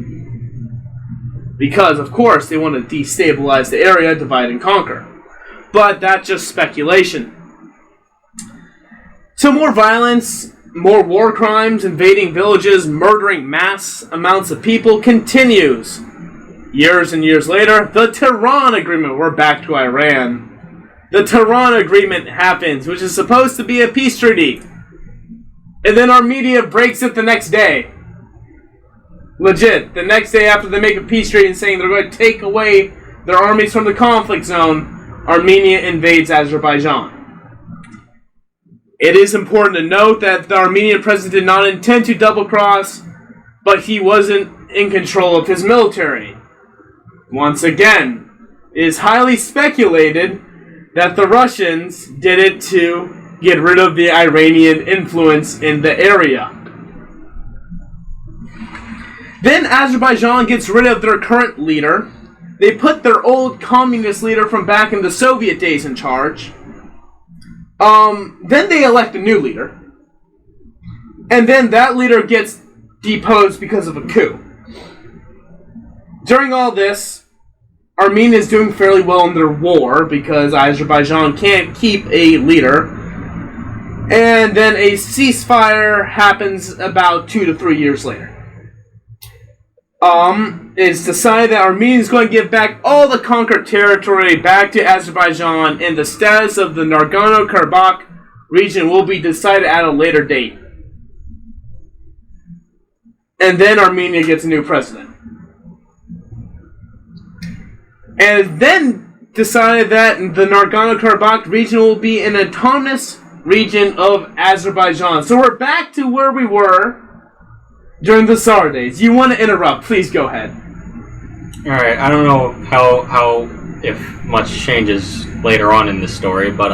Because, of course, they want to destabilize the area, divide and conquer. But that's just speculation. So more violence, more war crimes, invading villages, murdering mass amounts of people continues. Years and years later, the Tehran Agreement, we're back to Iran. The Tehran Agreement happens, which is supposed to be a peace treaty. And then Armenia breaks it the next day. Legit, the next day after they make a peace treaty and saying they're going to take away their armies from the conflict zone, Armenia invades Azerbaijan. It is important to note that the Armenian president did not intend to double-cross, but he wasn't in control of his military. Once again, it is highly speculated that the Russians did it to get rid of the Iranian influence in the area. Then Azerbaijan gets rid of their current leader. They put their old communist leader from back in the Soviet days in charge. Then they elect a new leader. And then that leader gets deposed because of a coup. During all this, Armenia is doing fairly well in their war because Azerbaijan can't keep a leader. And then a ceasefire happens about 2 to 3 years later. It's decided that Armenia is going to give back all the conquered territory back to Azerbaijan, and the status of the Nargorno-Karabakh region will be decided at a later date. And then Armenia gets a new president. And then decided that the Nargorno-Karabakh region will be an autonomous region of Azerbaijan. So we're back to where we were during the Tsar days. You want to interrupt, please go ahead. Alright, I don't know how if much changes later on in this story, but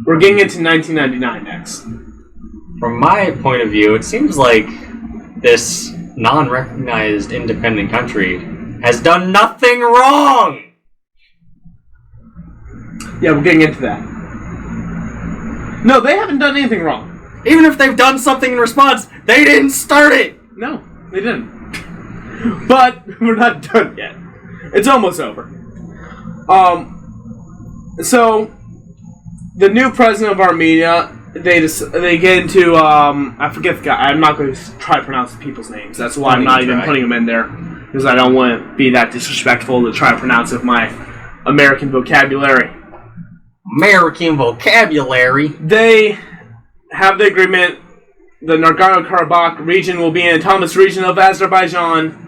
we're getting into 1999 next. From my point of view, it seems like this non-recognized independent country has done nothing wrong! Yeah, we're getting into that. No, they haven't done anything wrong. Even if they've done something in response, they didn't start it! No, they didn't. But we're not done yet. It's almost over. So the new president of Armenia, they get into I forget the guy. I'm not going to try to pronounce the people's names. That's why I'm not even putting them in there, because I don't want to be that disrespectful to try to pronounce it with my American vocabulary. American vocabulary. They have the agreement. The Nargorno-Karabakh region will be an autonomous region of Azerbaijan.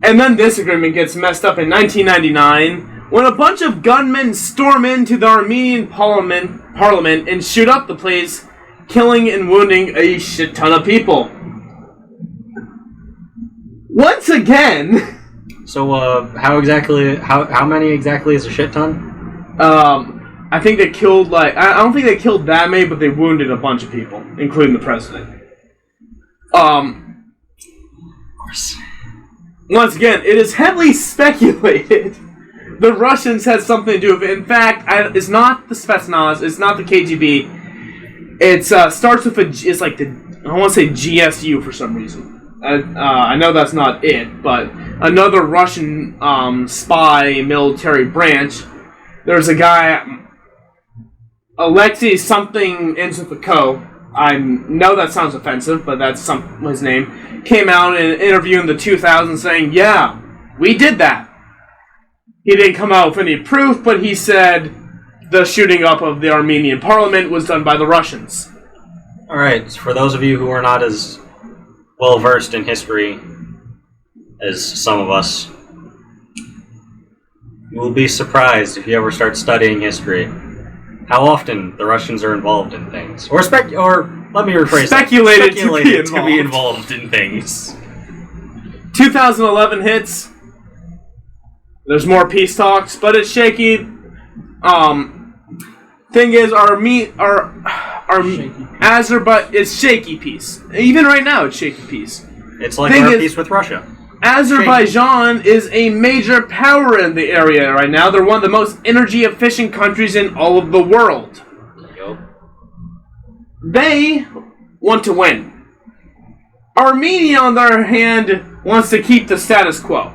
And then this agreement gets messed up in 1999 when a bunch of gunmen storm into the Armenian parliament and shoot up the place, killing and wounding a shit ton of people. Once again... So, how many exactly is a shit ton? I think they killed, I don't think they killed that many, but they wounded a bunch of people, including the president. Of course. Once again, it is heavily speculated the Russians had something to do with it. In fact, it's not the Spetsnaz, it's not the KGB. It starts with it's like I want to say GSU for some reason. I know that's not it, but another Russian spy military branch. There's a guy, Alexei something ends with a Co. I know that sounds offensive, but that's his name. Came out in an interview in the 2000s saying, yeah, we did that. He didn't come out with any proof, but he said the shooting up of the Armenian parliament was done by the Russians. Alright, for those of you who are not as well versed in history as some of us, you will be surprised if you ever start studying history how often the Russians are involved in things. Or let me rephrase Speculated to be involved in things. 2011 hits. There's more peace talks, but it's shaky. Thing is, Azerbaijan, it's shaky peace. Even right now, it's shaky peace. It's like our peace with Russia. Azerbaijan is a major power in the area right now. They're one of the most energy-efficient countries in all of the world. Yep. They want to win. Armenia, on the other hand, wants to keep the status quo.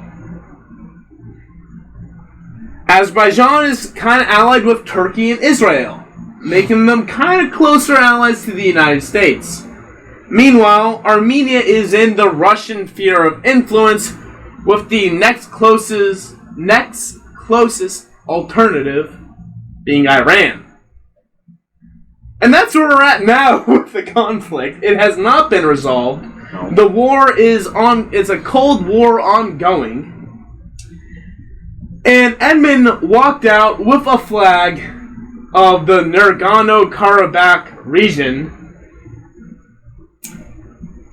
Azerbaijan is kind of allied with Turkey and Israel, making them kind of closer allies to the United States. Meanwhile, Armenia is in the Russian sphere of influence, with the next closest alternative being Iran. And that's where we're at now with the conflict. It has not been resolved. No. The war is it's a cold war ongoing. And Edmund walked out with a flag of the Nargorno-Karabakh region.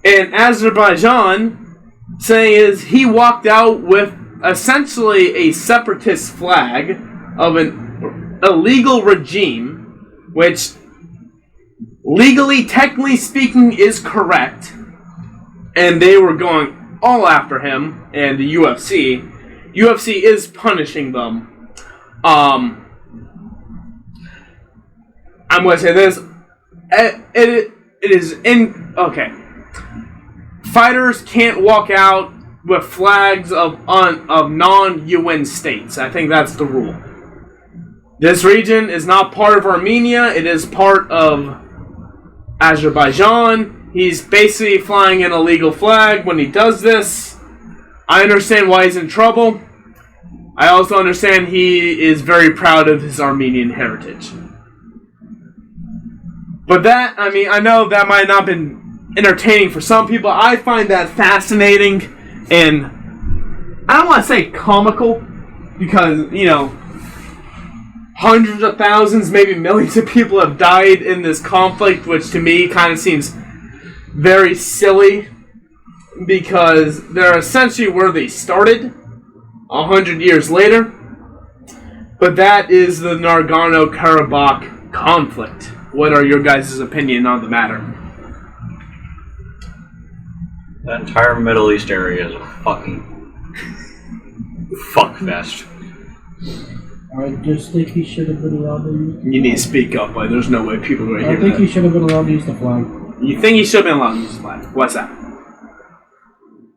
And Azerbaijan saying he walked out with essentially a separatist flag of an illegal regime, which legally, technically speaking, is correct. And they were going all after him, and the UFC. UFC is punishing them. I'm going to say this. It is in... Okay. Fighters can't walk out with flags of non-UN states. I think that's the rule. This region is not part of Armenia. It is part of Azerbaijan. He's basically flying an illegal flag when he does this. I understand why he's in trouble. I also understand he is very proud of his Armenian heritage. But that, I mean, I know that might not have been entertaining for some people. I find that fascinating and I don't want to say comical because, you know, hundreds of thousands, maybe millions of people have died in this conflict, which to me kind of seems very silly because they're essentially where they started 100 years later. But that is the Nargorno-Karabakh conflict. What are your guys' opinion on the matter? That entire Middle East area is a fucking fuckfest. I just think he should have been allowed to use. You need to speak up, but there's no way people are going to I hear think that. he should have been allowed to use the flag. You think he should have been allowed to use the flag? What's that?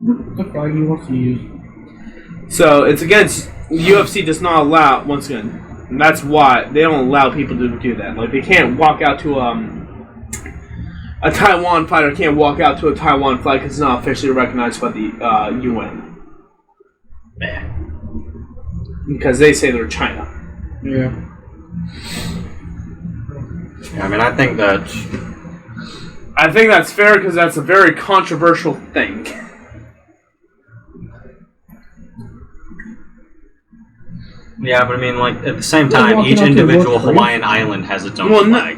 The flag he wants to use. So it's against UFC does not allow once again. And that's why they don't allow people to do that. Like they can't walk out to a Taiwan fighter can't walk out to a Taiwan flag because it's not officially recognized by the UN. Because they say they're China. Yeah. I mean, I think that's fair because that's a very controversial thing. Yeah, but I mean, like, at the same They're time, walking each up to individual North Korea. Hawaiian island has its own Well, flag.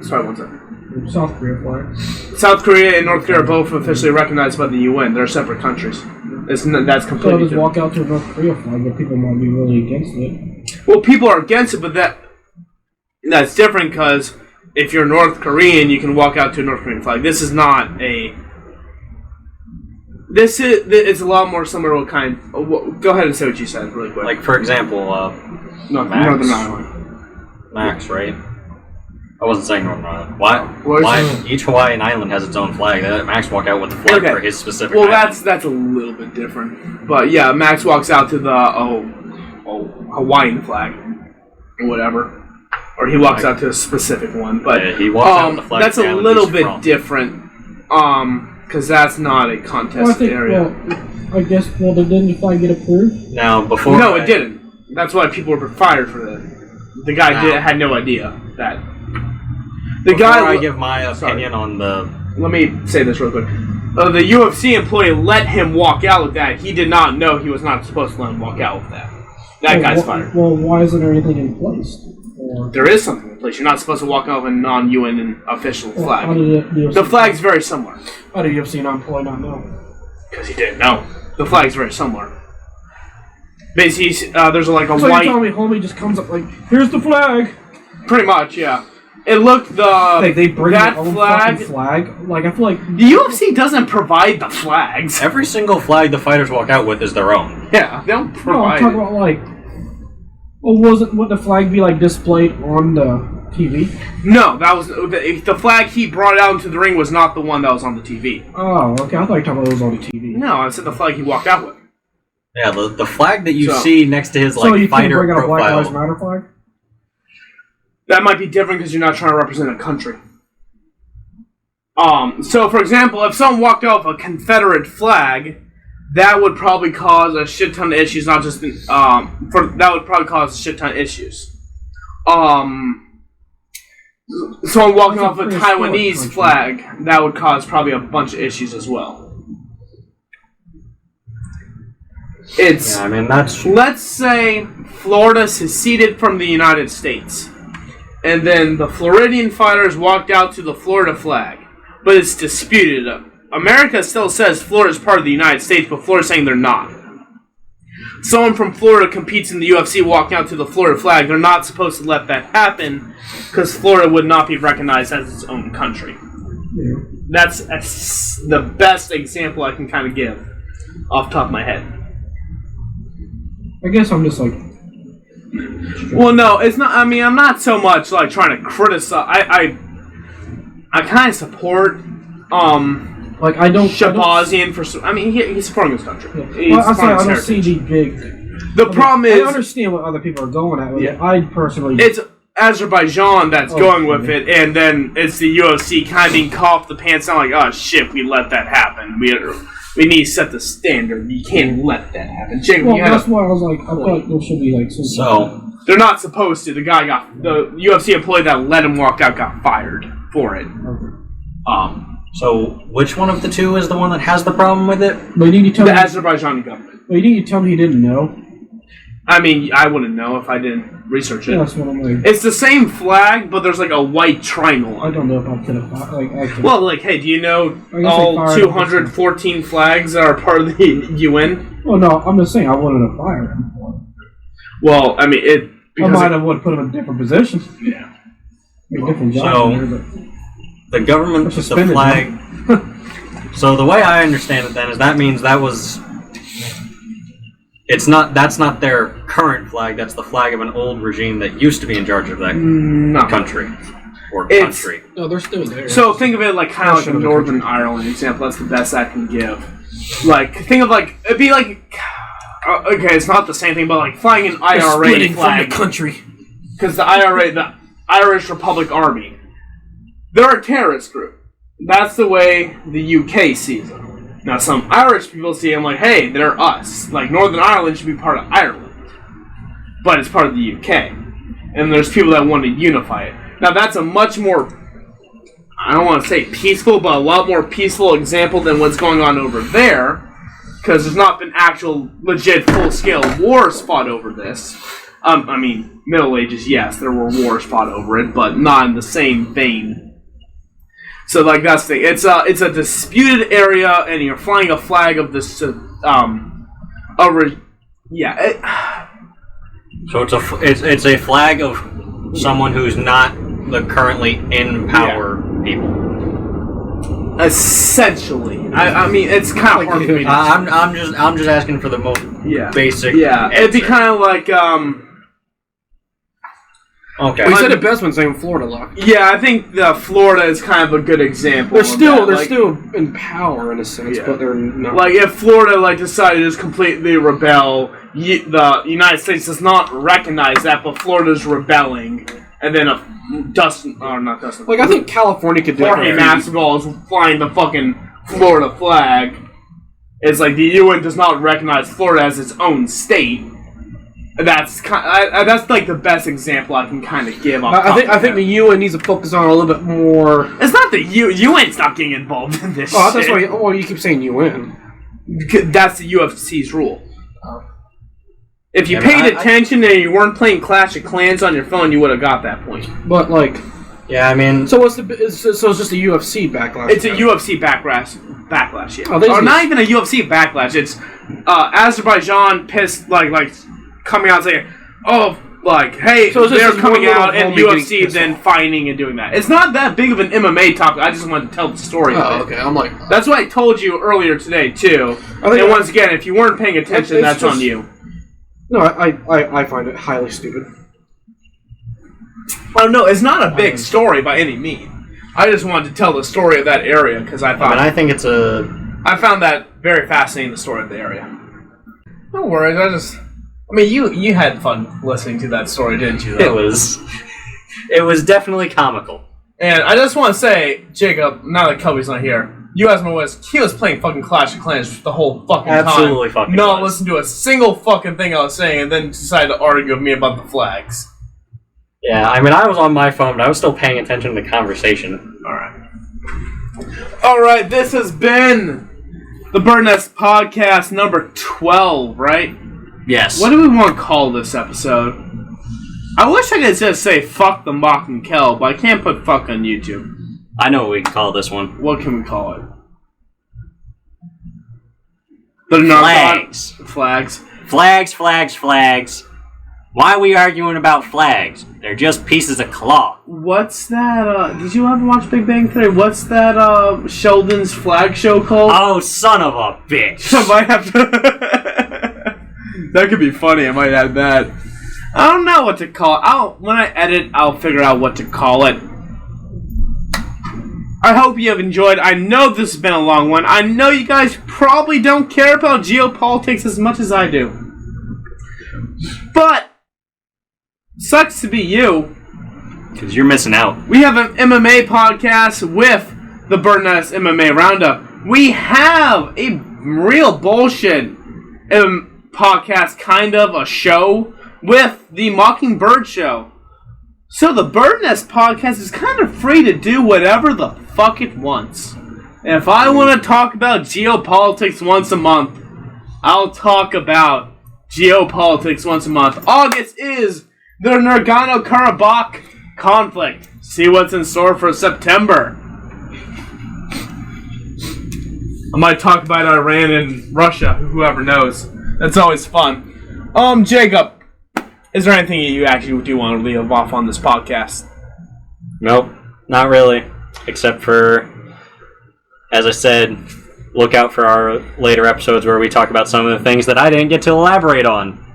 Sorry, one second. South Korea flag. South Korea and North Korea are both officially recognized by the UN. They're separate countries. That's So completely just different. walk out to a North Korea flag, but people might be really against it. Well, people are against it, but that's different because if you're North Korean, you can walk out to a North Korean flag. This is not a. It's a lot more similar to kind. Go ahead and say what you said really quick. Like, for example, Northern Max. Ireland. Max, right? I wasn't saying Northern Ireland. Why? What Why? is Each Hawaiian island has its own flag. They let Max walk out with the flag Okay. for his specific Well, island. that's a little bit different. But yeah, Max walks out to the Hawaiian flag or whatever, or he walks out to a specific one. But Yeah, he walks out with the flag that's of the a island little he's bit from. different. Because that's not a contest Well, I think, area. well, I guess, didn't the flag get approved? Now, before No, it didn't. That's why people were fired for that. The guy had no idea that. The Before guy. I give my opinion on the... Let me say this real quick. The UFC employee let him walk out with that. He did not know he was not supposed to let him walk out with that. That guy's fired. Well, why isn't there anything in place? Or, There is something in place. You're not supposed to walk out with a non-UN official how flag. did the The flag's very similar. How did UFC employee not know? Because he didn't know. The flag's very similar. Basically, there's like a So white... you're telling me homie just comes up like, here's the flag. Pretty much, yeah. It looked Like they bring that their own flag. fucking flag. Like I feel like The UFC doesn't provide the flags. Every single flag the fighters walk out with is their own. Yeah, they don't no, I'm provide. talking about like. Well, would the flag be like displayed on the TV? No, that was the flag he brought out into the ring was not the one that was on the TV. Oh, okay. I thought you were talking about it was on the TV. No, I said the flag he walked out with. Yeah, the flag that you So- see next to his So like you can't fighter bring out a Black Lives profile. Matter flag? That might be different because you're not trying to represent a country. So for example, if someone walked out with a Confederate flag, that would probably cause a shit ton of issues. Not just that would probably cause a shit ton of issues. Someone walking off a That's a free Taiwanese sport flag, that would cause probably a bunch of issues as well. It's Yeah, I mean that's let's say Florida seceded from the United States, and then the Floridian fighters walked out to the Florida flag, but it's disputed. America still says Florida is part of the United States, but Florida's saying they're not. Someone from Florida competes in the UFC walking out to the Florida flag. They're not supposed to let that happen because Florida would not be recognized as its own country. Yeah. That's the best example I can kind of give off the top of my head. I guess I'm just like. Well, no, it's not. I mean, I'm not so much like trying to criticize. I kind of support Like I don't. Shabazian for. I mean, he's supporting his country. He's Well, I supporting his don't see heritage. the big. The problem I is understand what other people are going at with Yeah. it. I personally. it's Azerbaijan that's Oh, going with okay. it, and then it's the UFC kind of being caught off the pants, sound like, oh shit, we let that happen. We need to set the standard. You can't let that happen. Jacob, well, you had that's a, why I was like, I feel like there should be like some. so. they're not supposed to. The UFC employee that let him walk out got fired for it. So which one of the two is the one that has the problem with it? But you need to tell The me. Azerbaijani government. Well, you need to tell me he didn't know. I mean, I wouldn't know if I didn't research it. Yeah, that's what I'm like. It's the same flag, but there's like a white triangle I on it. don't know if I could have. Like, actually. Well, like, hey, do you know I guess all they fired 214 flags that are part of the UN? Well, no, I'm just saying I wouldn't have fired him for it. Well, I mean, it. I Because might have would put him in a different position. Yeah. A different job. So- there, but The government, Or the suspended, flag. So the way I understand it then is that means that was That's not their current flag. That's the flag of an old regime that used to be in charge of that country or country. No, they're still there. So think of it like kind of like a Northern Ireland example. That's the best I can give. Like think of like it'd be like okay, it's not the same thing, but like flying an IRA splitting flag from the country. because the IRA, the Irish Republic Army, they're a terrorist group. That's the way the UK sees them. Now, some Irish people see them like, hey, they're us. Like, Northern Ireland should be part of Ireland. But it's part of the UK. And there's people that want to unify it. Now, that's a much more, I don't want to say peaceful, but a lot more peaceful example than what's going on over there. Because there's not been actual, legit, full-scale wars fought over this. I mean, Middle Ages, yes, there were wars fought over it, but not in the same vein. So, like, that's the thing. It's a disputed area, and you're flying a flag of this, So it's a flag of someone who's not the currently in power people. Essentially. I mean, it's kind of hard for me to... I'm just asking for the most basic Yeah, it'd be answer. kind of like, Okay. Well, you said it best when saying Florida law. yeah, I think Florida is kind of a good example. They're of still that. Like, still in power in a sense, but they're not. like if Florida like decided to just completely rebel, the United States does not recognize that, but Florida's rebelling, and then not Dustin. Like I think California could do Jorge it. Masvidal is flying the fucking Florida flag. It's like the UN does not recognize Florida as its own state. That's that's like the best example I can kind of give. I think the UN needs to focus on a little bit more. It's not the UN's not getting involved in this. Oh, shit. that's why. Well, you keep saying UN. That's the UFC's rule. If you Yeah, paid attention and you weren't playing Clash of Clans on your phone, you would have got that point. But like, Yeah, I mean... so what's so it's just a UFC backlash. It's a UFC backlash, yeah. Oh, Or not even a UFC backlash. It's Azerbaijan pissed, like coming out saying, oh, like, hey, So it's just they're this coming one little out and homie getting UFC pissed then off. fighting and doing that. It's not that big of an MMA topic. I just wanted to tell the story Oh, of it. okay. I'm like, That's what I told you earlier today, too. I think And once again, if you weren't paying attention, It's that's just- on you. no, I find it highly stupid. Oh, no, it's not a big story by any means. I just wanted to tell the story of that area because I thought... I think it's a... I found that very fascinating, the story of the area. No worries, I mean, you had fun listening to that story, didn't you, though? It was definitely comical. And I just want to say, Jacob, now that Cubby's not here, you asked me he was playing fucking Clash of Clans the whole fucking time. Absolutely fucking Not was. listen to a single fucking thing I was saying, and then decided to argue with me about the flags. Yeah, I mean, I was on my phone, but I was still paying attention to the conversation. Alright, this has been the Birdnest podcast number 12, right? Yes. What do we want to call this episode? I wish I could just say fuck the mock and Kel, but I can't put fuck on YouTube. I know what we can call this one. What can we call it? Flags. Flags. Flags. Why are we arguing about flags? They're just pieces of cloth. What's that, did you ever watch Big Bang Theory? What's that, Sheldon's flag show called? Oh, son of a bitch. I might have to... That could be funny, I might add that. I don't know what to call it. When I edit, I'll figure out what to call it. I hope you have enjoyed. I know this has been a long one. I know you guys probably don't care about geopolitics as much as I do. But, sucks to be you. Because you're missing out. We have an MMA podcast with the Birdnest MMA Roundup. We have a real bullshit podcast, kind of a show, with the Mockingbird Show. So the Birdnest podcast is kind of free to do whatever the fuck it wants. And if I want to talk about geopolitics once a month, I'll talk about geopolitics once a month. August is the Nargorno-Karabakh conflict. See what's in store for September. I might talk about Iran and Russia, whoever knows. That's always fun. Jacob, is there anything you actually do want to leave off on this podcast? Nope, not really. Except for, as I said look out for our later episodes where we talk about some of the things that I didn't get to elaborate on.